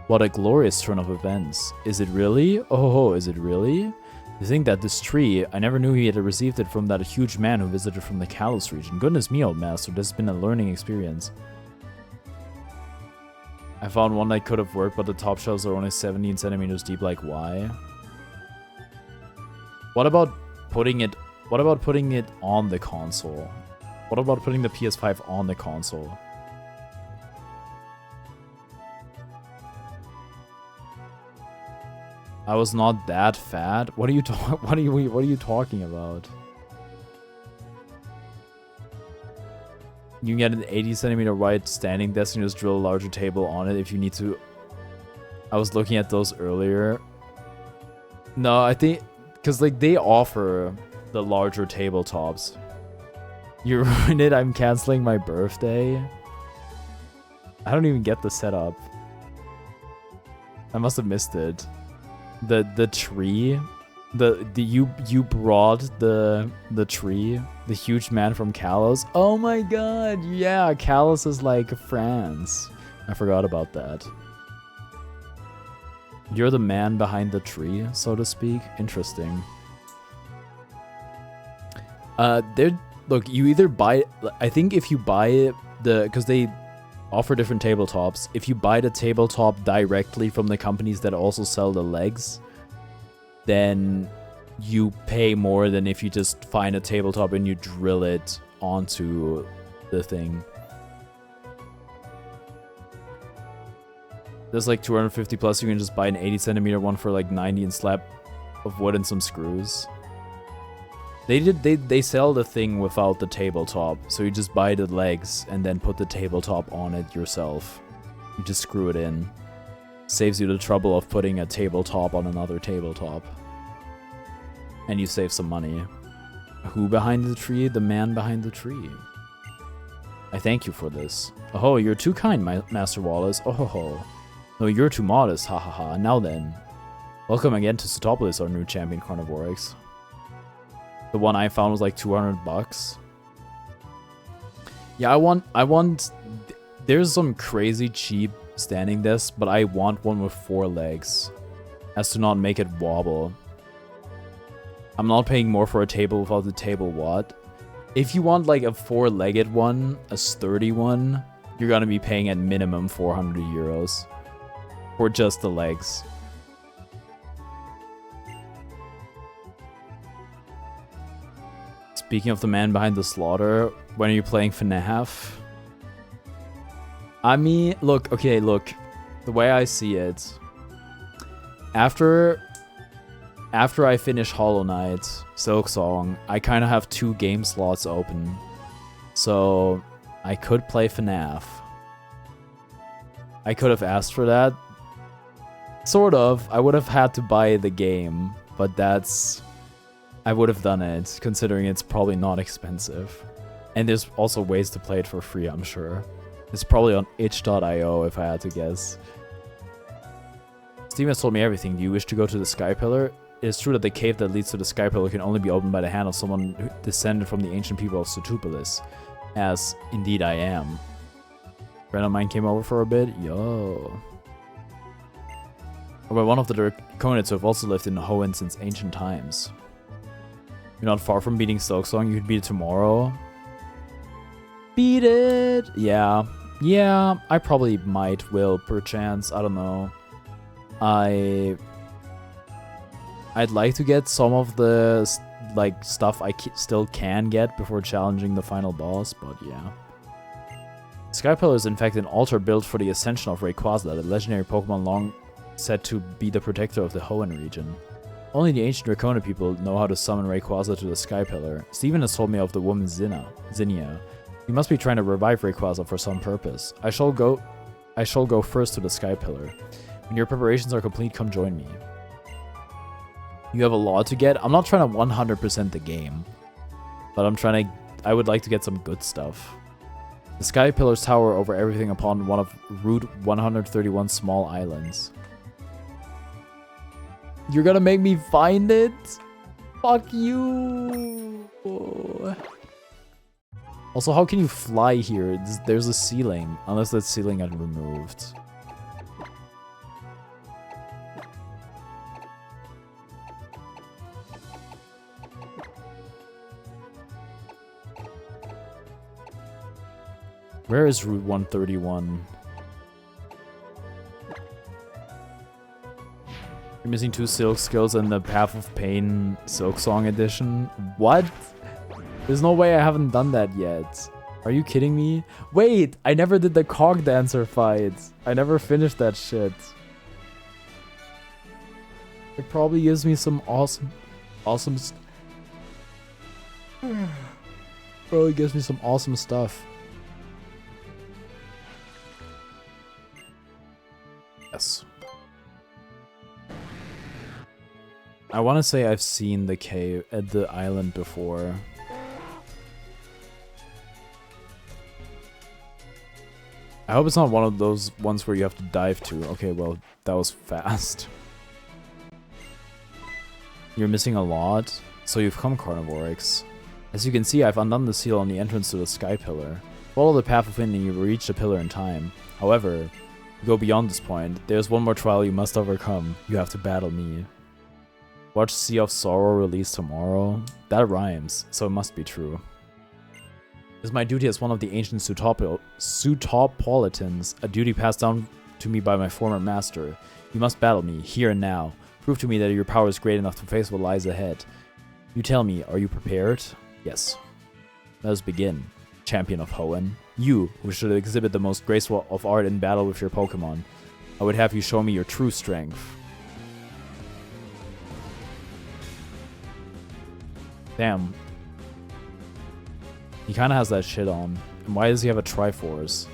What a glorious turn of events. Is it really? Oh, is it really? You think that this tree, I never knew he had received it from that huge man who visited from the Kalos region. Goodness me, old master, this has been a learning experience. I found one that could have worked, but the top shelves are only 17 centimeters deep, like why? What about putting it on the console? What about putting the PS5 on the console? I was not that fat. What are you talking about? You can get an 80 centimeter wide standing desk and just drill a larger table on it if you need to. I was looking at those earlier. No, I think because like they offer the larger tabletops. You ruined it. I'm canceling my birthday. I don't even get the setup. I must have missed it. The tree, you brought the tree, the huge man from Kalos. Oh my god, yeah, Kalos is like France. I forgot about that. You're the man behind the tree, so to speak. Interesting. Look, you either buy. I think if you buy because they offer different tabletops. If you buy the tabletop directly from the companies that also sell the legs, then you pay more than if you just find a tabletop and you drill it onto the thing. There's like 250 plus. You can just buy an 80 centimeter one for like 90 and slap of wood and some screws. They sell the thing without the tabletop, so you just buy the legs and then put the tabletop on it yourself. You just screw it in. Saves you the trouble of putting a tabletop on another tabletop. And you save some money. Who behind the tree? The man behind the tree. I thank you for this. Oh, you're too kind, Master Wallace. Oh ho ho. No, you're too modest. Ha ha ha. Now then. Welcome again to Sutopolis, our new champion Carnivorix. The one I found was like 200 bucks. Yeah, I want, there's some crazy cheap standing desk, but I want one with 4 legs, as to not make it wobble. I'm not paying more for a table without the table what? If you want like a 4-legged one, a sturdy one, you're gonna be paying at minimum 400 euros for just the legs. Speaking of the man behind the slaughter, when are you playing FNAF? I mean, look, the way I see it, after I finish Hollow Knight, Silksong, I kind of have 2 game slots open. So, I could play FNAF. I could have asked for that. Sort of. I would have had to buy the game, but that's... I would have done it, considering it's probably not expensive. And there's also ways to play it for free, I'm sure. It's probably on itch.io if I had to guess. Steven has told me everything. Do you wish to go to the Sky Pillar? It is true that the cave that leads to the Sky Pillar can only be opened by the hand of someone who descended from the ancient people of Sotupolis. As, indeed, I am. A friend of mine came over for a bit. Yo. Or by one of the Draconids who have also lived in Hoenn since ancient times. You're not far from beating Silksong. You could beat it tomorrow. Beat it! Yeah. Yeah, I probably will, perchance. I don't know. I'd like to get some of the like stuff I still can get before challenging the final boss, but yeah. Sky Pillar is in fact an altar built for the ascension of Rayquaza, the legendary Pokemon long said to be the protector of the Hoenn region. Only the ancient Draconid people know how to summon Rayquaza to the Sky Pillar. Steven has told me of the woman Zinnia. You must be trying to revive Rayquaza for some purpose. I shall go first to the Sky Pillar. When your preparations are complete, come join me. You have a lot to get. I'm not trying to 100% the game, but I would like to get some good stuff. The Sky Pillars tower over everything upon one of Route 131 small islands. You're gonna make me find it? Fuck you! Also, how can you fly here? There's a ceiling, unless that ceiling got removed. Where is Route 131? You're missing 2 Silk skills in the Path of Pain Silksong edition? What? There's no way I haven't done that yet. Are you kidding me? Wait, I never did the Cog Dancer fight. I never finished that shit. It probably gives me some awesome probably gives me some awesome stuff. Yes. I want to say I've seen the cave at the island before. I hope it's not one of those ones where you have to dive to. Okay, well, that was fast. You're missing a lot, so you've come, Carnivorix. As you can see, I've undone the seal on the entrance to the Sky Pillar. Follow the path within and you will reach the pillar in time. However, to go beyond this point, there's one more trial you must overcome. You have to battle me. Watch Sea of Sorrow release tomorrow? That rhymes, so it must be true. It is my duty as one of the ancient Sutopolitans, a duty passed down to me by my former master. You must battle me, here and now. Prove to me that your power is great enough to face what lies ahead. You tell me, are you prepared? Yes. Let us begin, champion of Hoenn. You, who should exhibit the most graceful of art in battle with your Pokemon. I would have you show me your true strength. Damn. He kinda has that shit on. And why does he have a Triforce?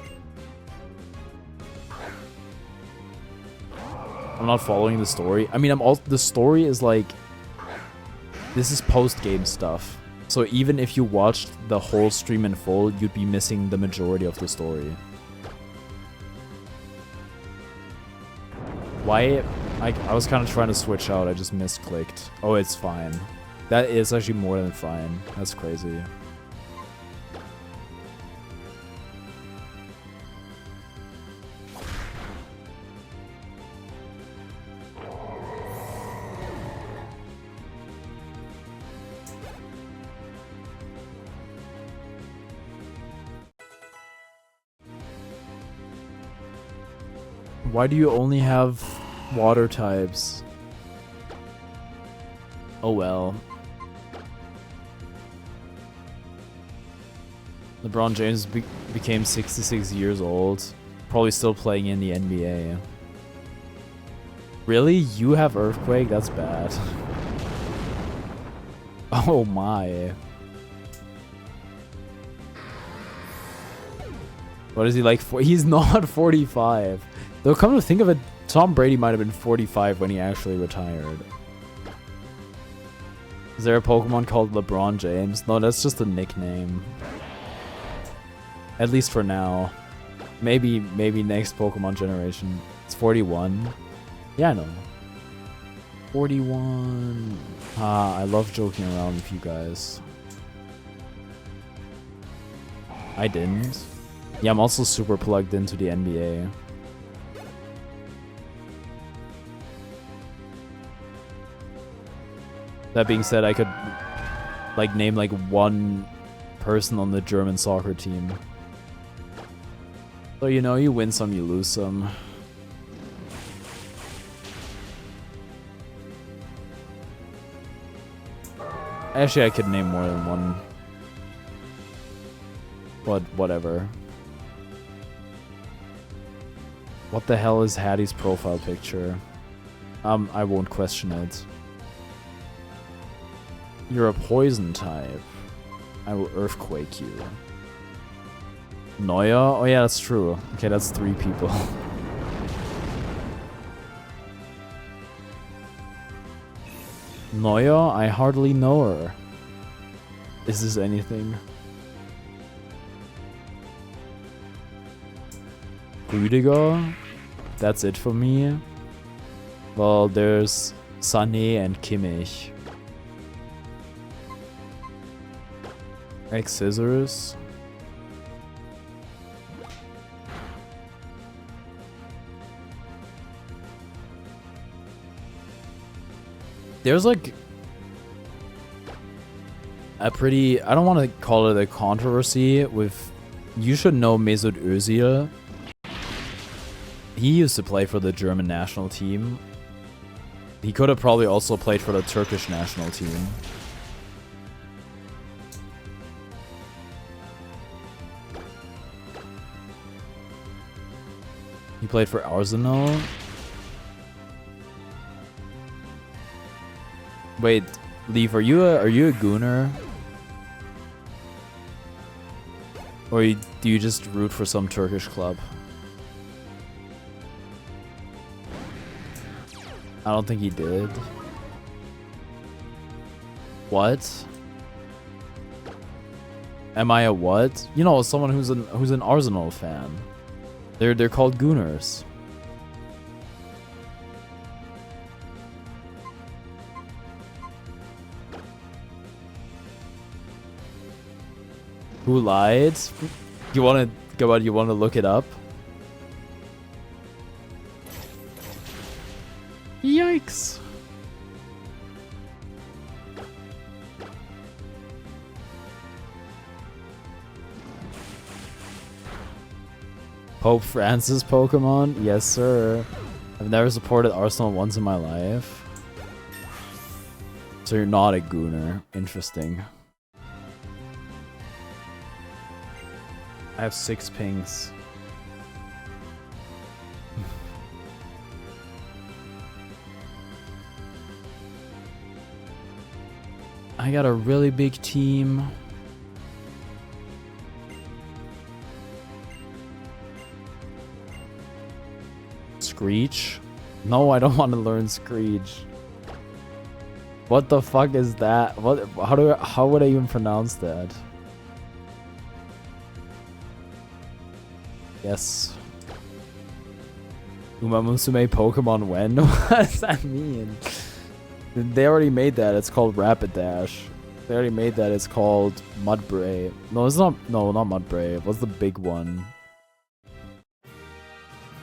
I'm not following the story. I mean, the story is like... This is post-game stuff. So even if you watched the whole stream in full, you'd be missing the majority of the story. Why? I was kind of trying to switch out. I just misclicked. Oh, it's fine. That is actually more than fine. That's crazy. Why do you only have water types? Oh well. LeBron James became 66 years old. Probably still playing in the NBA. Really? You have Earthquake? That's bad. Oh my. What is he like? He's not 45. Though come to think of it, Tom Brady might have been 45 when he actually retired. Is there a Pokemon called LeBron James? No, that's just a nickname. At least for now. Maybe next Pokemon generation. It's 41. Yeah, I know. 41. Ah, I love joking around with you guys. I didn't. Yeah, I'm also super plugged into the NBA. That being said, I could like name like one person on the German soccer team. So you know, you win some, you lose some. Actually, I could name more than one. But whatever. What the hell is Hattie's profile picture? I won't question it. You're a poison type. I will earthquake you. Neuer? Oh yeah, that's true. Okay, that's 3 people. Neuer? I hardly know her. Is this anything? Rüdiger? That's it for me. Well, there's Sané and Kimmich. Scissors. There's like a pretty, I don't want to call it a controversy with, you should know Mesut Özil. He used to play for the German national team. He could have probably also played for the Turkish national team. He played for Arsenal. Wait, Leaf, are you a gooner? Or do you just root for some Turkish club? I don't think he did. What? Am I a what? You know, someone who's an Arsenal fan. They're called gooners. Who lied? You wanna go out? You wanna look it up? Yikes! Pope Francis Pokemon? Yes, sir. I've never supported Arsenal once in my life. So you're not a gooner. Interesting. I have 6 pings. I got a really big team. Screech? No, I don't want to learn Screech. What the fuck is that? What? How would I even pronounce that? Yes. Uma Musume Pokemon when? What does that mean? They already made that. It's called Rapid Dash. They already made that. It's called Mudbray. No, it's not. No, not Mudbray. What's the big one?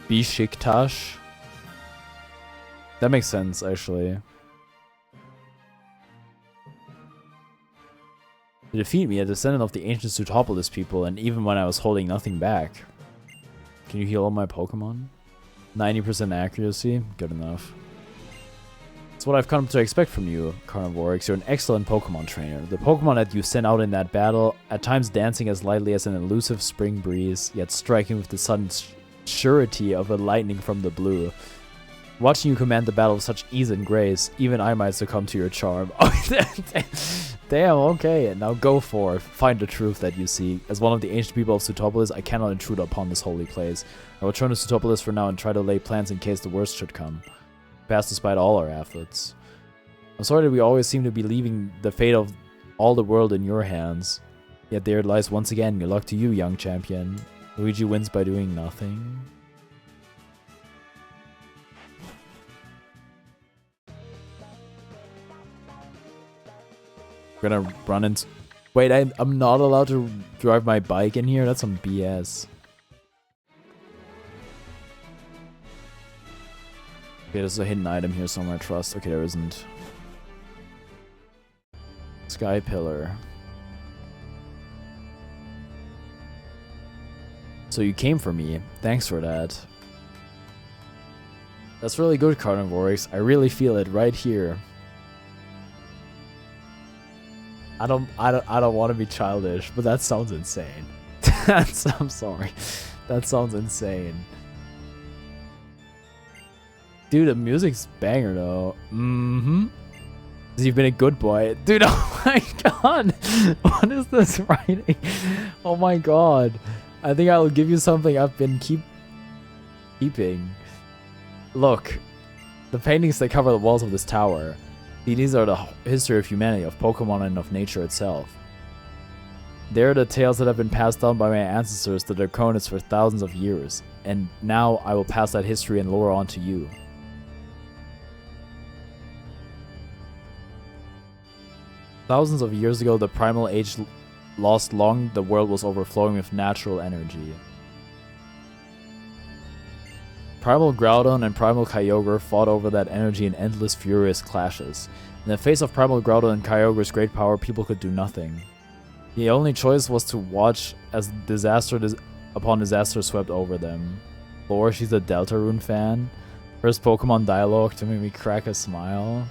Bishiktash. That makes sense, actually. To defeat me, a descendant of the ancient Sutopolis people, and even when I was holding nothing back. Can you heal all my Pokemon? 90% accuracy? Good enough. It's what I've come to expect from you, Carnivorix. You're an excellent Pokemon trainer. The Pokemon that you sent out in that battle, at times dancing as lightly as an elusive spring breeze, yet striking with the sudden surety of a lightning from the blue. Watching you command the battle with such ease and grace, even I might succumb to your charm. Damn, okay, now go forth. Find the truth that you seek. As one of the ancient people of Sutopolis, I cannot intrude upon this holy place. I will turn to Sutopolis for now and try to lay plans in case the worst should come. Pass despite all our efforts. I'm sorry that we always seem to be leaving the fate of all the world in your hands. Yet there it lies once again. Good luck to you, young champion. Luigi wins by doing nothing. We're gonna run into... Wait, I'm not allowed to drive my bike in here? That's some BS. Okay, there's a hidden item here somewhere, trust. Okay, there isn't. Sky Pillar. So you came for me. Thanks for that. That's really good, Carnivorix. I really feel it right here. I don't want to be childish, but that sounds insane. I'm sorry. That sounds insane. Dude, the music's banger though. Mm-hmm. You've been a good boy. Dude, oh my god. What is this writing? Oh my god. I think I will give you something I've been keeping. Look. The paintings that cover the walls of this tower. These are the history of humanity, of Pokemon, and of nature itself. They are the tales that have been passed down by my ancestors, the Draconis, for thousands of years. And now I will pass that history and lore on to you. Thousands of years ago, the primal age lost long, the world was overflowing with natural energy. Primal Groudon and Primal Kyogre fought over that energy in endless furious clashes. In the face of Primal Groudon and Kyogre's great power, people could do nothing. The only choice was to watch as disaster upon disaster swept over them. Lore, she's a Deltarune fan. First Pokemon dialogue to make me crack a smile.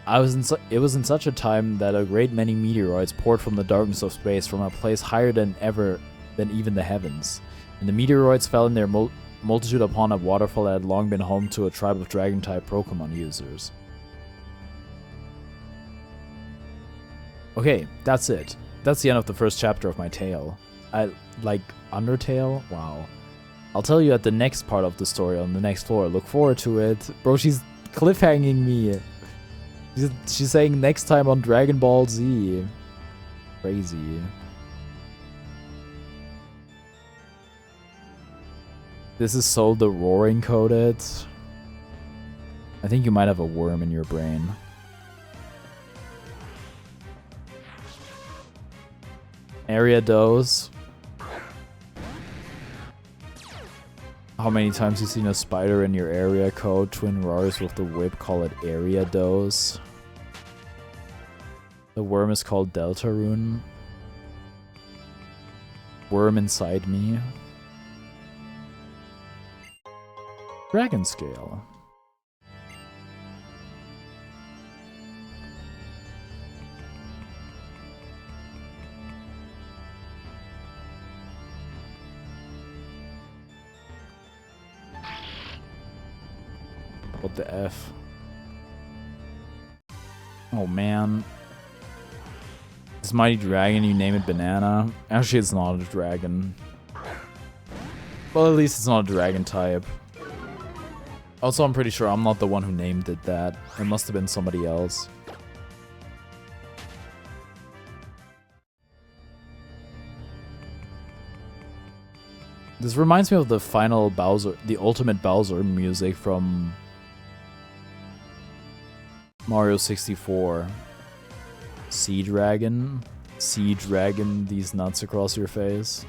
It was in such a time that a great many meteoroids poured from the darkness of space from a place higher than even the heavens. And the meteoroids fell in their multitude upon a waterfall that had long been home to a tribe of dragon-type Pokemon users. Okay, that's it. That's the end of the first chapter of my tale. Like, Undertale? Wow. I'll tell you at the next part of the story on the next floor. Look forward to it. Bro, she's cliffhanging me. She's saying next time on Dragon Ball Z. Crazy. This is so the roaring coded. I think you might have a worm in your brain. Area dose. How many times you seen a spider in your area code? Twin roars with the whip, call it area dose. The worm is called Deltarune. Worm inside me. Dragon scale. What the F? Oh man. This mighty dragon, you name it Banana. Actually, it's not a dragon. Well, at least it's not a dragon type. Also, I'm pretty sure I'm not the one who named it that. It must have been somebody else. This reminds me of the final Bowser, the ultimate Bowser music from Mario 64. Sea Dragon. Sea Dragon these nuts across your face.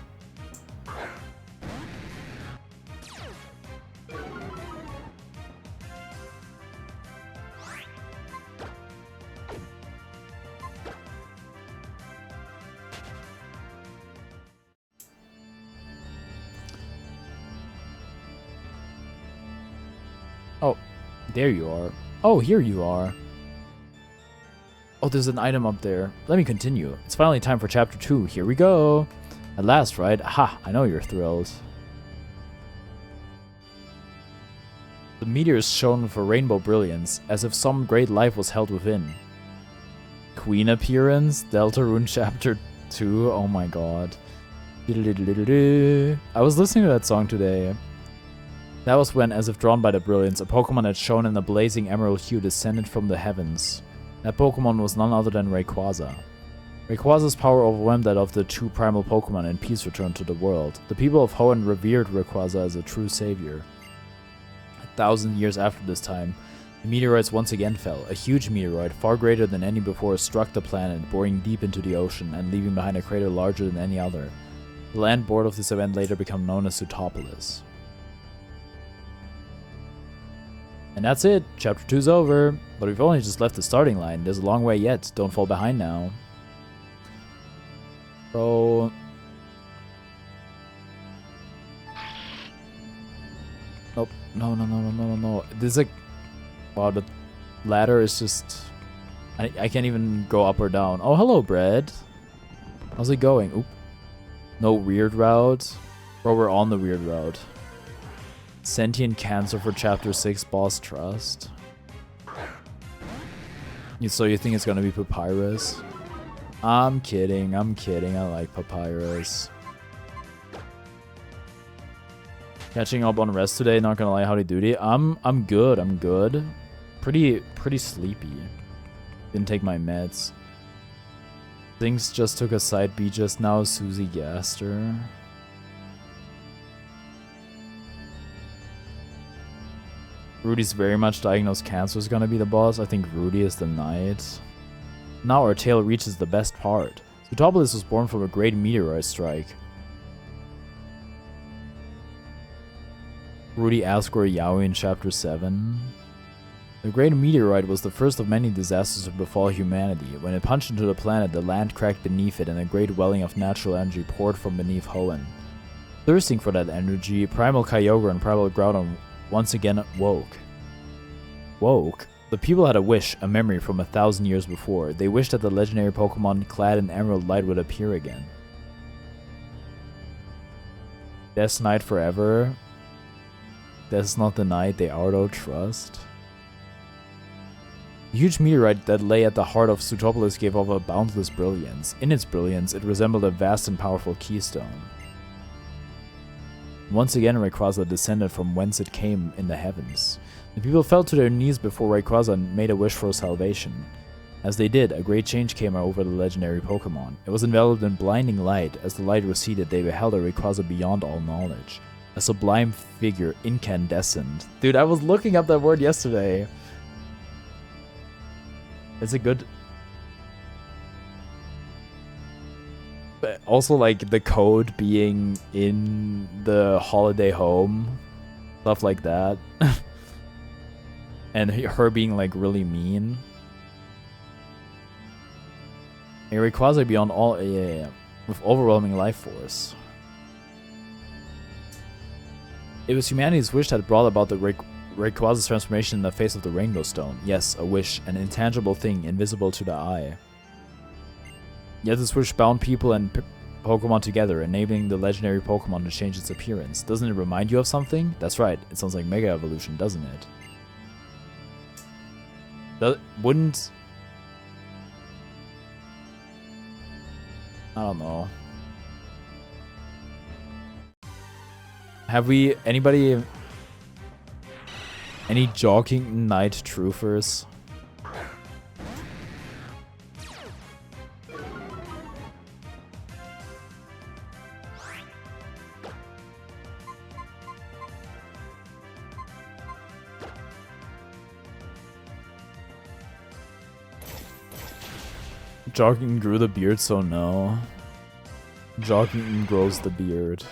Oh, there you are. Oh, here you are. Oh, there's an item up there. Let me continue. It's finally time for chapter 2. Here we go. At last, right? Ha! I know you're thrilled. The meteors shone for rainbow brilliance, as if some great life was held within. Queen appearance? Deltarune chapter 2? Oh my god. I was listening to that song today. That was when, as if drawn by the brilliance, a Pokemon had shone in a blazing emerald hue descended from the heavens. That Pokemon was none other than Rayquaza. Rayquaza's power overwhelmed that of the two primal Pokemon, and peace returned to the world. The people of Hoenn revered Rayquaza as a true savior. 1,000 years after this time, the meteorites once again fell. A huge meteoroid, far greater than any before, struck the planet, boring deep into the ocean and leaving behind a crater larger than any other. The land border of this event later became known as Sootopolis. And that's it. Chapter 2's over. But we've only just left the starting line. There's a long way yet. Don't fall behind now. Bro. Nope. No. This is like... Wow, the ladder is just... I can't even go up or down. Oh, hello, Bread. How's it going? Oop. No weird route. Bro, we're on the weird route. Sentient Cancer for Chapter 6 Boss Trust. So you think it's gonna be Papyrus? I'm kidding. I like Papyrus. Catching up on rest today, not gonna lie, howdy doody. I'm good. Pretty sleepy. Didn't take my meds. Things just took a side B just now, Susie Gaster. Rudy's very much diagnosed cancer is gonna be the boss. I think Rudy is the knight. Now our tale reaches the best part. Sootopolis was born from a great meteorite strike. Rudy asked where Yaoi in chapter 7. The great meteorite was the first of many disasters to befall humanity. When it punched into the planet, the land cracked beneath it and a great welling of natural energy poured from beneath Hoenn. Thirsting for that energy, Primal Kyogre and Primal Groudon once again woke. The people had a wish, a memory from 1,000 years before. They wished that the legendary Pokemon clad in emerald light would appear again. Death's Knight forever. Death's not the night they Ardo trust. The huge meteorite that lay at the heart of Sootopolis gave off a boundless brilliance. In its brilliance, it resembled a vast and powerful keystone. Once again, Rayquaza descended from whence it came in the heavens. The people fell to their knees before Rayquaza made a wish for salvation. As they did, a great change came over the legendary Pokemon. It was enveloped in blinding light. As the light receded, they beheld a Rayquaza beyond all knowledge. A sublime figure, incandescent. Dude, I was looking up that word yesterday. It's a good... But also, like, the code being in the holiday home. Stuff like that. And her being, like, really mean. A Rayquaza beyond all... Yeah. With overwhelming life force. It was humanity's wish that brought about the Rayquaza's transformation in the face of the Rainbow Stone. Yes, a wish, an intangible thing, invisible to the eye. Yet this wish bound people and Pokemon together, enabling the legendary Pokemon to change its appearance. Doesn't it remind you of something? That's right, it sounds like Mega Evolution, doesn't it? Wouldn't... I don't know. Have we... Anybody... Any Jogging Knight Truthers? Jogging grew the beard, so no. Jogging grows the beard.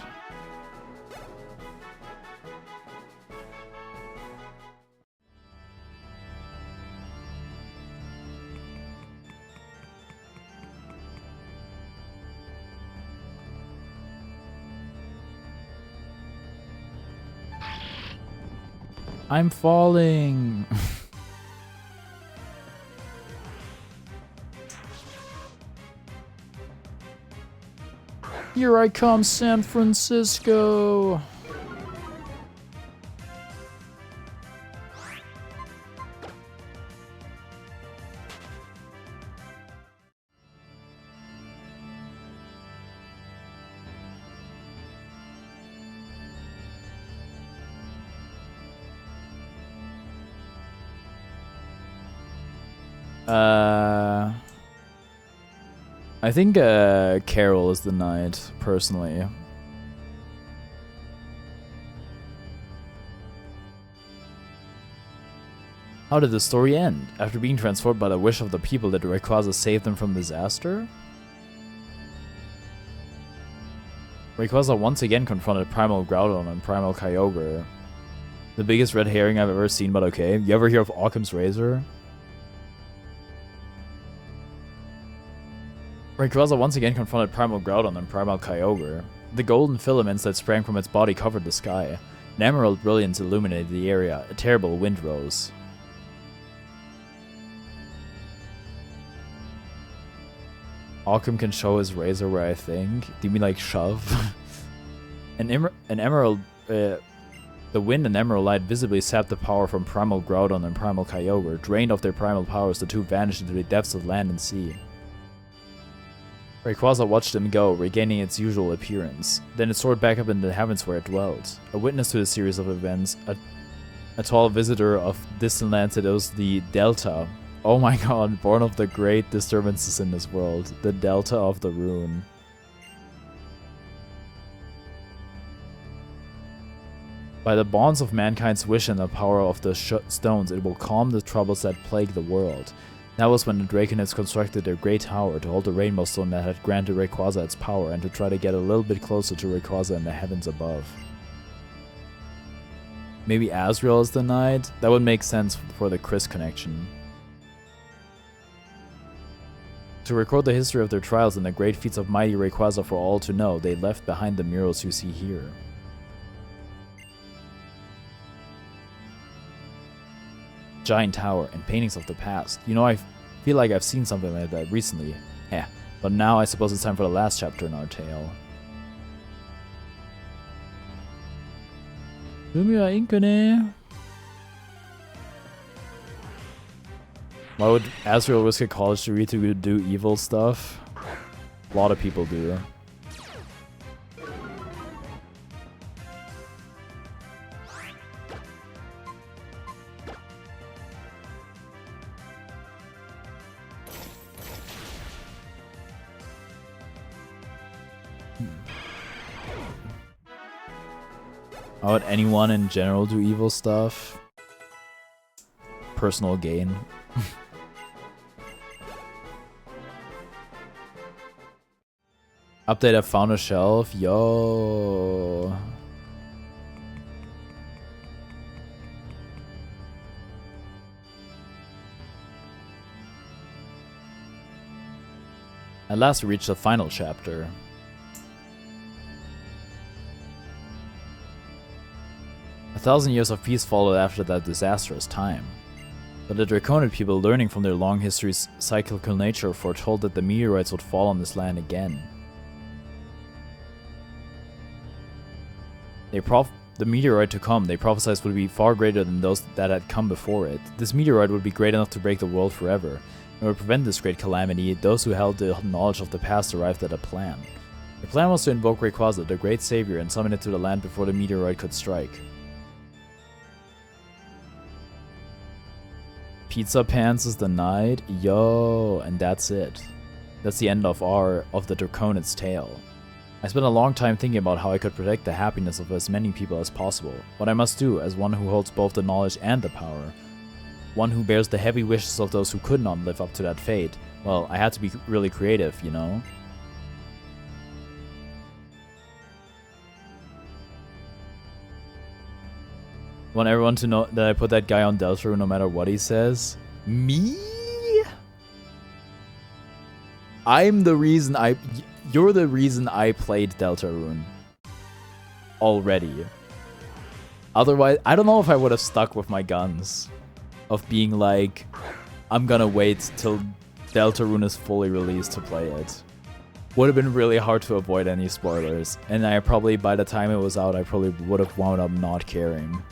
I'm falling. Here I come, San Francisco. I think Carol is the knight, personally. How did the story end? After being transformed by the wish of the people, did Rayquaza save them from disaster? Rayquaza once again confronted Primal Groudon and Primal Kyogre. The biggest red herring I've ever seen, but okay. You ever hear of Occam's Razor? Rayquaza once again confronted Primal Groudon and Primal Kyogre. The golden filaments that sprang from its body covered the sky. An emerald brilliance illuminated the area. A terrible wind rose. Occam can show his razor where I think. Do you mean like shove? An emerald... the wind and emerald light visibly sapped the power from Primal Groudon and Primal Kyogre. Drained of their primal powers, the two vanished into the depths of land and sea. Rayquaza watched them go, regaining its usual appearance. Then it soared back up into the heavens where it dwelt. A witness to the series of events, a tall visitor of distant lands that was the Delta. Oh my god, born of the great disturbances in this world. The Delta of the Rune. By the bonds of mankind's wish and the power of the stones, it will calm the troubles that plague the world. That was when the Draconids constructed their great tower to hold the Rainbow Stone that had granted Rayquaza its power and to try to get a little bit closer to Rayquaza in the heavens above. Maybe Azrael is the knight? That would make sense for the Chris connection. To record the history of their trials and the great feats of mighty Rayquaza for all to know, they left behind the murals you see here. Giant tower and paintings of the past. You know, I feel like I've seen something like that recently. Yeah, but now I suppose it's time for the last chapter in our tale. Why would Azrael risk a college degree to do evil stuff? A lot of people do. Why would anyone in general do evil stuff? Personal gain. Update, I found a shelf. Yo. At last we reached the final chapter. A thousand years of peace followed after that disastrous time. But the Draconid people, learning from their long history's cyclical nature, foretold that the meteorites would fall on this land again. The meteorite to come, they prophesied, would be far greater than those that had come before it. This meteorite would be great enough to break the world forever. In order to prevent this great calamity, those who held the knowledge of the past arrived at a plan. The plan was to invoke Rayquaza, the great savior, and summon it to the land before the meteorite could strike. Pizza Pants is the knight? Yo, and that's it. That's the end of the Draconid's tale. I spent a long time thinking about how I could protect the happiness of as many people as possible. What I must do, as one who holds both the knowledge and the power. One who bears the heavy wishes of those who could not live up to that fate. Well, I had to be really creative, you know? Want everyone to know that I put that guy on Deltarune no matter what he says? Me? I'm the reason you're the reason I played Deltarune. Already. Otherwise, I don't know if I would have stuck with my guns. Of being like, I'm gonna wait till Deltarune is fully released to play it. Would have been really hard to avoid any spoilers. And I probably, by the time it was out, I probably would have wound up not caring.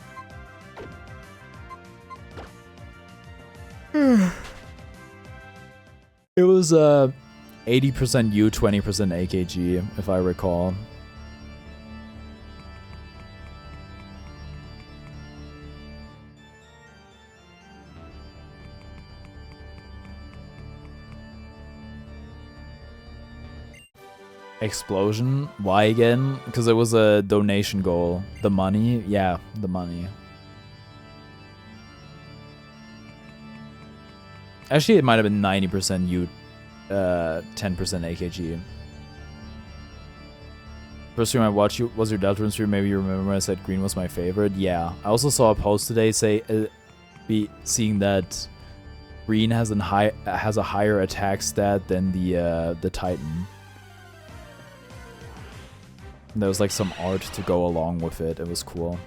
It was 80% U, 20% AKG, if I recall. Explosion? Why again? Because it was a donation goal. The money? Yeah, the money. Actually, it might have been 90% U, 10% AKG. First stream I watched was your Deltarune stream. Maybe you remember when I said green was my favorite. Yeah. I also saw a post today seeing that green has a higher attack stat than the Titan. And there was like some art to go along with it. It was cool.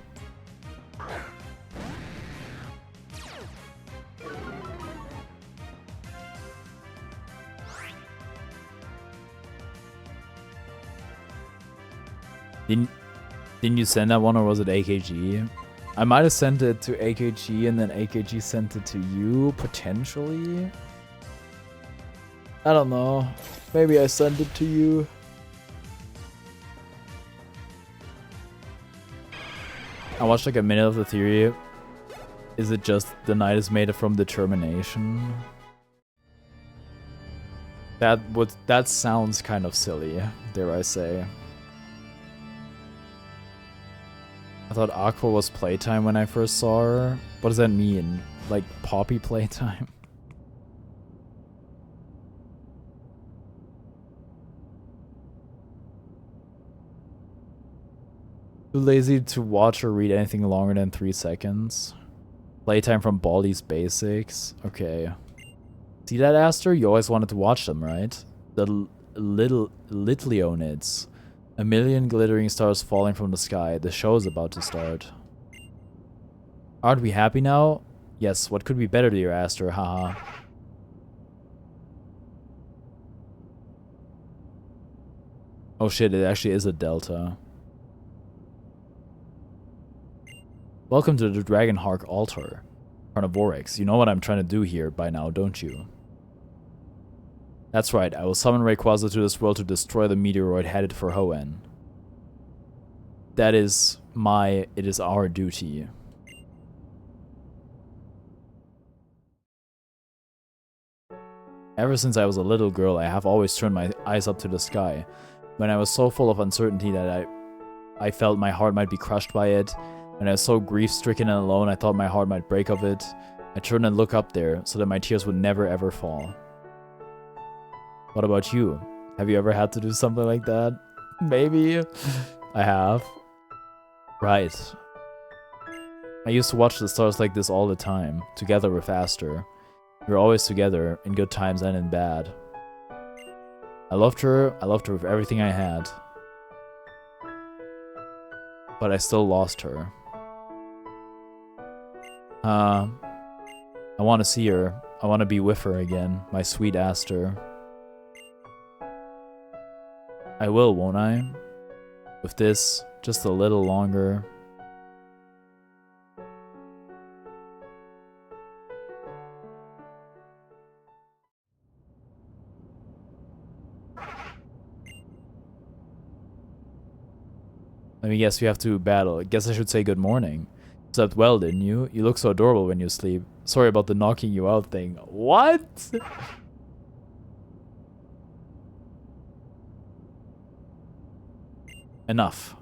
Didn't you send that one, or was it AKG? I might have sent it to AKG and then AKG sent it to you, potentially? I don't know. Maybe I sent it to you. I watched like a minute of the theory. Is it just the night is made from determination? That sounds kind of silly, dare I say. I thought Aqua was playtime when I first saw her. What does that mean? Like Poppy playtime? Too lazy to watch or read anything longer than 3 seconds. Playtime from Baldi's Basics. Okay. See that, Aster? You always wanted to watch them, right? The little Leonids. A million glittering stars falling from the sky. The show is about to start. Aren't we happy now? Yes, what could be better, dear Aster? Haha. Oh shit, it actually is a delta. Welcome to the Dragonhark altar. Carnivorex, you know what I'm trying to do here by now, don't you? That's right, I will summon Rayquaza to this world to destroy the meteoroid headed for Hoenn. It is our duty. Ever since I was a little girl, I have always turned my eyes up to the sky. When I was so full of uncertainty that I felt my heart might be crushed by it, when I was so grief-stricken and alone I thought my heart might break of it, I turned and looked up there so that my tears would never ever fall. What about you? Have you ever had to do something like that? Maybe. I have. Right. I used to watch the stars like this all the time, together with Aster. We were always together, in good times and in bad. I loved her with everything I had. But I still lost her. I want to see her. I want to be with her again, my sweet Aster. I will, won't I? With this, just a little longer. Let me guess, you have to battle. I guess I should say good morning. Slept well, didn't you? You look so adorable when you sleep. Sorry about the knocking you out thing. What? Enough.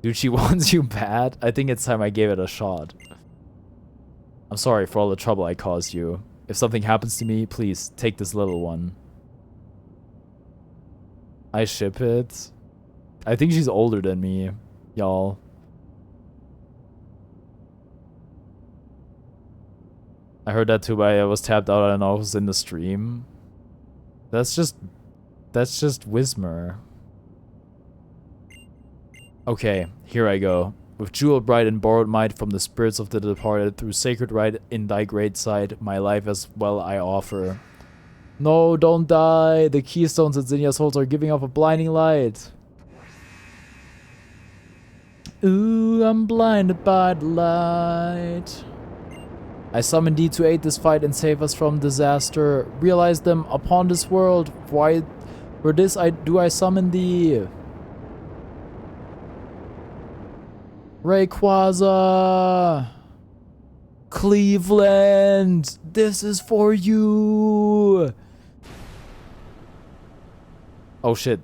Dude, she wants you bad? I think it's time I gave it a shot. I'm sorry for all the trouble I caused you. If something happens to me, please take this little one. I ship it. I think she's older than me, y'all. I heard that too, but I was tapped out. I don't know if it was in the stream. That's just Wismer. Okay, here I go. With jeweled bright and borrowed might from the spirits of the departed, through sacred right in thy great sight, my life as well I offer. No, don't die. The keystones that Zinnia's holds are giving off a blinding light. Ooh, I'm blinded by the light. I summon thee to aid this fight and save us from disaster. Realize them upon this world. Why, for this do I summon thee. Rayquaza! Cleveland! This is for you! Oh shit.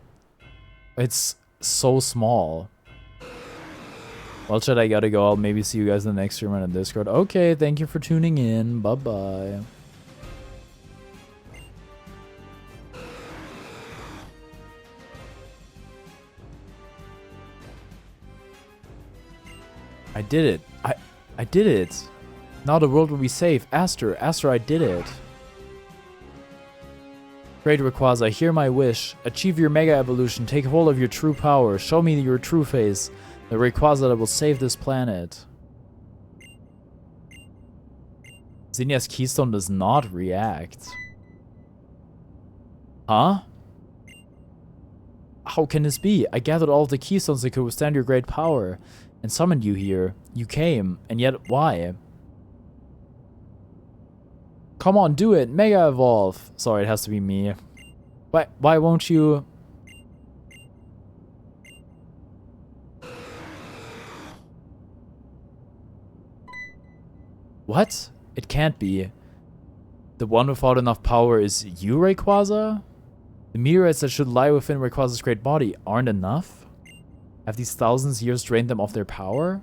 It's so small. Well, shit, I gotta go. I'll maybe see you guys in the next stream on the Discord. Okay, thank you for tuning in. Bye-bye. I did it. I did it. Now the world will be safe. Aster, I did it. Great Rayquaza, hear my wish. Achieve your Mega Evolution. Take hold of your true power. Show me your true face. The Rayquaza that will save this planet. Zinnia's Keystone does not react. Huh? How can this be? I gathered all of the Keystones that could withstand your great power and summoned you here. You came, and yet why? Come on, do it! Mega Evolve! Sorry, it has to be me. Why won't you... What? It can't be. The one without enough power is you, Rayquaza? The meteorites that should lie within Rayquaza's great body aren't enough? Have these thousands of years drained them of their power?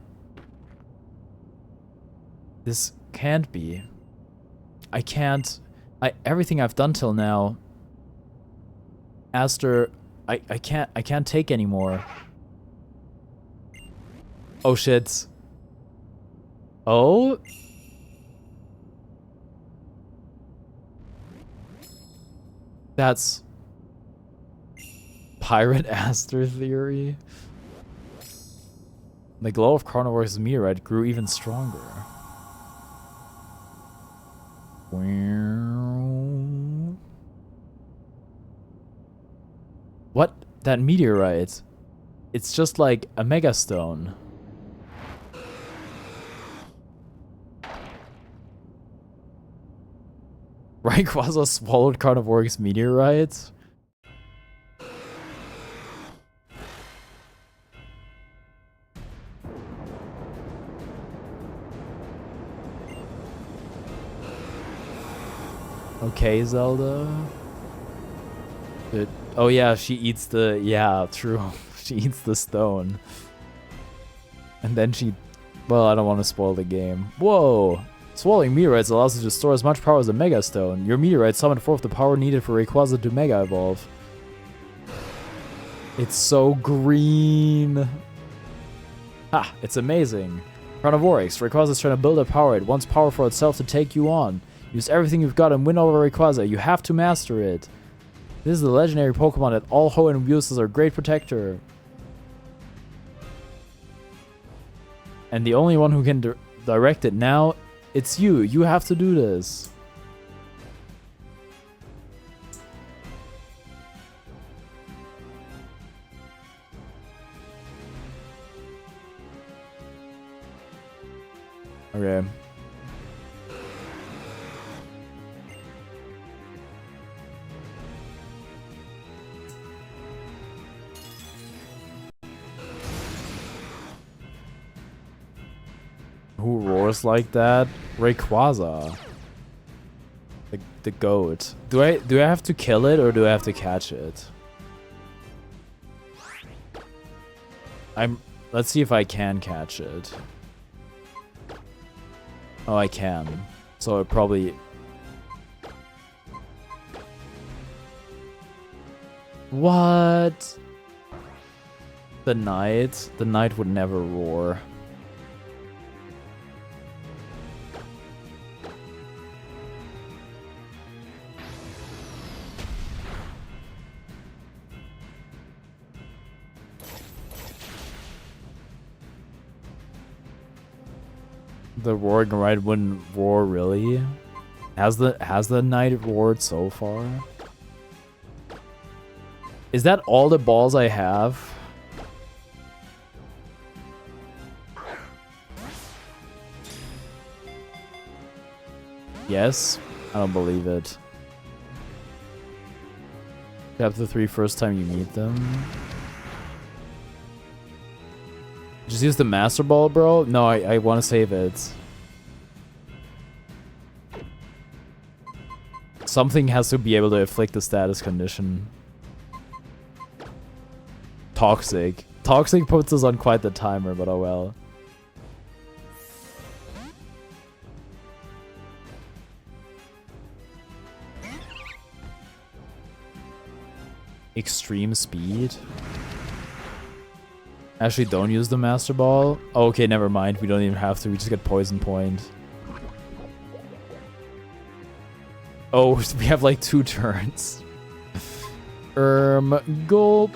This can't be. I can't... everything I've done till now... Aster... I can't take anymore. Oh shit. Oh? That's... Pirate Aster theory? The glow of Carnivore's meteorite grew even stronger. What? That meteorite? It's just like a megastone. Rayquaza swallowed Carnivore's meteorite? Okay, Zelda. Oh yeah, she eats the... Yeah, true. She eats the stone. And then she... Well, I don't want to spoil the game. Whoa! Swallowing meteorites allows you to store as much power as a Mega Stone. Your meteorite summoned forth the power needed for Rayquaza to Mega Evolve. It's so green. Ha! It's amazing. Carnivorix, Rayquaza's trying to build up power. It wants power for itself to take you on. Use everything you've got and win over Rayquaza. You have to master it. This is the legendary Pokemon that all Hoenn views as our great protector. And the only one who can direct it now, it's you. You have to do this. Okay. Who roars like that? Rayquaza. The goat. Do I have to kill it or do I have to catch it? Let's see if I can catch it. Oh, I can. So it probably... What? The knight? The knight would never roar. The roaring knight wouldn't roar, really? Has the knight roared so far? Is that all the balls I have? Yes? I don't believe it. Chapter 3, first time you meet them. Just use the Master Ball, bro? No, I want to save it. Something has to be able to afflict the status condition. Toxic. Toxic puts us on quite the timer, but oh well. Extreme speed? Actually, don't use the Master Ball. Oh, okay, never mind. We don't even have to. We just get Poison Point. Oh, we have like 2 turns. Gulp.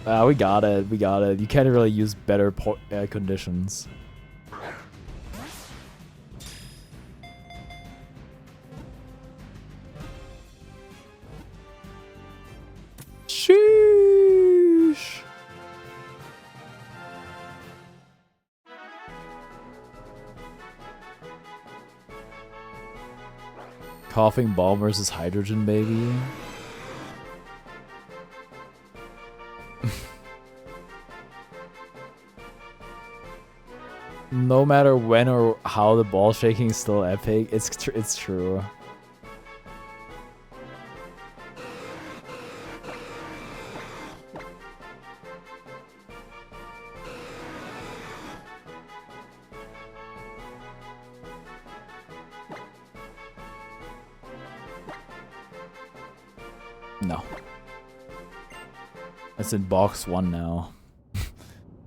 Ah, we got it. We got it. You can't really use better conditions. Sheesh. Coughing ball versus hydrogen baby. No matter when or how the ball shaking is still epic. It's true. No. It's in box 1 now.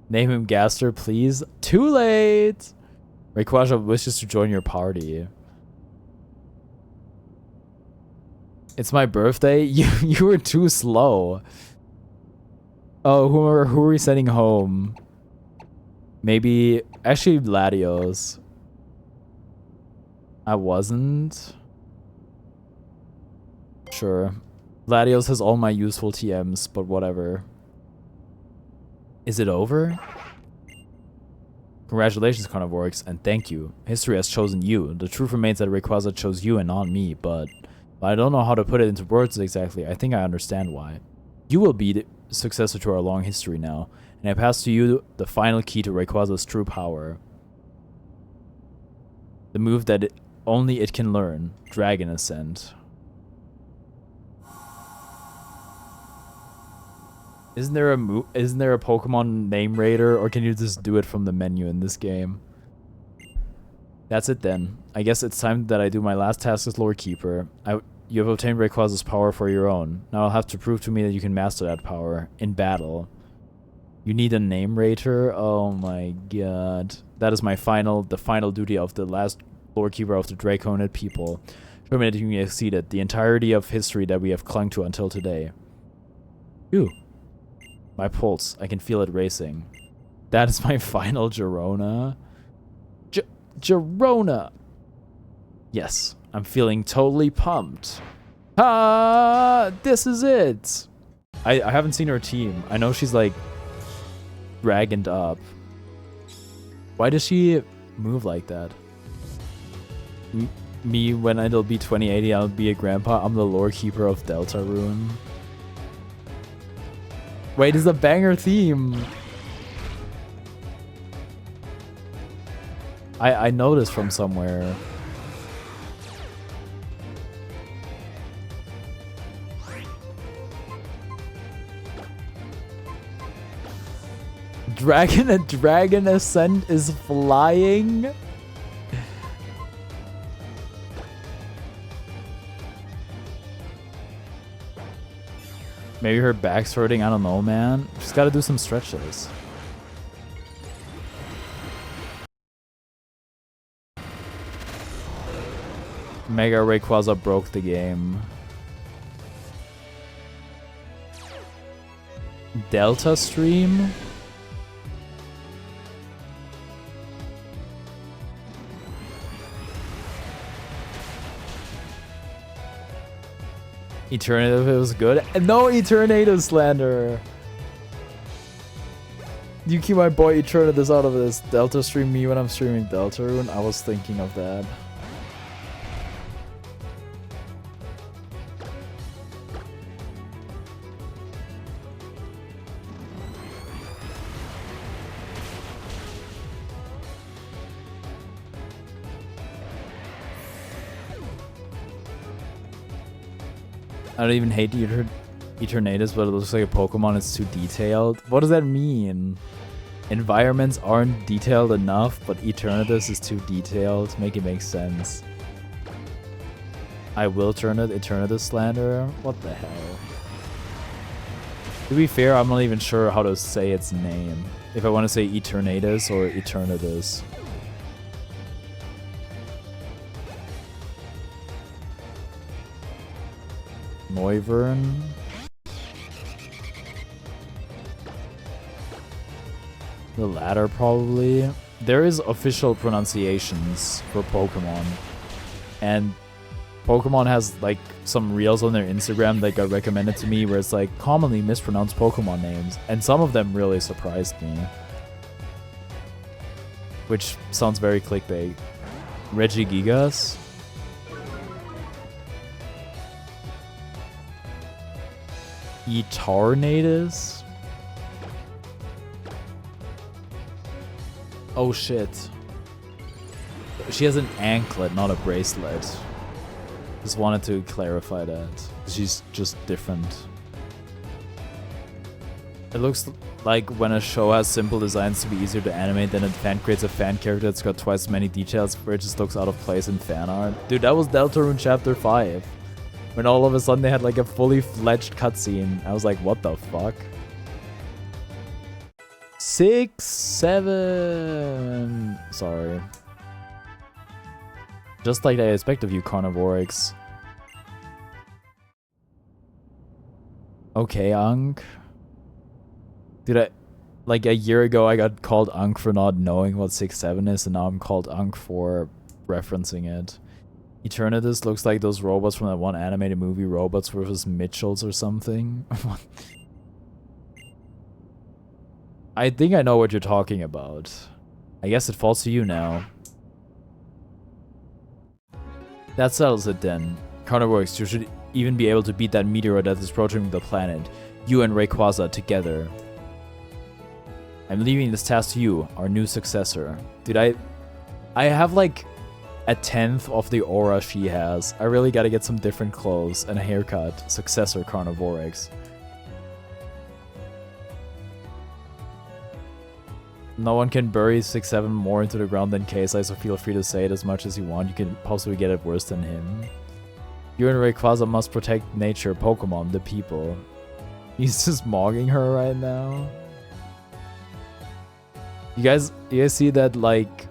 Name him Gaster, please. Too late! Rayquaza wishes to join your party. It's my birthday? You were too slow. Oh, who are we sending home? Maybe... Actually, Latios. I wasn't. Sure. Latios has all my useful TMs, but whatever. Is it over? Congratulations, Carnivorix, and thank you. History has chosen you. The truth remains that Rayquaza chose you and not me, but I don't know how to put it into words exactly. I think I understand why. You will be the successor to our long history now, and I pass to you the final key to Rayquaza's true power. The move that only it can learn, Dragon Ascent. Isn't there a Pokemon name raider, or can you just do it from the menu in this game? That's it then. I guess it's time that I do my last task as Lord Keeper. You have obtained Rayquaza's power for your own. Now I'll have to prove to me that you can master that power in battle. You need a name raider? Oh my god. That is the final duty of the last Lord Keeper of the Draconid people. Show me that you can exceed it. The entirety of history that we have clung to until today. Ooh. My pulse. I can feel it racing. That is my final Girona. Girona! Yes. I'm feeling totally pumped. Ah! This is it! I haven't seen her team. I know she's like... dragoned up. Why does she move like that? Me, when it'll be 2080, I'll be a grandpa. I'm the Lord Keeper of Deltarune. Wait, it's a banger theme. I know this from somewhere. Dragon Ascent is flying? Maybe her back's hurting. I don't know, man. She's got to do some stretches. Mega Rayquaza broke the game. Delta stream? Eternative, it was good. No Eternative slander! You keep my boy Eternative out of this. Delta stream me when I'm streaming Deltarune. I was thinking of that. I don't even hate Eternatus, but it looks like a Pokemon. It's too detailed. What does that mean? Environments aren't detailed enough, but Eternatus is too detailed. Make it make sense. I will turn it Eternatus slander. What the hell? To be fair, I'm not even sure how to say its name. If I want to say Eternatus or Eternatus. Noivern. The latter, probably. There is official pronunciations for Pokemon. And Pokemon has, like, some reels on their Instagram that got recommended to me where it's, like, commonly mispronounced Pokemon names. And some of them really surprised me. Which sounds very clickbait. Regigigas? Eternatus? Oh shit. She has an anklet, not a bracelet. Just wanted to clarify that. She's just different. It looks like when a show has simple designs to be easier to animate, then a fan creates a fan character that's got twice as many details where it just looks out of place in fan art. Dude, that was Deltarune Chapter 5. When all of a sudden they had like a fully fledged cutscene. I was like, what the fuck? 6, 7. Sorry. Just like I expect of you, Carnivorix. Okay, Ankh. Dude, like a year ago I got called Ankh for not knowing what 6-7 is, and now I'm called Ankh for referencing it. Eternatus looks like those robots from that one animated movie, Robots vs. Mitchells or something. I think I know what you're talking about. I guess it falls to you now. That settles it then. Carnivorix, you should even be able to beat that meteor that is approaching the planet. You and Rayquaza together. I'm leaving this task to you, our new successor. Dude, I have like a 10th of the aura she has. I really gotta get some different clothes and a haircut. Successor Carnivorix. No one can bury 6-7 more into the ground than K-Sai, so feel free to say it as much as you want. You can possibly get it worse than him. You and Rayquaza must protect nature, Pokemon, the people. He's just mogging her right now. You guys see that, like,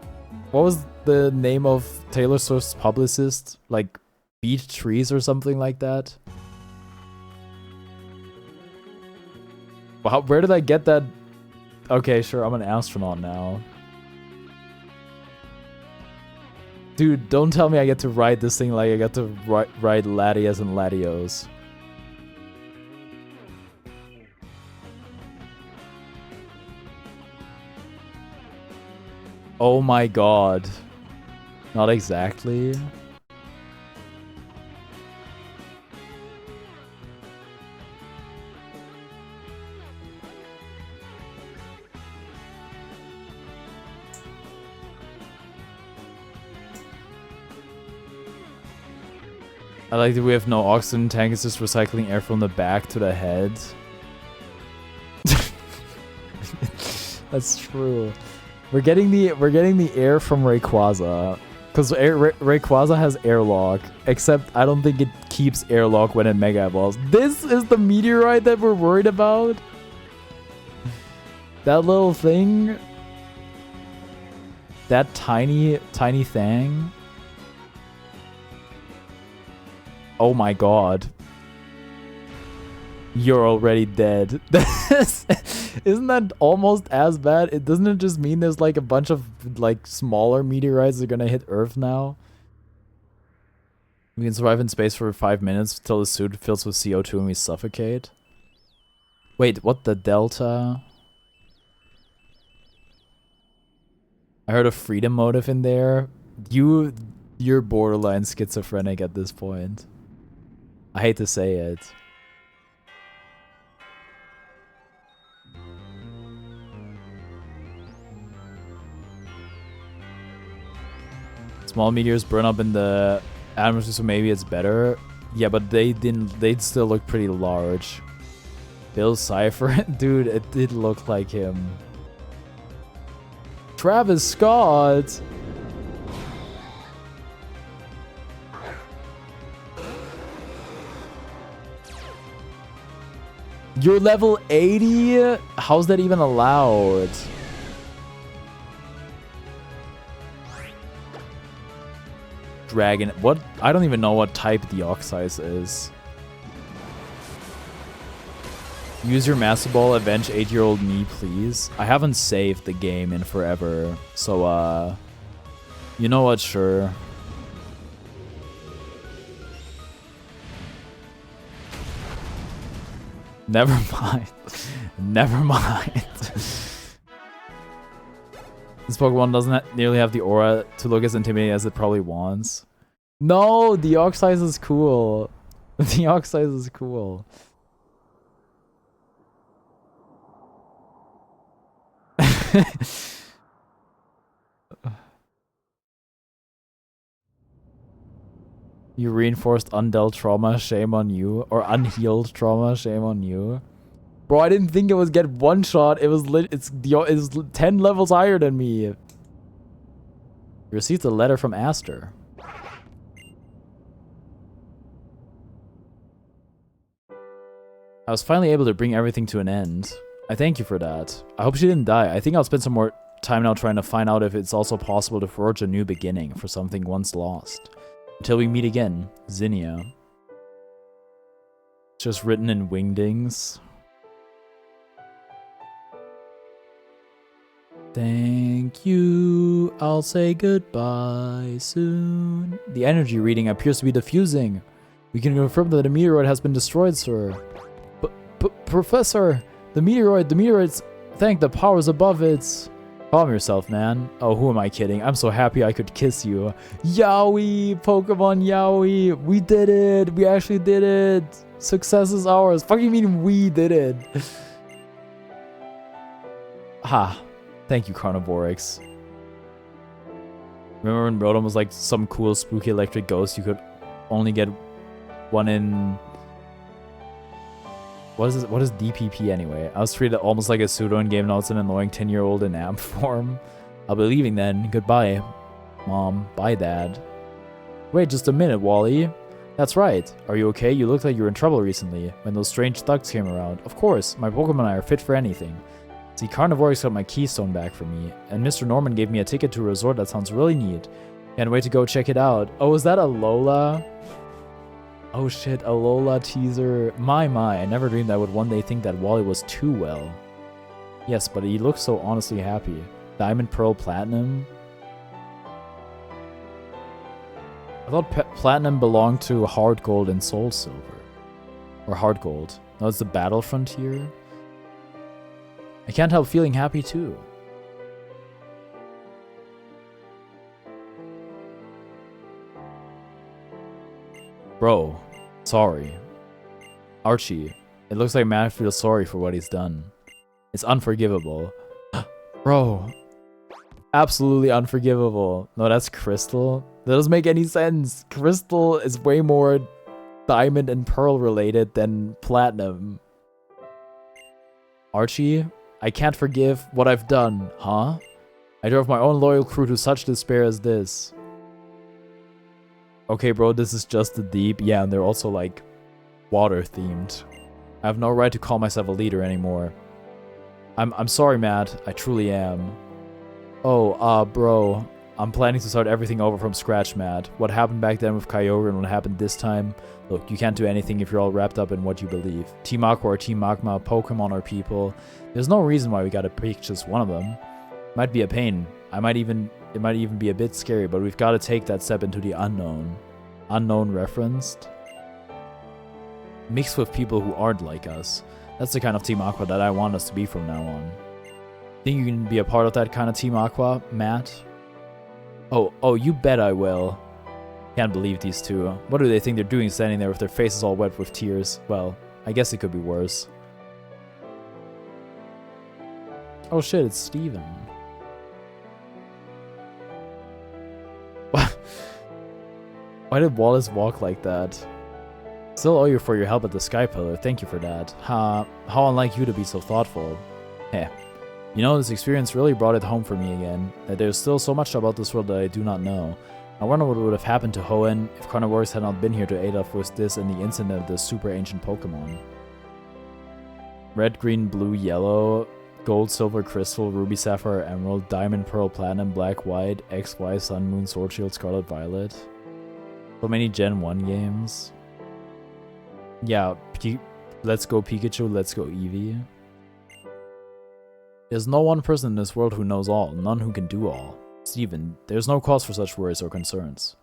what was the name of Taylor Swift's publicist? Like, Beat Trees or something like that? Wow, where did I get that? Okay, sure, I'm an astronaut now. Dude, don't tell me I get to ride this thing like I got to ride Latias and Latios. Oh my god. Not exactly. I like that we have no oxygen tank, it's just recycling air from the back to the head. That's true. We're getting the air from Rayquaza. Because Rayquaza has airlock, except I don't think it keeps airlock when it Mega Evolves. This is the meteorite that we're worried about? That little thing? That tiny thing? Oh my god. You're already dead. Isn't that almost as bad? Doesn't it just mean there's like a bunch of like smaller meteorites that are gonna hit Earth now? We can survive in space for 5 minutes till the suit fills with CO2 and we suffocate. Wait, what the delta? I heard a freedom motive in there. You're borderline schizophrenic at this point. I hate to say it. Small meteors burn up in the atmosphere, so maybe it's better. Yeah, but they'd still look pretty large. Bill Cipher? Dude, it did look like him. Travis Scott! You're level 80? How's that even allowed? Dragon. What? I don't even know what type the Oxize is. Use your Master Ball, avenge 8-year-old me, please. I haven't saved the game in forever, so you know what? Sure. Never mind. Never mind. This Pokemon doesn't nearly have the aura to look as intimidating as it probably wants. No, the Oxize is cool. The Oxize is cool. You reinforced undealt trauma, shame on you. Or unhealed trauma, shame on you. Bro, I didn't think it was get one shot. It was it's 10 levels higher than me. You received a letter from Aster. I was finally able to bring everything to an end. I thank you for that. I hope she didn't die. I think I'll spend some more time now trying to find out if it's also possible to forge a new beginning for something once lost. Until we meet again, Zinnia. It's just written in wingdings. Thank you. I'll say goodbye soon. The energy reading appears to be diffusing. We can confirm that the meteoroid has been destroyed, sir. Professor, the meteoroids thank the powers above it. Calm yourself, man. Oh, who am I kidding? I'm so happy I could kiss you. Yowie! Pokemon Yowie! We did it! We actually did it! Success is ours. Fuck you mean we did it? Ha. Thank you, Carnivorix. Remember when Rotom was like some cool spooky electric ghost you could only get one in... What is DPP anyway? I was treated almost like a pseudo in game, now it's an annoying 10-year-old in amp form. I'll be leaving then. Goodbye, Mom. Bye, Dad. Wait just a minute, Wally. That's right. Are you okay? You looked like you were in trouble recently, when those strange thugs came around. Of course, my Pokemon and I are fit for anything. See, Carnivorix got my keystone back for me, and Mr. Norman gave me a ticket to a resort that sounds really neat. Can't wait to go check it out. Oh, is that a Lola? Oh shit, a Lola teaser. My, I never dreamed I would one day think that Wally was too well. Yes, but he looks so honestly happy. Diamond, Pearl, Platinum? I thought Platinum belonged to Hard Gold and Soul Silver. Or Hard Gold. No, it's the Battle Frontier. I can't help feeling happy too. Bro, sorry. Archie, it looks like Matt feels sorry for what he's done. It's unforgivable. Bro, absolutely unforgivable. No, that's Crystal. That doesn't make any sense. Crystal is way more Diamond and Pearl related than Platinum. Archie, I can't forgive what I've done, huh? I drove my own loyal crew to such despair as this. Okay, bro, this is just the deep. Yeah, and they're also like water themed. I have no right to call myself a leader anymore. I'm sorry, Matt. I truly am. Oh, bro. I'm planning to start everything over from scratch, Matt. What happened back then with Kyogre and what happened this time? Look, you can't do anything if you're all wrapped up in what you believe. Team Aqua or Team Magma, Pokemon or people. There's no reason why we gotta pick just one of them. Might be a pain. It might even be a bit scary, but we've gotta take that step into the unknown. Unknown referenced? Mixed with people who aren't like us. That's the kind of Team Aqua that I want us to be from now on. Think you can be a part of that kind of Team Aqua, Matt? Oh, you bet I will. Can't believe these two. What do they think they're doing standing there with their faces all wet with tears? Well, I guess it could be worse. Oh shit, it's Steven. What? Why did Wallace walk like that? Still owe you for your help at the Sky Pillar. Thank you for that. How unlike you to be so thoughtful. Heh. You know, this experience really brought it home for me again, that there's still so much about this world that I do not know. I wonder what would have happened to Hoenn if Carnivores had not been here to aid us with this and the incident of the super ancient Pokemon. Red, green, blue, yellow, gold, silver, crystal, ruby, sapphire, emerald, diamond, pearl, platinum, black, white, X, Y, sun, moon, sword, shield, scarlet, violet. So many Gen 1 games. Yeah, let's go Pikachu, let's go Eevee. There's no one person in this world who knows all, none who can do all. Steven, there's no cause for such worries or concerns.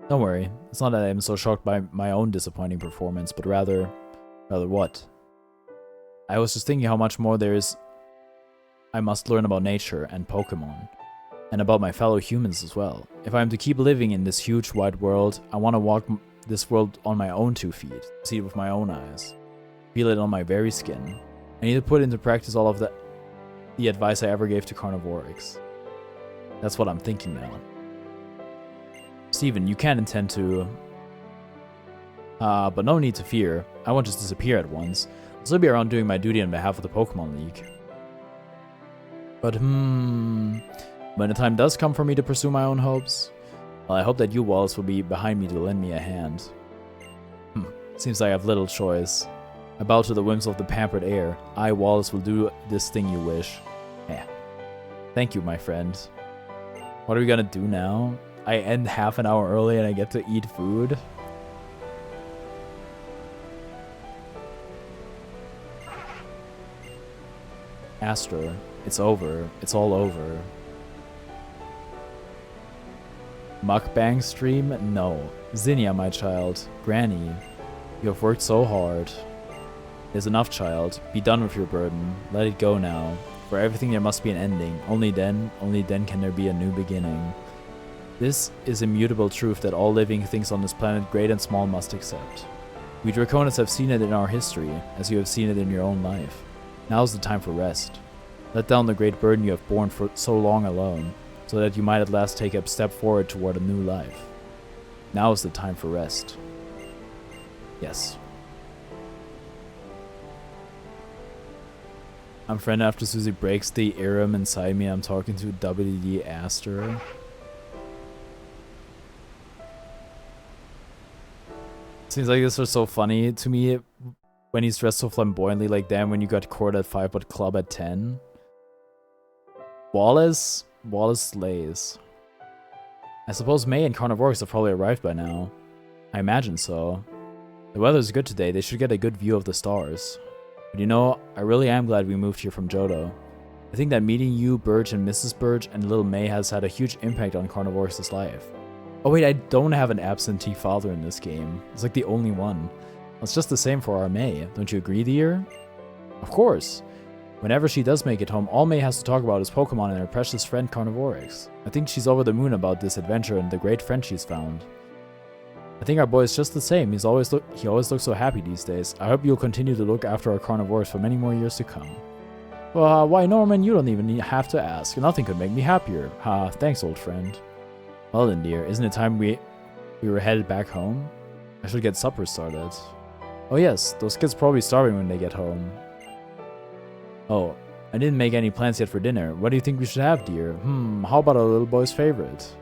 Don't worry, it's not that I'm so shocked by my own disappointing performance, but rather what? I was just thinking how much more there is I must learn about nature and Pokemon, and about my fellow humans as well. If I'm to keep living in this huge wide world, I want to walk this world on my own 2 feet, see it with my own eyes, feel it on my very skin. I need to put into practice all of the advice I ever gave to Carnivores. That's what I'm thinking now. Steven, you can't intend to... but no need to fear. I won't just disappear at once. I'll still be around doing my duty on behalf of the Pokemon League. But when the time does come for me to pursue my own hopes, well, I hope that you, Wallace, will be behind me to lend me a hand. Seems like I have little choice. I bow to the whims of the pampered heir. I, Wallace, will do this thing you wish. Yeah. Thank you, my friend. What are we gonna do now? I end half an hour early and I get to eat food? Astra, it's over. It's all over. Mukbang stream? No. Zinnia, my child. Granny, you have worked so hard. There's enough, child. Be done with your burden. Let it go now. For everything there must be an ending. Only then can there be a new beginning. This is immutable truth that all living things on this planet, great and small, must accept. We Draconis have seen it in our history, as you have seen it in your own life. Now is the time for rest. Let down the great burden you have borne for so long alone, so that you might at last take a step forward toward a new life. Now is the time for rest. Yes. I'm friend after Susie breaks the Aram inside me. I'm talking to WD Aster. Seems like this was so funny to me when he's dressed so flamboyantly, like damn when you got court at 5 but club at 10. Wallace slays. I suppose May and Carnivores have probably arrived by now. I imagine so. The weather's good today, they should get a good view of the stars. But you know, I really am glad we moved here from Johto. I think that meeting you, Birch, and Mrs. Birch, and little May has had a huge impact on Carnivores' life. Oh wait, I don't have an absentee father in this game. It's like the only one. It's just the same for our May. Don't you agree, dear? Of course. Whenever she does make it home, all May has to talk about is Pokemon and her precious friend Carnivores. I think she's over the moon about this adventure and the great friend she's found. I think our boy is just the same. He always looks so happy these days. I hope you'll continue to look after our Carnivores for many more years to come. Well, why Norman, you don't even have to ask. Nothing could make me happier. Thanks old friend. Well then dear, isn't it time we were headed back home? I should get supper started. Oh yes, those kids probably starving when they get home. Oh, I didn't make any plans yet for dinner. What do you think we should have, dear? How about our little boy's favorite?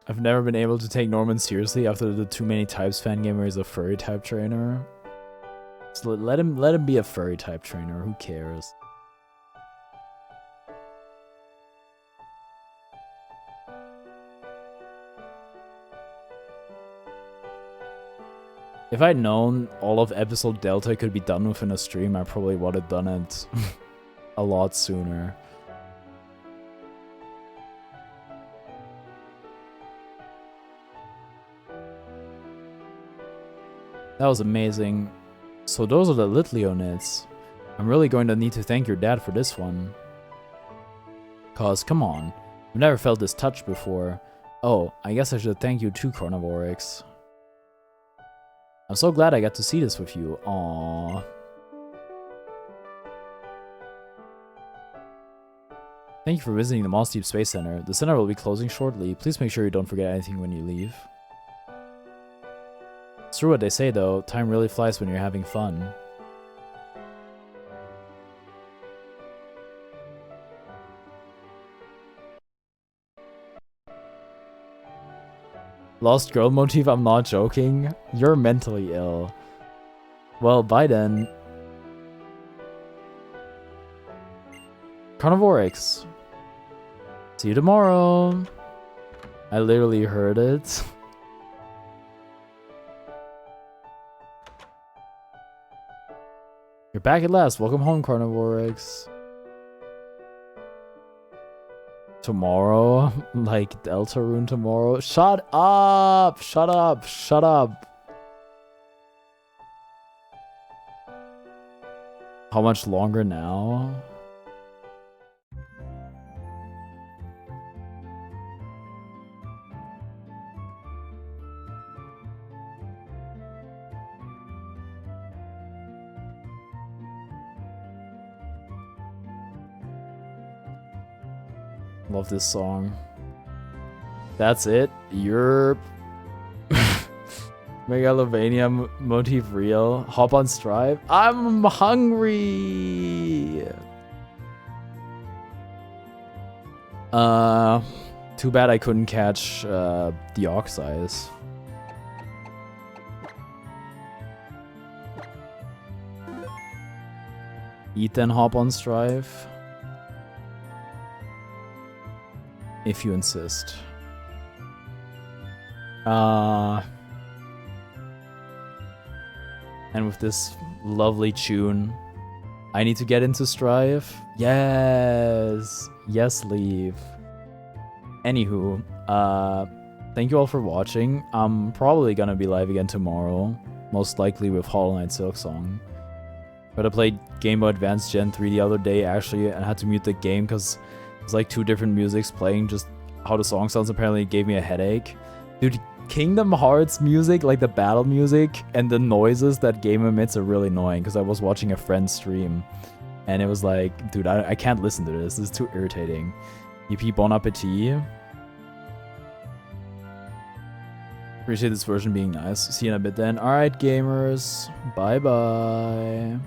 I've never been able to take Norman seriously after the Too Many Types fan game where he's a furry type trainer. So let him be a furry type trainer. Who cares? If I'd known all of episode Delta could be done within a stream, I probably would have done it a lot sooner. That was amazing. So those are the Litleonids. I'm really going to need to thank your dad for this one. Cause, come on. I've never felt this touch before. Oh, I guess I should thank you too, Carnivorix. I'm so glad I got to see this with you. Aww. Thank you for visiting the Moss Deep Space Center. The center will be closing shortly. Please make sure you don't forget anything when you leave. It's true what they say though, time really flies when you're having fun. Lost girl motif, I'm not joking. You're mentally ill. Well, bye then. Carnivorix. See you tomorrow. I literally heard it. You're back at last. Welcome home, Carnivorix. Tomorrow? Like Deltarune tomorrow? Shut up! Shut up! Shut up! How much longer now? Love this song. That's it. You're Megalovania motif real. Hop on Strive. I'm hungry. Too bad I couldn't catch the Oxize. Eat then hop on Strive. If you insist. And with this lovely tune, I need to get into Strive. Yes! Yes, leave. Anywho, thank you all for watching. I'm probably gonna be live again tomorrow. Most likely with Hollow Knight Silksong. But I played Game Boy Advance Gen 3 the other day, actually, and I had to mute the game because it's like two different musics playing, just how the song sounds apparently gave me a headache. Dude, Kingdom Hearts music, like the battle music, and the noises that game emits are really annoying because I was watching a friend's stream. And it was like, dude, I can't listen to this. This is too irritating. EP Bon Appetit. Appreciate this version being nice. See you in a bit then. Alright, gamers. Bye-bye.